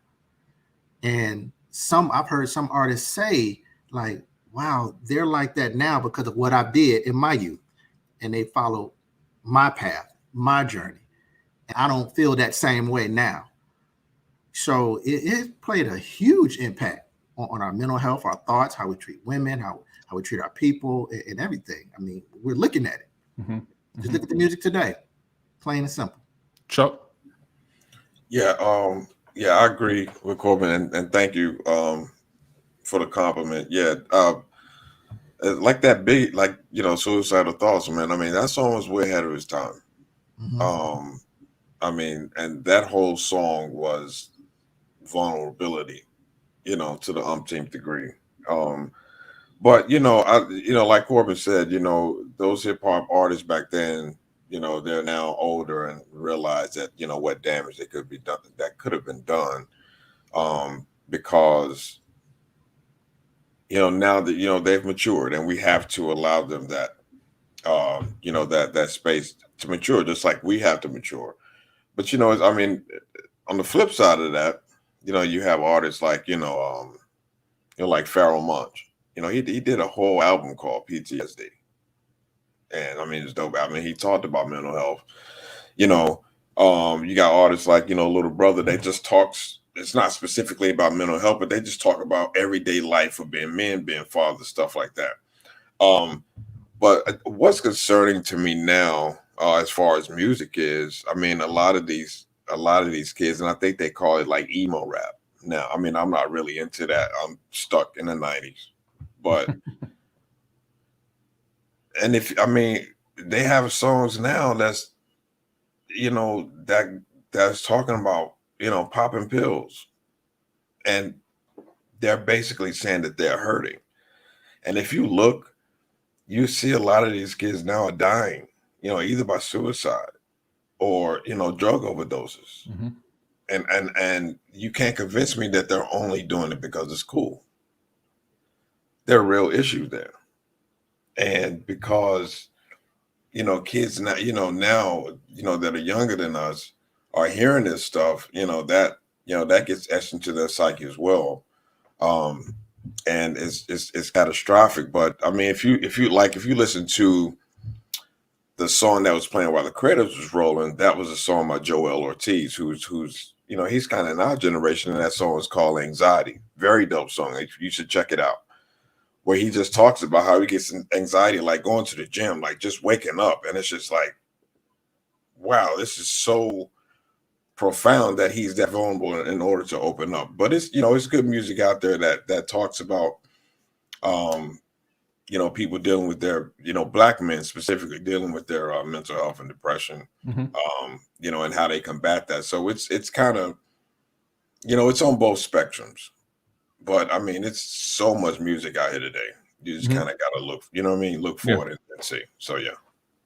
And I've heard some artists say, like, wow, they're like that now because of what I did in my youth. And they follow my path, my journey. And I don't feel that same way now. So it played a huge impact on our mental health, our thoughts, how we treat women, how we treat our people, and everything. I mean, we're looking at it. Just look at the music today, plain and simple. Chuck? Yeah, I agree with Corbin, and thank you for the compliment. Yeah, like that big, like, you know, Suicidal Thoughts, man. I mean, that song was way ahead of its time. I mean, and that whole song was vulnerability, you know, to the umpteenth degree. But you know, like Corbin said, you know, those hip hop artists back then, you know, they're now older and realize that, you know, what damage that could have been done, because, you know, now that, you know, they've matured, and we have to allow them that, you know, that space to mature, just like we have to mature. But you know, I mean, on the flip side of that, you know, you have artists like, you know, like Pharoah Monch. You know, he did a whole album called PTSD. And I mean, it's dope. I mean, he talked about mental health. You know, you got artists like, you know, Little Brother. They just talks. It's not specifically about mental health, but they just talk about everyday life of being men, being fathers, stuff like that. But what's concerning to me now, as far as music is, I mean, a lot of these kids, and I think they call it like emo rap now. I mean, I'm not really into that. I'm stuck in the 90s, but. And they have songs now that's, you know, that's talking about, you know, popping pills, and they're basically saying that they're hurting. And if you look, you see a lot of these kids now are dying, you know, either by suicide or, you know, drug overdoses. And you can't convince me that they're only doing it because it's cool. There are real issues there. And because, you know, kids now, that are younger than us are hearing this stuff, you know, that gets etched into their psyche as well. And it's catastrophic. But I mean, if you listen to the song that was playing while the credits was rolling, that was a song by Joel Ortiz, who's you know, he's kind of in our generation, and that song is called Anxiety. Very dope song. You should check it out. Where he just talks about how he gets anxiety, like going to the gym, like just waking up. And it's just like, wow, this is so profound that he's that vulnerable in order to open up. But it's, you know, it's good music out there that talks about, you know, people dealing with their, you know, Black men specifically dealing with their mental health and depression, you know, and how they combat that. So it's kind of, you know, it's on both spectrums. But I mean, it's so much music out here today. You just kind of got to look, you know what I mean? Look for it and see. So, yeah.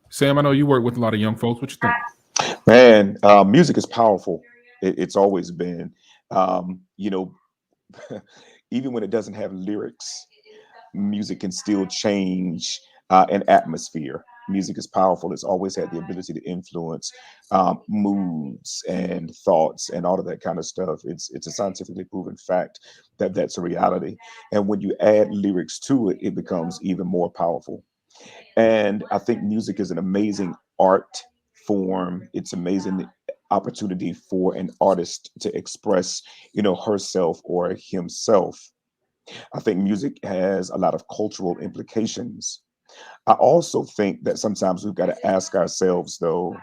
Sam, I know you work with a lot of young folks. What you think? Man, music is powerful. It's always been, you know, even when it doesn't have lyrics, music can still change an atmosphere. Music is powerful. It's always had the ability to influence moods and thoughts and all of that kind of stuff. It's a scientifically proven fact that that's a reality. And when you add lyrics to it, it becomes even more powerful. And I think music is an amazing art form. It's amazing opportunity for an artist to express, herself or himself. I think music has a lot of cultural implications. I also think that sometimes we've got to ask ourselves, though,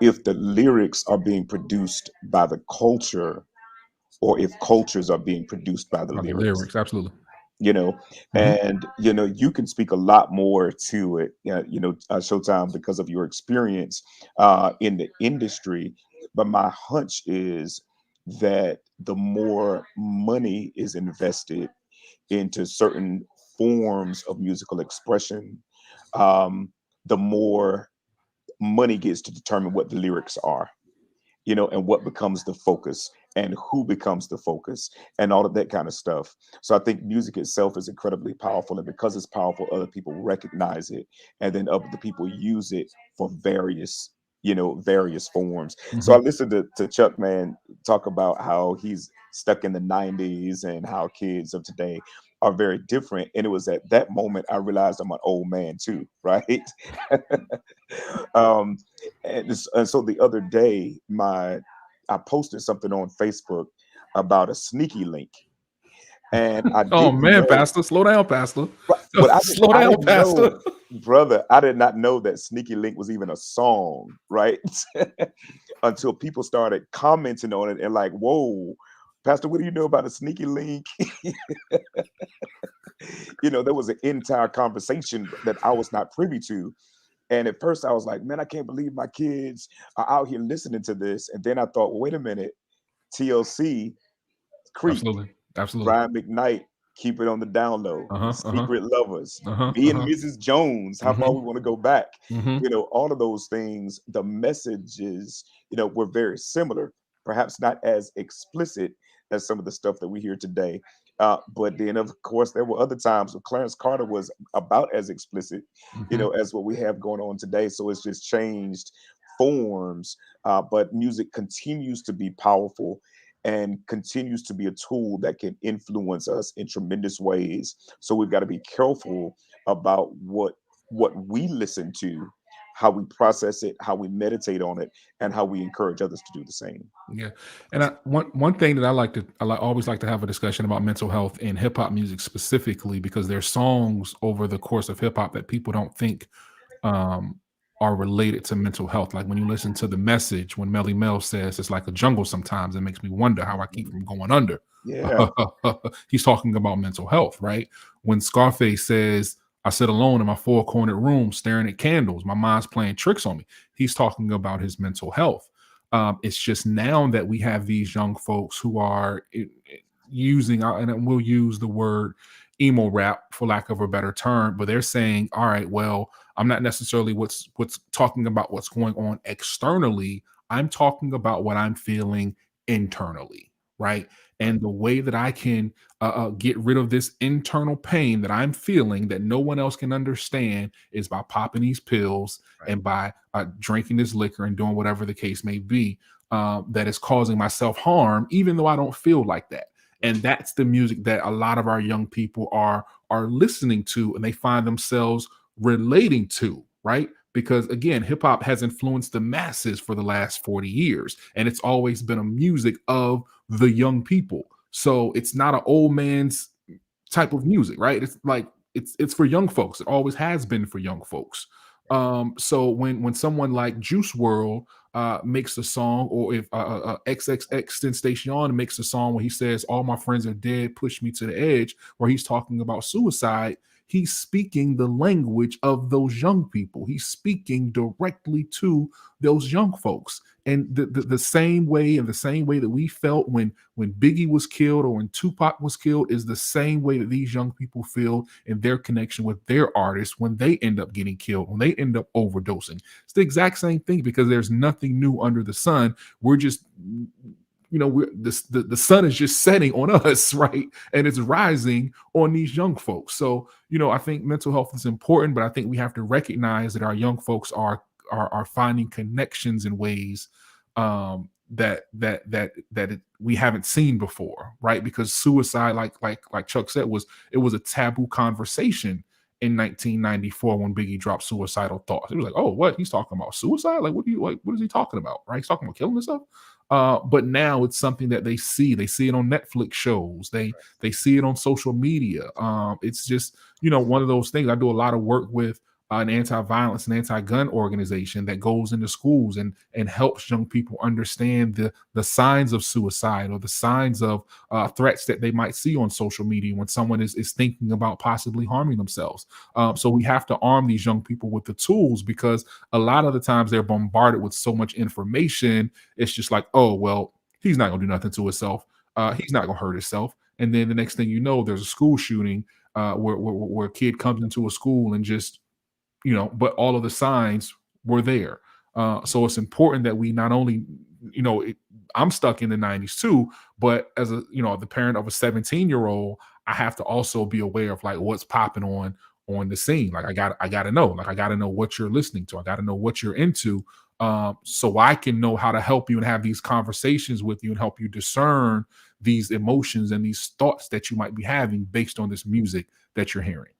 if the lyrics are being produced by the culture or if cultures are being produced by the lyrics. Absolutely. And you can speak a lot more to it, Showtime, because of your experience in the industry. But my hunch is that the more money is invested into certain forms of musical expression, the more money gets to determine what the lyrics are, and what becomes the focus and who becomes the focus and all of that kind of stuff. So I think music itself is incredibly powerful. And because it's powerful, other people recognize it. And then other people use it for various forms. So I listened to Chuck, man, talk about how he's stuck in the 90s and how kids of today are very different. And it was at that moment I realized I'm an old man too, right? And so the other day, I posted something on Facebook about a sneaky link, and I Oh didn't man, know, Pastor, slow down, Pastor. but Slow I down, didn't Pastor. know, brother. I did not know that Sneaky Link was even a song, right? Until people started commenting on it and like, whoa, Pastor, what do you know about a sneaky link? There was an entire conversation that I was not privy to. And at first I was like, man, I can't believe my kids are out here listening to this. And then I thought, well, wait a minute, TLC, Creep, Absolutely. Brian McKnight, Keep It on the Down Low, Secret Lovers, Me and Mrs. Jones, how far we want to go back. All of those things, the messages, were very similar, perhaps not as explicit as some of the stuff that we hear today. But then, of course, there were other times where Clarence Carter was about as explicit, as what we have going on today. So it's just changed forms, but music continues to be powerful and continues to be a tool that can influence us in tremendous ways. So we've got to be careful about what we listen to, how we process it, how we meditate on it, and how we encourage others to do the same. Yeah, and one thing that I always like to have a discussion about mental health in hip hop music specifically, because there's songs over the course of hip hop that people don't think are related to mental health. Like when you listen to The Message, when Melly Mel says it's like a jungle sometimes, it makes me wonder how I keep from going under. Yeah. He's talking about mental health, right? When Scarface says, I sit alone in my four-cornered room staring at candles, my mind's playing tricks on me, he's talking about his mental health. It's just now that we have these young folks who are using, and we'll use the word emo rap for lack of a better term, but they're saying, all right, well, I'm not necessarily what's talking about what's going on externally. I'm talking about what I'm feeling internally, right? And the way that I can get rid of this internal pain that I'm feeling that no one else can understand is by popping these pills and by drinking this liquor and doing whatever the case may be that is causing myself harm, even though I don't feel like that. And that's the music that a lot of our young people are listening to, and they find themselves relating to, right? Because again, hip hop has influenced the masses for the last 40 years, and it's always been a music of the young people. So it's not an old man's type of music, right? It's like it's for young folks. It always has been for young folks. So when someone like Juice WRLD makes a song, or if XXXTentacion makes a song where he says, all my friends are dead, push me to the edge, where he's talking about suicide, he's speaking the language of those young people. He's speaking directly to those young folks. And the same way that we felt when Biggie was killed or when Tupac was killed is the same way that these young people feel in their connection with their artists when they end up getting killed, when they end up overdosing. It's the exact same thing, because there's nothing new under the sun. We're just, the sun is just setting on us, right? And it's rising on these young folks. So, I think mental health is important, but I think we have to recognize that our young folks are finding connections in ways that we haven't seen before, right? Because suicide, like Chuck said, was a taboo conversation in 1994 when Biggie dropped Suicidal Thoughts. It was like, oh, what? He's talking about suicide? Like, what is he talking about? Right? He's talking about killing himself. But now it's something that they see. They see it on Netflix shows. They see it on social media. It's just, one of those things. I do a lot of work with an anti-violence and anti-gun organization that goes into schools and helps young people understand the signs of suicide or the signs of threats that they might see on social media when someone is thinking about possibly harming themselves. So we have to arm these young people with the tools, because a lot of the times they're bombarded with so much information. It's just like, oh, well, he's not gonna do nothing to himself. He's not gonna hurt himself. And then the next thing you know, there's a school shooting where a kid comes into a school and just, but all of the signs were there. So it's important that we not only, I'm stuck in the 90s too, but as the parent of a 17-year-old, I have to also be aware of like what's popping on the scene. Like I gotta know what you're listening to. I gotta know what you're into, so I can know how to help you and have these conversations with you and help you discern these emotions and these thoughts that you might be having based on this music that you're hearing.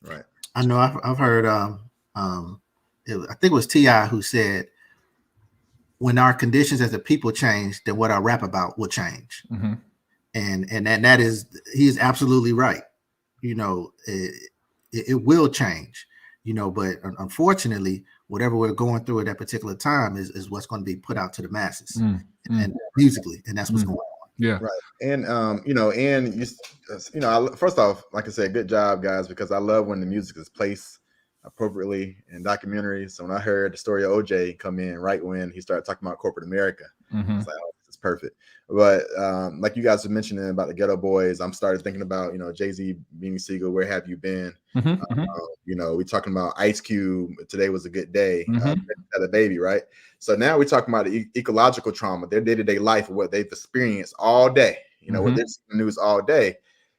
Right. I know I've heard I think it was T.I. who said, when our conditions as a people change, then what I rap about will change. Mm-hmm. And that is, he is absolutely right. It will change, but unfortunately, whatever we're going through at that particular time is what's going to be put out to the masses and musically, and that's what's going on. Yeah. Right. And first off, like I said, good job, guys, because I love when the music is placed appropriately in documentaries. So when I heard the story of OJ come in right when he started talking about corporate America, it's like, oh, this is perfect. But like you guys were mentioning about the Ghetto Boys, I'm started thinking about, Jay-Z, Beanie Siegel, Where Have You Been? We talking about Ice Cube, Today Was a Good Day, had a baby, right? So now we're talking about the ecological trauma, their day-to-day life, what they've experienced all day, what they're seeing in the news all day.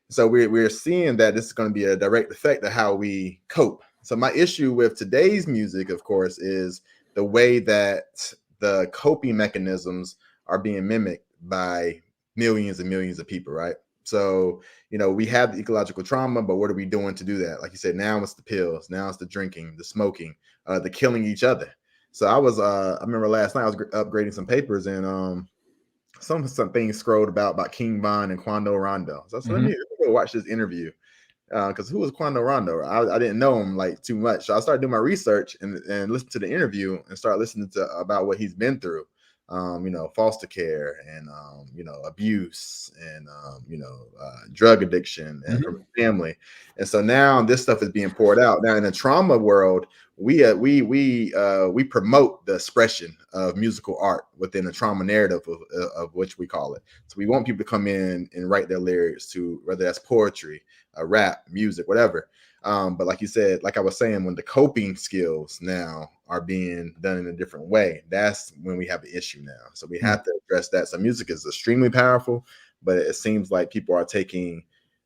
So we're seeing that this is going to be a direct effect of how we cope. So my issue with today's music, of course, is the way that the coping mechanisms are being mimicked by millions and millions of people, right? So, we have the ecological trauma, but what are we doing to do that? Like you said, now it's the pills, now it's the drinking, the smoking, the killing each other. So I remember last night I was upgrading some papers, and some things scrolled about King Von and Quando Rondo. So I said, let me go watch this interview. Because who was Quando Rondo? I didn't know him like too much. So I started doing my research and listen to the interview and start listening to about what he's been through. Foster care and abuse and drug addiction and from family. And so now this stuff is being poured out. Now in the trauma world, we promote the expression of musical art within the trauma narrative of which we call it. So we want people to come in and write their lyrics to, whether that's poetry, rap, music, whatever. But like you said, like I was saying, when the coping skills now are being done in a different way, that's when we have an issue now. So we have to address that. So music is extremely powerful, but it seems like people are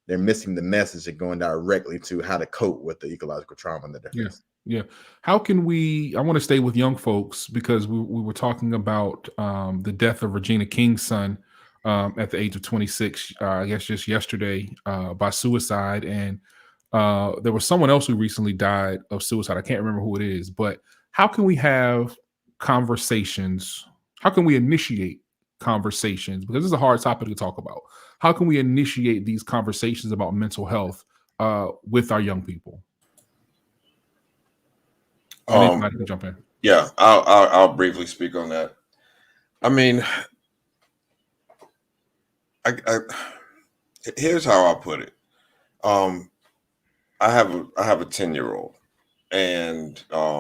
they're missing the message and going directly to how to cope with the ecological trauma that they're facing. Yeah. How can I want to stay with young folks, because we were talking about the death of Regina King's son at the age of 26, I guess just yesterday, by suicide. And there was someone else who recently died of suicide. I can't remember who it is, but how can we have conversations? How can we initiate conversations? Because this is a hard topic to talk about. How can we initiate these conversations about mental health with our young people? Anybody can jump in. Yeah, I'll briefly speak on that. I mean, here's how I put it. I have a 10-year-old, and I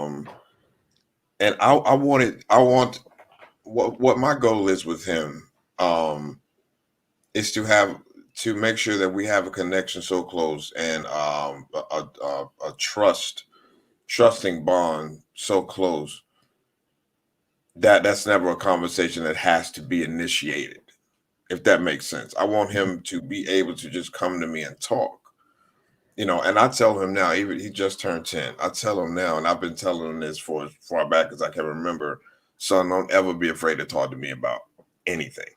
want what my goal is with him is to make sure that we have a connection so close and a trusting bond so close that's never a conversation that has to be initiated, if that makes sense. I want him to be able to just come to me and talk, and I tell him now, even he just turned 10. I tell him now, and I've been telling him this for as far back as I can remember, son, don't ever be afraid to talk to me about anything.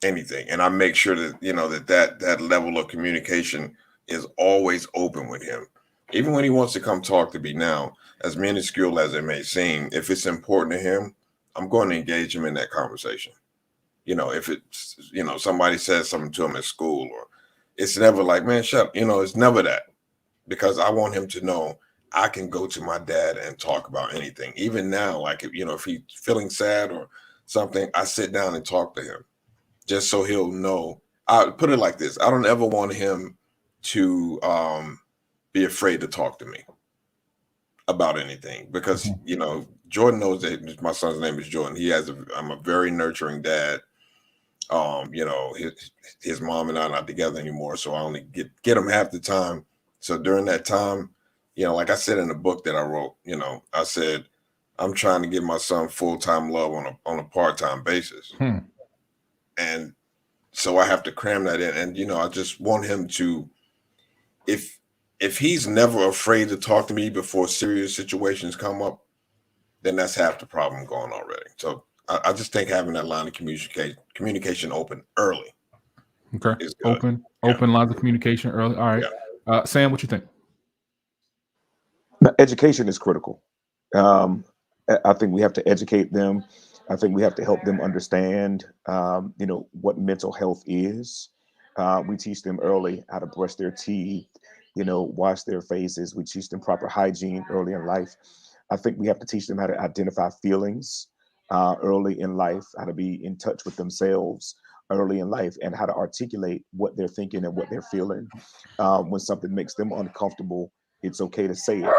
And I make sure that, that level of communication is always open with him. Even when he wants to come talk to me now, as minuscule as it may seem, if it's important to him, I'm going to engage him in that conversation. If it's, somebody says something to him at school, or it's never like, man, shut up. It's never that, because I want him to know I can go to my dad and talk about anything. Even now, like, if he's feeling sad or something, I sit down and talk to him just so he'll know. I put it like this. I don't ever want him to be afraid to talk to me about anything, because, Jordan knows that my son's name is Jordan. I'm a very nurturing dad. His mom and I are not together anymore, so I only get him half the time. So during that time, like I said in the book that I wrote, I said, I'm trying to give my son full-time love on a part-time basis. And so I have to cram that in. And, I just want him to, if he's never afraid to talk to me before serious situations come up, then that's half the problem gone already. So I just think having that line of communication open early. Okay. Open lines of communication early. All right. Yeah. Sam, what you think? Education is critical. I think we have to educate them. I think we have to help them understand, what mental health is. We teach them early how to brush their teeth, wash their faces. We teach them proper hygiene early in life. I think we have to teach them how to identify feelings early in life, how to be in touch with themselves early in life, and how to articulate what they're thinking and what they're feeling. When something makes them uncomfortable, it's okay to say it.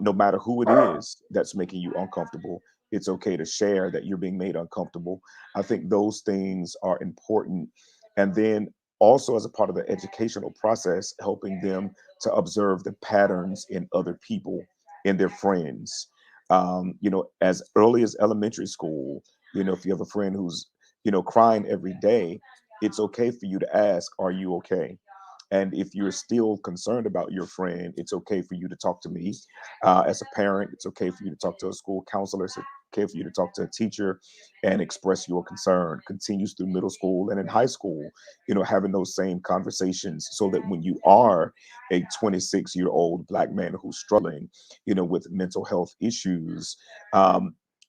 No matter who it is that's making you uncomfortable, it's okay to share that you're being made uncomfortable. I think those things are important. And then also, as a part of the educational process, helping them to observe the patterns in other people, in their friends. As early as elementary school, if you have a friend who's, crying every day, it's okay for you to ask, are you okay? And if you're still concerned about your friend, it's okay for you to talk to me. As a parent, it's okay for you to talk to a school counselor. It's okay for you to talk to a teacher and express your concern. Continues through middle school and in high school, having those same conversations, so that when you are a 26-year-old Black man who's struggling, with mental health issues,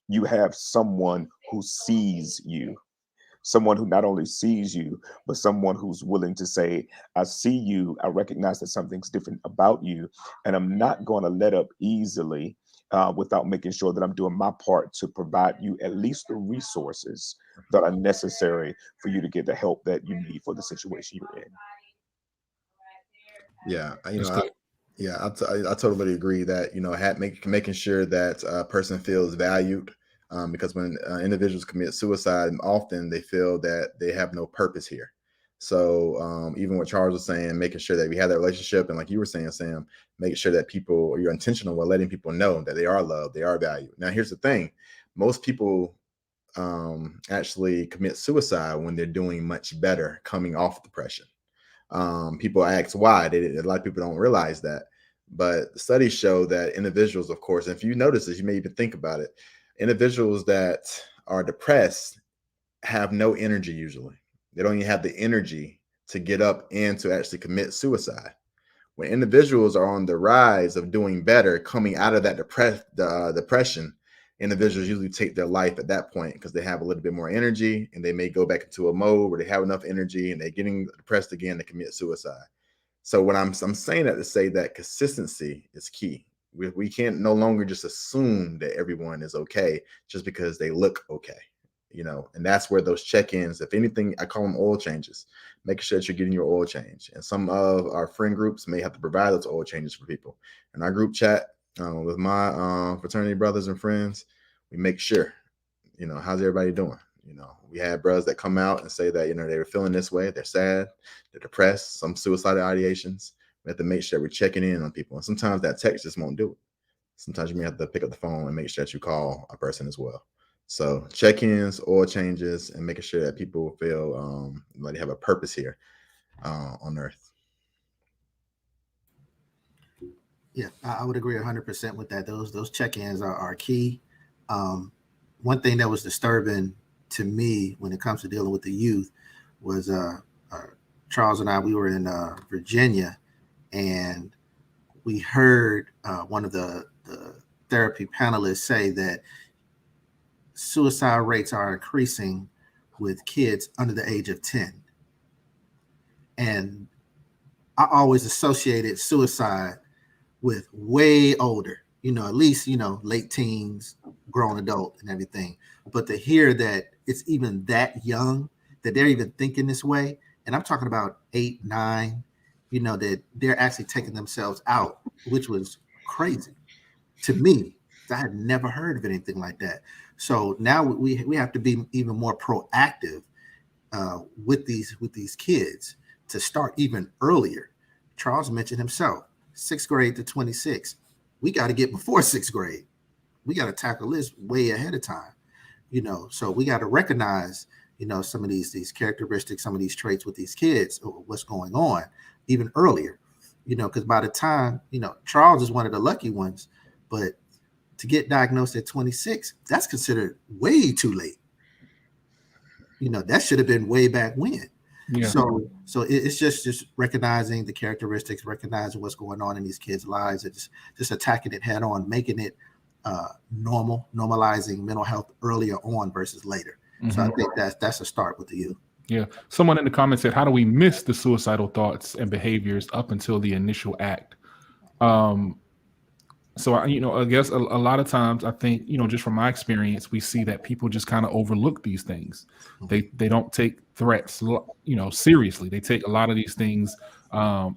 you have someone who sees you. Someone who not only sees you, but someone who's willing to say, I see you, I recognize that something's different about you, and I'm not going to let up easily without making sure that I'm doing my part to provide you at least the resources that are necessary for you to get the help that you need for the situation you're in. Yeah, I totally agree that, making sure that a person feels valued. Because when individuals commit suicide, often they feel that they have no purpose here. So even what Charles was saying, making sure that we have that relationship, and like you were saying, Sam, making sure that you're intentional with letting people know that they are loved, they are valued. Now, here's the thing: most people actually commit suicide when they're doing much better, coming off depression. People ask why. A lot of people don't realize that, but the studies show that individuals, of course, and if you notice this, you may even think about it. Individuals that are depressed have no energy usually. They don't even have the energy to get up and to actually commit suicide. When individuals are on the rise of doing better, coming out of that depression, individuals usually take their life at that point because they have a little bit more energy, and they may go back into a mode where they have enough energy and they're getting depressed again to commit suicide. So when I'm saying that to say that consistency is key. We can't no longer just assume that everyone is okay just because they look okay, and that's where those check-ins, if anything, I call them oil changes, making sure that you're getting your oil change. And some of our friend groups may have to provide those oil changes for people. In our group chat with my fraternity brothers and friends, we make sure, how's everybody doing? We had brothers that come out and say that, they were feeling this way, they're sad, they're depressed, some suicidal ideations. We have to make sure we're checking in on people. And sometimes that text just won't do it. Sometimes you may have to pick up the phone and make sure that you call a person as well. So check-ins, oil changes, and making sure that people feel like they have a purpose here on earth. Yeah, I would agree 100% with that. Those check-ins are key. One thing that was disturbing to me when it comes to dealing with the youth was Charles and I, we were in Virginia, and we heard one of the therapy panelists say that suicide rates are increasing with kids under the age of 10. And I always associated suicide with way older, at least, late teens, grown adult and everything. But to hear that it's even that young, that they're even thinking this way, and I'm talking about 8, 9, that they're actually taking themselves out, which was crazy to me. I had never heard of anything like that. So now we have to be even more proactive with these kids to start even earlier. Charles mentioned himself, 6th grade to 26. We got to get before 6th grade. We got to tackle this way ahead of time. So we got to recognize, some of these characteristics, some of these traits with these kids, or what's going on even earlier, because by the time, Charles is one of the lucky ones, but to get diagnosed at 26, that's considered way too late. That should have been way back when. Yeah. So it's just recognizing the characteristics, recognizing what's going on in these kids' lives, and just attacking it head on, making it normalizing mental health earlier on versus later. Mm-hmm. So I think that's a start with the youth. Yeah. Someone in the comments said, how do we miss the suicidal thoughts and behaviors up until the initial act? So, I guess a lot of times I think, just from my experience, we see that people just kind of overlook these things. They don't take threats, seriously. They take a lot of these things,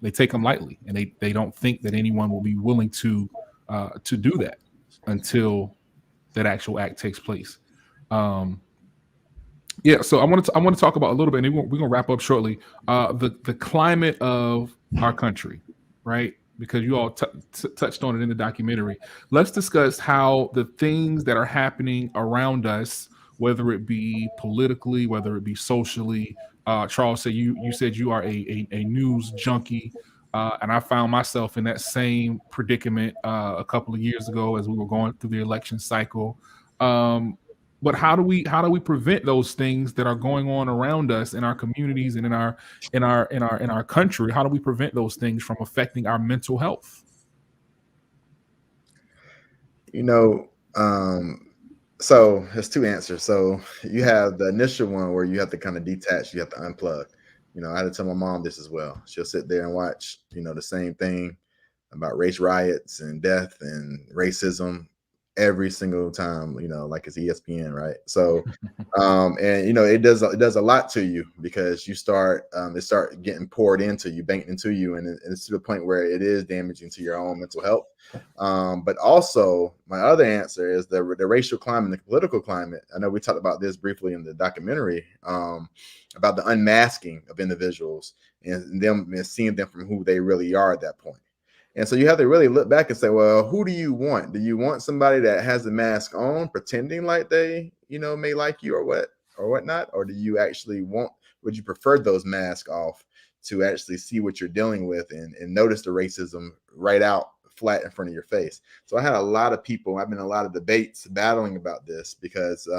they take them lightly, and they don't think that anyone will be willing to do that until that actual act takes place. Yeah, so I want to talk about a little bit, and we're gonna wrap up shortly. The climate of our country, right? Because you all touched on it in the documentary. Let's discuss how the things that are happening around us, whether it be politically, whether it be socially. Charles said you said you are a news junkie, and I found myself in that same predicament a couple of years ago as we were going through the election cycle. But how do we prevent those things that are going on around us in our communities and in our country? How do we prevent those things from affecting our mental health? So there's two answers. So you have the initial one where you have to kind of detach, you have to unplug. I had to tell my mom this as well. She'll sit there and watch, the same thing about race riots and death and racism every single time, like it's ESPN, right? So and it does a lot to you, because you start getting poured into you, banked into you, and it's to the point where it is damaging to your own mental health. But also my other answer is the racial climate, the political climate. I know we talked about this briefly in the documentary, about the unmasking of individuals and them and seeing them from who they really are at that point. And so you have to really look back and say, well, who do you want? Do you want somebody that has the mask on, pretending like they, may like you or whatnot? Or do you actually would you prefer those masks off to actually see what you're dealing with and notice the racism right out flat in front of your face? So I had a lot of people, I've been in a lot of debates battling about this, because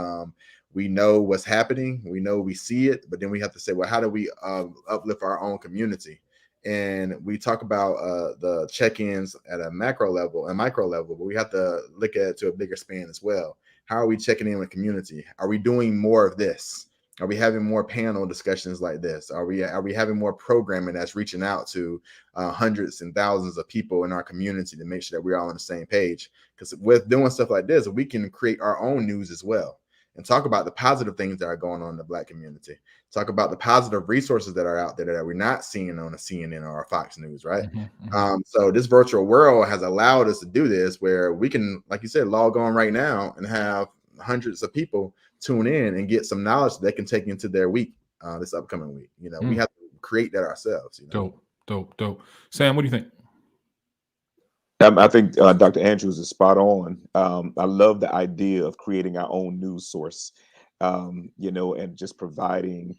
we know what's happening. We know we see it, but then we have to say, well, how do we uplift our own community? And we talk about the check-ins at a macro level and micro level, but we have to look at it to a bigger span as well. How are we checking in with community? Are we doing more of this? Are we having more panel discussions like this? Are we having more programming that's reaching out to hundreds and thousands of people in our community to make sure that we're all on the same page? Because with doing stuff like this, we can create our own news as well and talk about the positive things that are going on in the Black community. Talk about the positive resources that are out there that we're not seeing on a CNN or a Fox News, right? Mm-hmm. So this virtual world has allowed us to do this, where we can, like you said, log on right now and have hundreds of people tune in and get some knowledge that they can take into their week, this upcoming week. We have to create that ourselves. Dope. Sam, what do you think? I think Dr. Andrews is spot on. I love the idea of creating our own news source, and just providing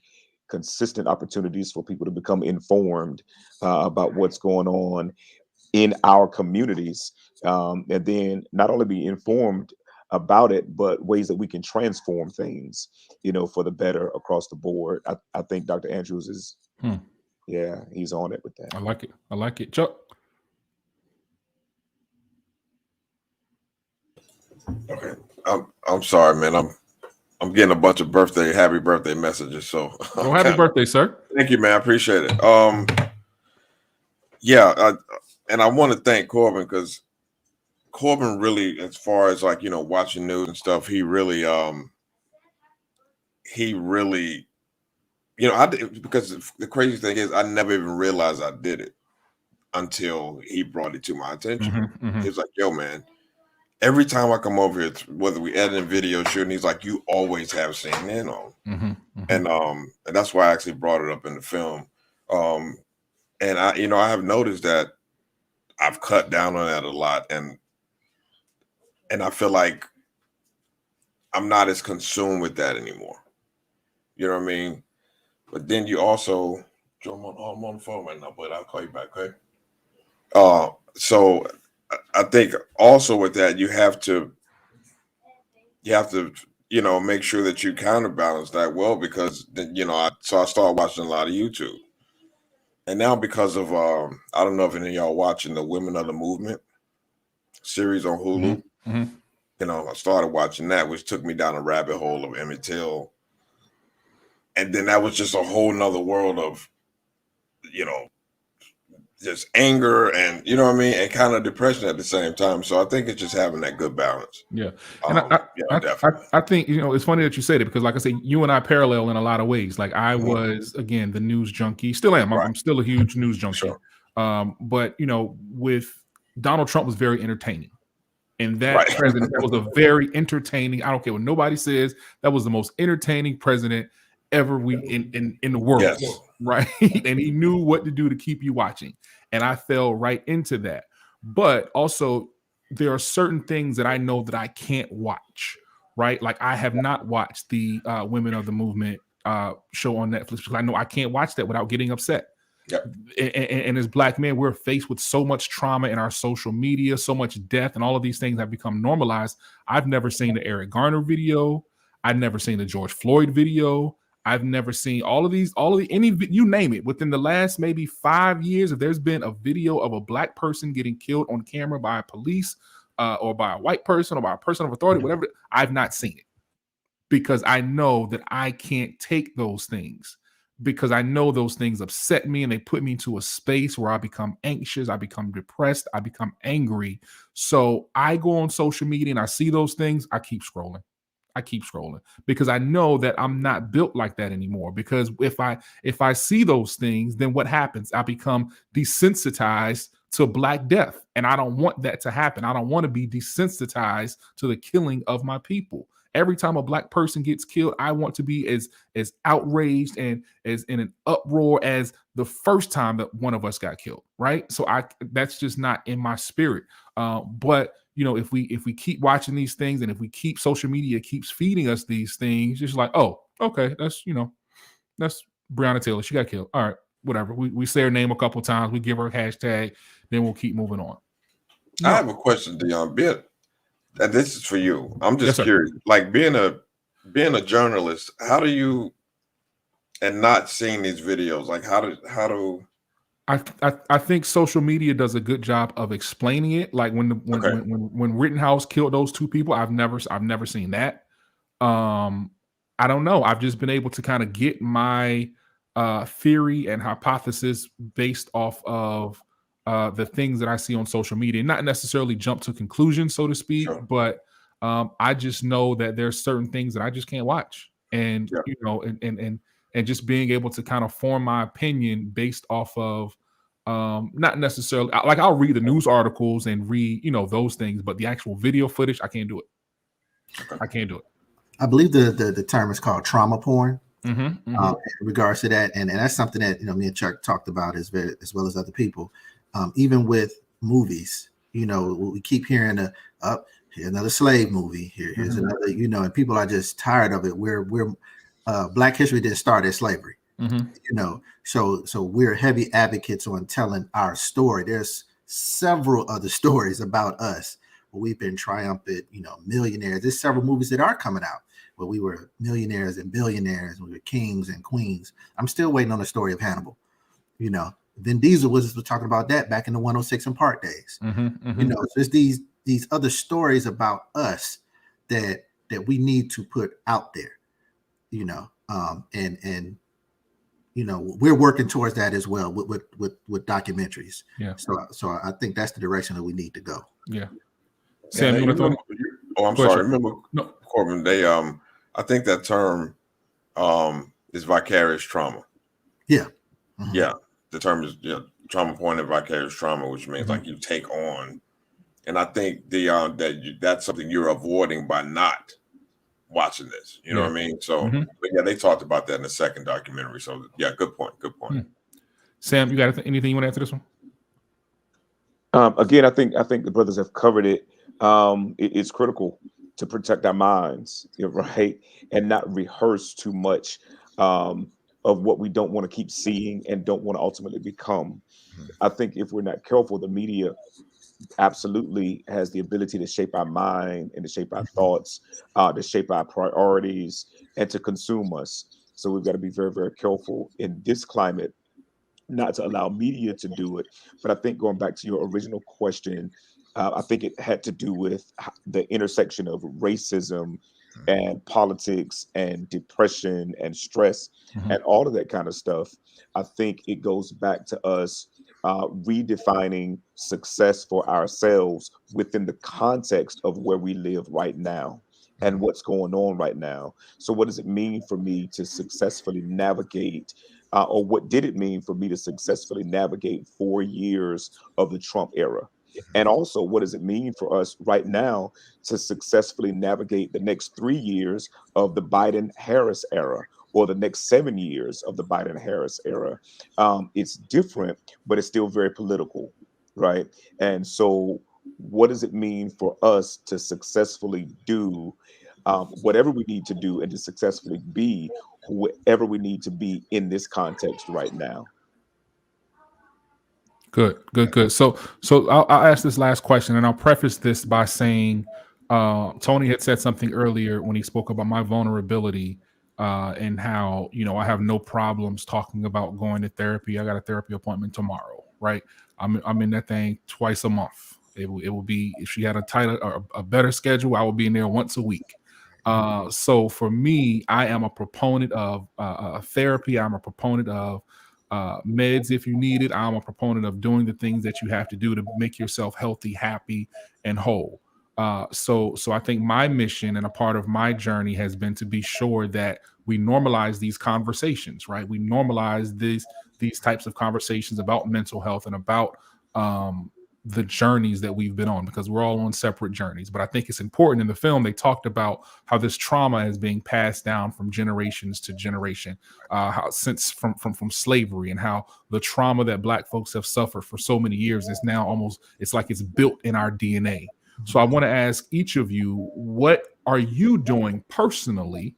consistent opportunities for people to become informed about what's going on in our communities, and then not only be informed about it, but ways that we can transform things, for the better across the board. I think Dr. Andrews is, yeah, he's on it with that. I like it. Chuck? Okay. I'm sorry, man. I'm getting a bunch of happy birthday messages. So well, happy birthday, sir. Thank you, man. I appreciate it. Yeah, and I want to thank Corbin, because Corbin really, as far as like, watching news and stuff, he really, because the crazy thing is I never even realized I did it until he brought it to my attention. He was like, yo, man, every time I come over here, whether we editing video, shooting, he's like, you always have CNN on. And that's why I actually brought it up in the film. And I have noticed that I've cut down on that a lot, and I feel like I'm not as consumed with that anymore. You know what I mean? But then you also, Joe, I'm on the phone right now, but I'll call you back, okay? So I think also with that, you have to, make sure that you counterbalance that well, because I started watching a lot of YouTube. And now because of I don't know if any of y'all watching the Women of the Movement series on Hulu. I started watching that, which took me down a rabbit hole of Emmett Till. And then that was just a whole nother world of, just anger and, you know what I mean, and kind of depression at the same time. So I think it's just having that good balance. Yeah. And I think, it's funny that you said it, because like I said, you and I parallel in a lot of ways. Like I was, again, the news junkie, still am. I'm still a huge news junkie. Sure. But, with Donald Trump was very entertaining. And that president, that was a very entertaining, I don't care what nobody says, that was the most entertaining president ever in the world. Yes. Right. And he knew what to do to keep you watching. And I fell right into that. But also, there are certain things that I know that I can't watch. Right. Like I have not watched the Women of the Movement show on Netflix, because I know I can't watch that without getting upset. Yep. And as Black men, we're faced with so much trauma in our social media, so much death, and all of these things have become normalized. I've never seen the Eric Garner video. I've never seen the George Floyd video. I've never seen you name it. Within the last maybe 5 years, if there's been a video of a Black person getting killed on camera by a police or by a white person or by a person of authority, whatever, I've not seen it, because I know that I can't take those things, because I know those things upset me and they put me into a space where I become anxious, I become depressed, I become angry. So I go on social media and I see those things, I keep scrolling, because I know that I'm not built like that anymore. Because if I see those things, then what happens? I become desensitized to Black death. And I don't want that to happen. I don't want to be desensitized to the killing of my people. Every time a Black person gets killed, I want to be as outraged and as in an uproar as the first time that one of us got killed, right? So that's just not in my spirit. But if we keep watching these things, and if we keep social media keeps feeding us these things, just like, oh, okay, that's Breonna Taylor, she got killed. All right, whatever. We say her name a couple times, we give her a hashtag, then we'll keep moving on. I have a question, Dion. And this is for you. I'm just curious. Like being a journalist, how do you, and not seeing these videos, like how do I think social media does a good job of explaining it. Like when Rittenhouse killed those two people, I've never seen that. I don't know. I've just been able to kind of get my theory and hypothesis based off of the things that I see on social media, not necessarily jump to conclusions, so to speak, but I just know that there's certain things that I just can't watch. And, and just being able to kind of form my opinion based off of not necessarily, like I'll read the news articles and read, those things, but the actual video footage, I can't do it. I can't do it. I believe the term is called trauma porn. In regards to that, and that's something that me and Chuck talked about as well as other people. Even with movies, we keep hearing here's another slave movie. Here's another, and people are just tired of it. We're Black history didn't start at slavery, so we're heavy advocates on telling our story. There's several other stories about us where we've been triumphant, millionaires. There's several movies that are coming out where we were millionaires and billionaires, we were kings and queens. I'm still waiting on the story of Hannibal. Vin Diesel was talking about that back in the 106 and Park days. So it's these these other stories about us that we need to put out there, and we're working towards that as well with documentaries. Yeah. So I think that's the direction that we need to go. Yeah. Sam, you want to I'm sorry. Remember, Corbin, they I think that term is vicarious trauma. Yeah. Mm-hmm. Yeah. The term is trauma point and vicarious trauma, which means like you take on. And I think that's something you're avoiding by not watching this. You know what I mean? So but yeah, they talked about that in the second documentary. So yeah, good point. Good point. Sam, you got anything you want to add to this one? Again, I think the brothers have covered it. It's critical to protect our minds, right, and not rehearse too much of what we don't want to keep seeing and don't want to ultimately become. I think if we're not careful, the media absolutely has the ability to shape our mind and to shape our thoughts, to shape our priorities, and to consume us. So we've got to be very, very careful in this climate not to allow media to do it. But I think going back to your original question, I think it had to do with the intersection of racism and politics and depression and stress and all of that kind of stuff. I think it goes back to us redefining success for ourselves within the context of where we live right now and what's going on right now. So what does it mean for me to successfully navigate or what did it mean for me to successfully navigate 4 years of the Trump era? And also, what does it mean for us right now to successfully navigate the next 3 years of the Biden-Harris era or the next 7 years of the Biden-Harris era? It's different, but it's still very political, right? And so what does it mean for us to successfully do whatever we need to do and to successfully be whoever we need to be in this context right now? Good. So I'll ask this last question, and I'll preface this by saying Tony had said something earlier when he spoke about my vulnerability and how I have no problems talking about going to therapy. I got a therapy appointment tomorrow, right? I'm in that thing twice a month. It will be, if she had a tighter or a better schedule, I will be in there once a week. So for me, I am a proponent of therapy. I'm a proponent of meds if you need it. I'm a proponent of doing the things that you have to do to make yourself healthy, happy, and whole. So I think my mission and a part of my journey has been to be sure that we normalize these conversations, right? We normalize these types of conversations about mental health and about the journeys that we've been on, because we're all on separate journeys. But I think it's important. In the film, they talked about how this trauma is being passed down from generations to generation, how since from slavery, and how the trauma that Black folks have suffered for so many years is now it's like it's built in our DNA. So I want to ask each of you, what are you doing personally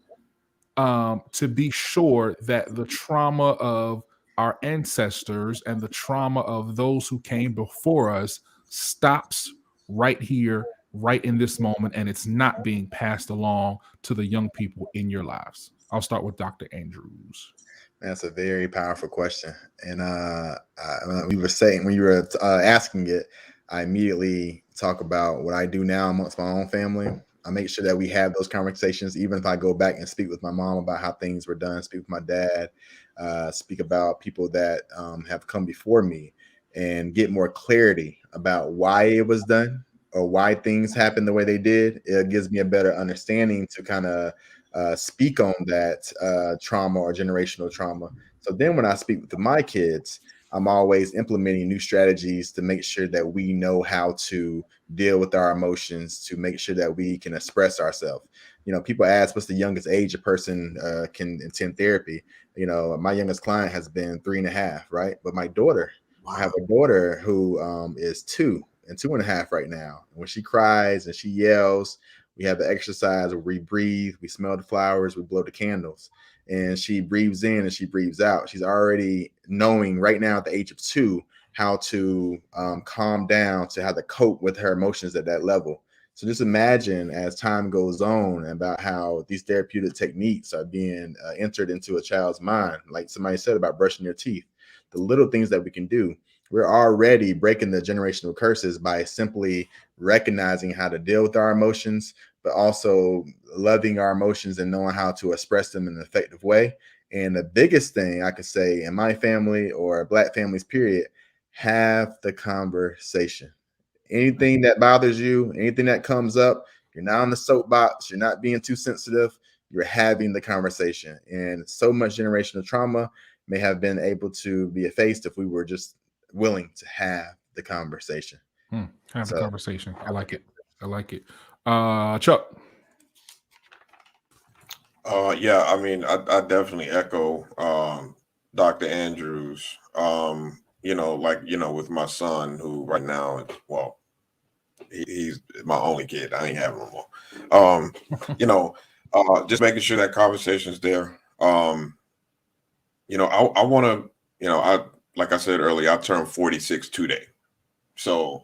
to be sure that the trauma of our ancestors and the trauma of those who came before us stops right here, right in this moment, and it's not being passed along to the young people in your lives? I'll start with Dr. Andrews. That's a very powerful question. And we were saying, when you were asking it, I immediately talk about what I do now amongst my own family. I make sure that we have those conversations, even if I go back and speak with my mom about how things were done, speak with my dad, speak about people that have come before me, and get more clarity about why it was done or why things happened the way they did. It gives me a better understanding to kind of speak on that trauma or generational trauma. So then when I speak with my kids, I'm always implementing new strategies to make sure that we know how to deal with our emotions, to make sure that we can express ourselves. People ask, what's the youngest age a person can attend therapy? My youngest client has been 3.5, right? But my daughter, I have a daughter who is 2 and 2.5 right now. And when she cries and she yells, we have the exercise where we breathe, we smell the flowers, we blow the candles, and she breathes in and she breathes out. She's already knowing right now at the age of 2 how to calm down, to how to cope with her emotions at that level. So just imagine as time goes on about how these therapeutic techniques are being entered into a child's mind. Like somebody said about brushing your teeth, the little things that we can do. we're already breaking the generational curses by simply recognizing how to deal with our emotions, but also loving our emotions and knowing how to express them in an effective way. And the biggest thing I could say in my family or Black families, period, have the conversation. Anything that bothers you, anything that comes up, you're not on the soapbox, you're not being too sensitive, you're having the conversation. And so much generational trauma may have been able to be effaced if we were just willing to have the conversation. Have the conversation. I like it. I like it. Chuck. Yeah, I mean, I definitely echo Dr. Andrews. You know, like, you know, with my son, who right now, well, he's my only kid. I ain't having no more. You know, just making sure that conversation's there. You know, I want to, you know, like I said earlier, I turned 46 today. So,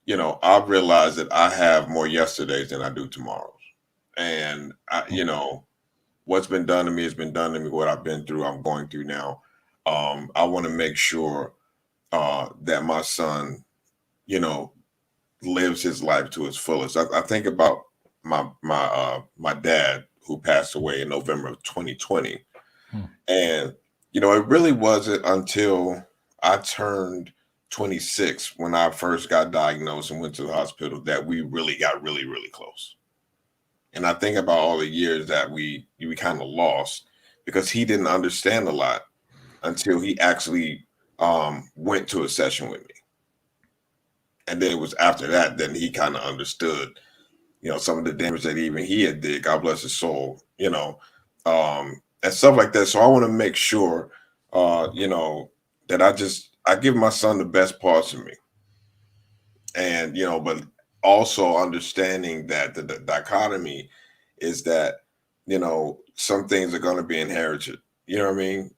you know, I realize that I have more yesterdays than I do tomorrows. And, you know, what's been done to me has been done to me. What I've been through, I'm going through now. I want to make sure that my son, you know, lives his life to its fullest. I think about my dad, who passed away in November of 2020. And, you know, it really wasn't until I turned 26 when I first got diagnosed and went to the hospital that we really got really, really close. And I think about all the years that we kind of lost because he didn't understand a lot until he actually went to a session with me. And then it was after that, then he kind of understood, you know, some of the damage that even he had did, God bless his soul, you know, and stuff like that. So I want to make sure, you know, that I give my son the best parts of me. And, you know, but also understanding that the dichotomy is that, you know, some things are going to be inherited, you know what I mean?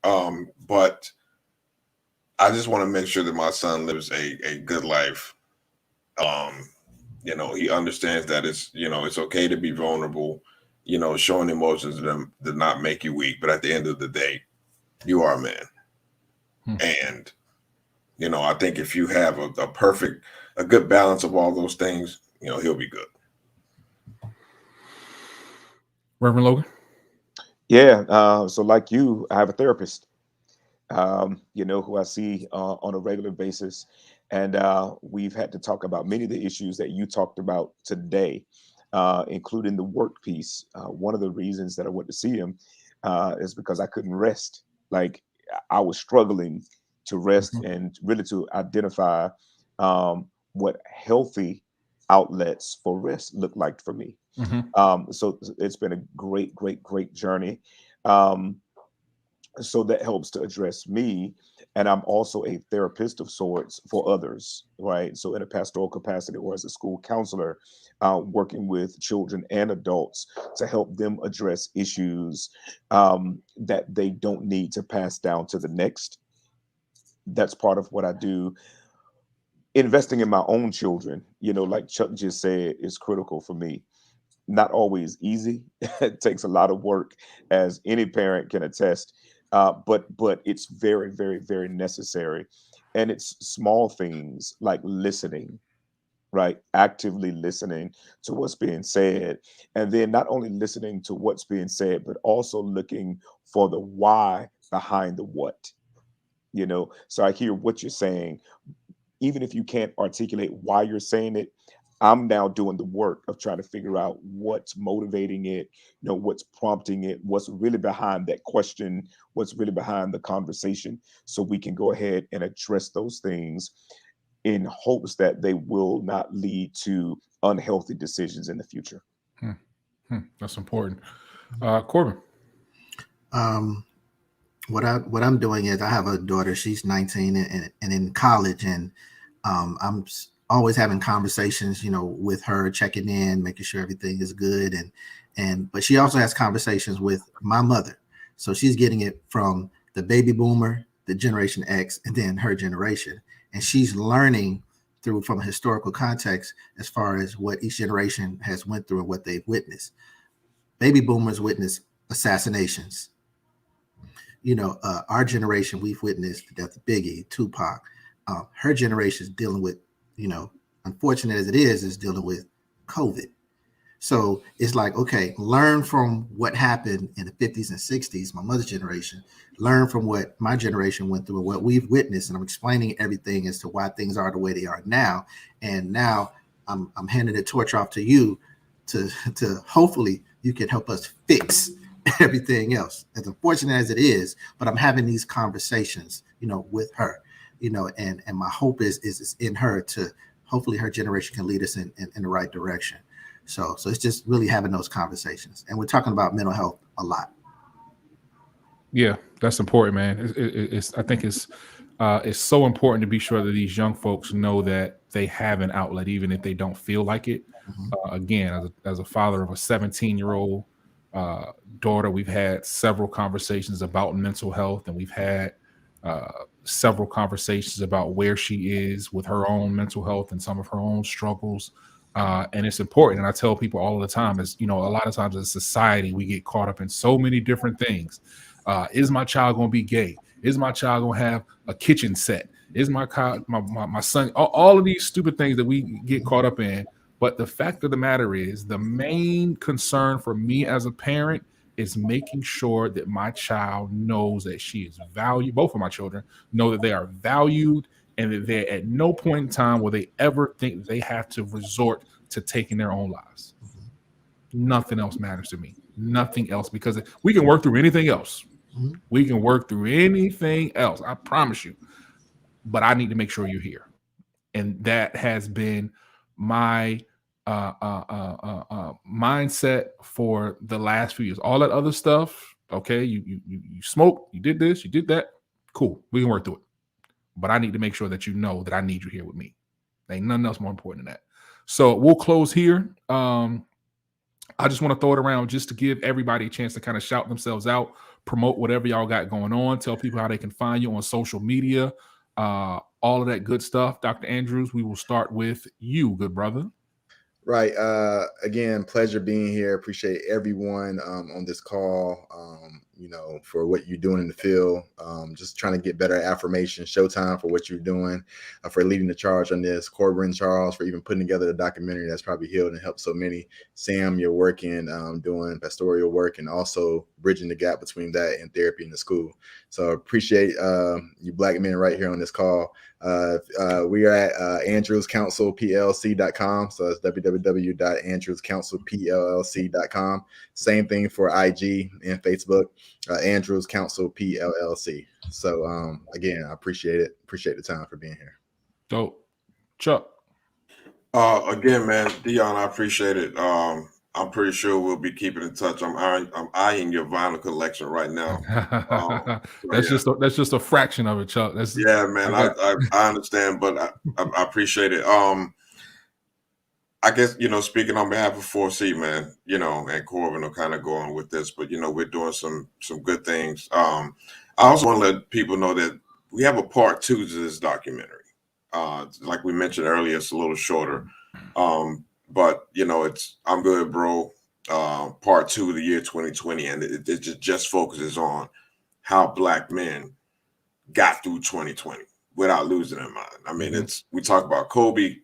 But I just want to make sure that my son lives a good life. You know, he understands that it's, you know, it's okay to be vulnerable, you know, showing emotions to them did not make you weak. But at the end of the day, you are a man. And, you know, I think if you have a good balance of all those things, you know, he'll be good. Reverend Logan? Yeah. So like you, I have a therapist, you know, who I see on a regular basis. And we've had to talk about many of the issues that you talked about today, including the work piece. One of the reasons that I went to see him is because I couldn't rest. Like I was struggling to rest and really to identify what healthy outlets for rest look like for me. So it's been a great, great, great journey. So that helps to address me. And I'm also a therapist of sorts for others, right? So in a pastoral capacity or as a school counselor, working with children and adults to help them address issues that they don't need to pass down to the next. That's part of what I do. Investing in my own children, you know, like Chuck just said, is critical for me. Not always easy. It takes a lot of work, as any parent can attest. But it's very, very, very necessary. And it's small things like listening, right? Actively listening to what's being said. And then not only listening to what's being said, but also looking for the why behind the what. You know, so I hear what you're saying. Even if you can't articulate why you're saying it, I'm now doing the work of trying to figure out what's motivating it, you know, what's prompting it, what's really behind that question, what's really behind the conversation, so we can go ahead and address those things in hopes that they will not lead to unhealthy decisions in the future. That's important. Corbin. What I'm doing is I have a daughter. She's 19 and in college, and I'm always having conversations, you know, with her, checking in, making sure everything is good, but she also has conversations with my mother. So she's getting it from the baby boomer, the Generation X, and then her generation, and she's learning from a historical context as far as what each generation has went through and what they've witnessed. Baby boomers witnessed assassinations. You know, our generation, we've witnessed the death of Biggie, Tupac, her generation is dealing with, unfortunate as it is dealing with COVID. So it's like, okay, learn from what happened in the 50s and 60s, my mother's generation, learn from what my generation went through and what we've witnessed. And I'm explaining everything as to why things are the way they are now. And now I'm handing the torch off to you to hopefully you can help us fix everything else, as unfortunate as it is. But I'm having these conversations, with her, and my hope is in her to hopefully her generation can lead us in the right direction. So it's just really having those conversations, and we're talking about mental health a lot. Yeah, that's important, man. I think it's so important to be sure that these young folks know that they have an outlet, even if they don't feel like it. Again, as a father of a 17-year-old daughter, we've had several conversations about mental health, and we've had several conversations about where she is with her own mental health and some of her own struggles. And it's important. And I tell people all the time, is, a lot of times as a society, we get caught up in so many different things. Is my child going to be gay? Is my child going to have a kitchen set? Is my son, all of these stupid things that we get caught up in. But the fact of the matter is, the main concern for me as a parent is making sure that my child knows that she is valued. Both of my children know that they are valued, and that they're at no point in time will they ever think they have to resort to taking their own lives. Nothing else matters to me. Nothing else, because we can work through anything else. We can work through anything else, I promise you. But I need to make sure you're here. And that has been my mindset for the last few years. All that other stuff, okay, you smoke, you did this, you did that, cool, we can work through it. But I need to make sure that you know that I need you here with me. Ain't nothing else more important than that. So we'll close here. I just want to throw it around just to give everybody a chance to kind of shout themselves out, promote whatever y'all got going on, tell people how they can find you on social media, all of that good stuff. Dr. Andrews, we will start with you, good brother. Right. Again, pleasure being here. Appreciate everyone on this call, for what you're doing in the field. Just trying to get better affirmation. Showtime for what you're doing, for leading the charge on this. Corbin, Charles, for even putting together the documentary that's probably healed and helped so many. Sam, you're working, doing pastoral work, and also bridging the gap between that and therapy in the school. So appreciate you Black men right here on this call. We are at andrewscounselplc.com. So it's www.andrewscounselplc.com. Same thing for IG and Facebook, Andrews Counsel PLLC. So again, I appreciate it. Appreciate the time for being here. Dope. Chuck. Again, man, Dion, I appreciate it. I'm pretty sure we'll be keeping in touch. I'm eyeing your vinyl collection right now. That's just a fraction of it, Chuck. Man. I understand, but I appreciate it. I guess, speaking on behalf of 4C, man, and Corbin are kind of going with this, but we're doing some good things. I also want to let people know that we have a part 2 to this documentary. Like we mentioned earlier, it's a little shorter. But it's I'm Good Bro, part 2 of the year 2020, and it just focuses on how Black men got through 2020 without losing their mind. I mean, we talk about Kobe,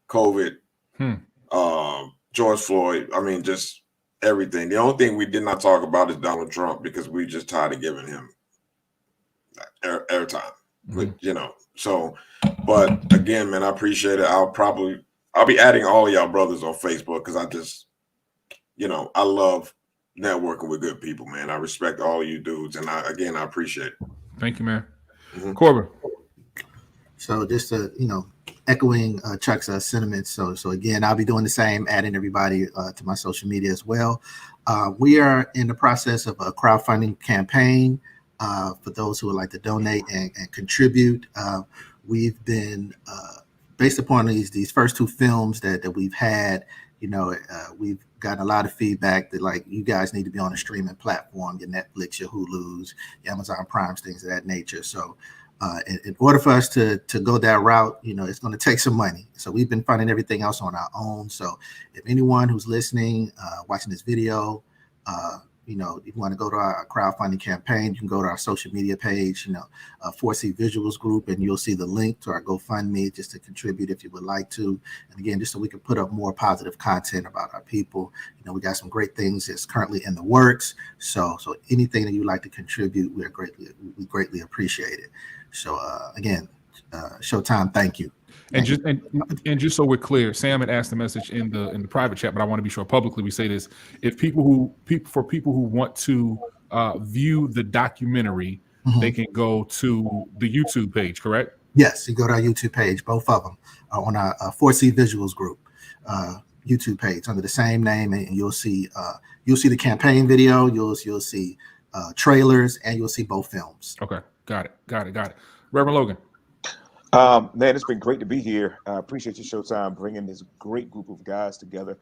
COVID, George Floyd. I mean, just everything. The only thing we did not talk about is Donald Trump, because we just tired of giving him airtime. So, but again, man, I appreciate it. I'll be adding all of y'all brothers on Facebook, because I just, I love networking with good people, man. I respect all of you dudes, and I appreciate it. Thank you, man. Corbin. So just echoing Chuck's sentiments. So again, I'll be doing the same, adding everybody to my social media as well. We are in the process of a crowdfunding campaign for those who would like to donate and contribute. We've been based upon these first 2 films that we've had. We've gotten a lot of feedback that, like, you guys need to be on a streaming platform, your Netflix, your Hulu's, your Amazon Primes, things of that nature. So in order for us to go that route, it's going to take some money. So we've been funding everything else on our own. So if anyone who's listening, watching this video, you know, if you want to go to our crowdfunding campaign, you can go to our social media page, you know, 4C Visuals Group, and you'll see the link to our GoFundMe just to contribute if you would like to. And again, just so we can put up more positive content about our people. You know, we got some great things that's currently in the works. So anything that you'd like to contribute, we greatly appreciate it. So again, Showtime, thank you. And just so we're clear, Sam had asked the message in the private chat, but I want to be sure publicly we say this: if people who want to view the documentary, they can go to the YouTube page, correct? Yes, you go to our YouTube page, both of them on our 4C Visuals Group YouTube page under the same name, and you'll see the campaign video, you'll see trailers, and you'll see both films. Okay, got it. Reverend Logan. Man, it's been great to be here. I appreciate you, Showtime, bringing this great group of guys together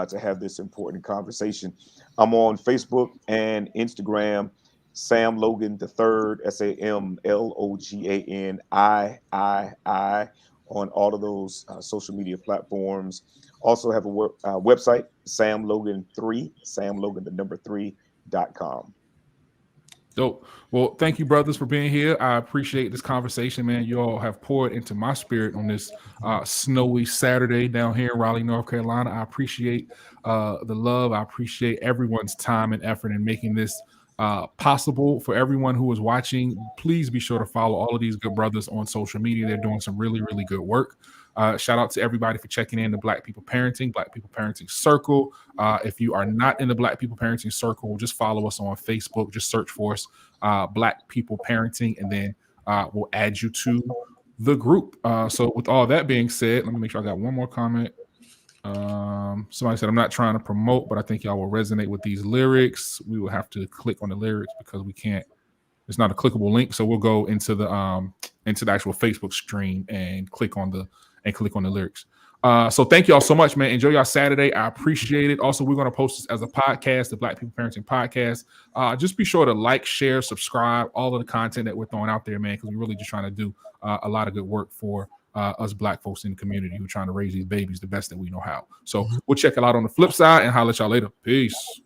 to have this important conversation. I'm on Facebook and Instagram, Sam Logan III, SAMLOGANIII, on all of those social media platforms. Also have a website, SamLogan3, SamLogan3.com. Dope. Well, thank you, brothers, for being here. I appreciate this conversation, man. You all have poured into my spirit on this snowy Saturday down here in Raleigh, North Carolina. I appreciate the love. I appreciate everyone's time and effort in making this possible. For everyone who is watching, please be sure to follow all of these good brothers on social media. They're doing some really, really good work. Shout out to everybody for checking in the Black People Parenting Circle. If you are not in the Black People Parenting Circle, just follow us on Facebook. Just search for us, Black People Parenting, and then we'll add you to the group. So with all that being said, let me make sure I got one more comment. Somebody said, I'm not trying to promote, but I think y'all will resonate with these lyrics. We will have to click on the lyrics because we can't. It's not a clickable link, so we'll go into the actual Facebook stream and click on the lyrics. So thank y'all so much, man. Enjoy y'all Saturday. I appreciate it. Also, we're going to post this as a podcast, the Black People Parenting Podcast. Just be sure to like, share, subscribe, all of the content that we're throwing out there, man, because we're really just trying to do a lot of good work for us Black folks in the community who are trying to raise these babies the best that we know how. So we'll check it out on the flip side and holler at y'all later. Peace.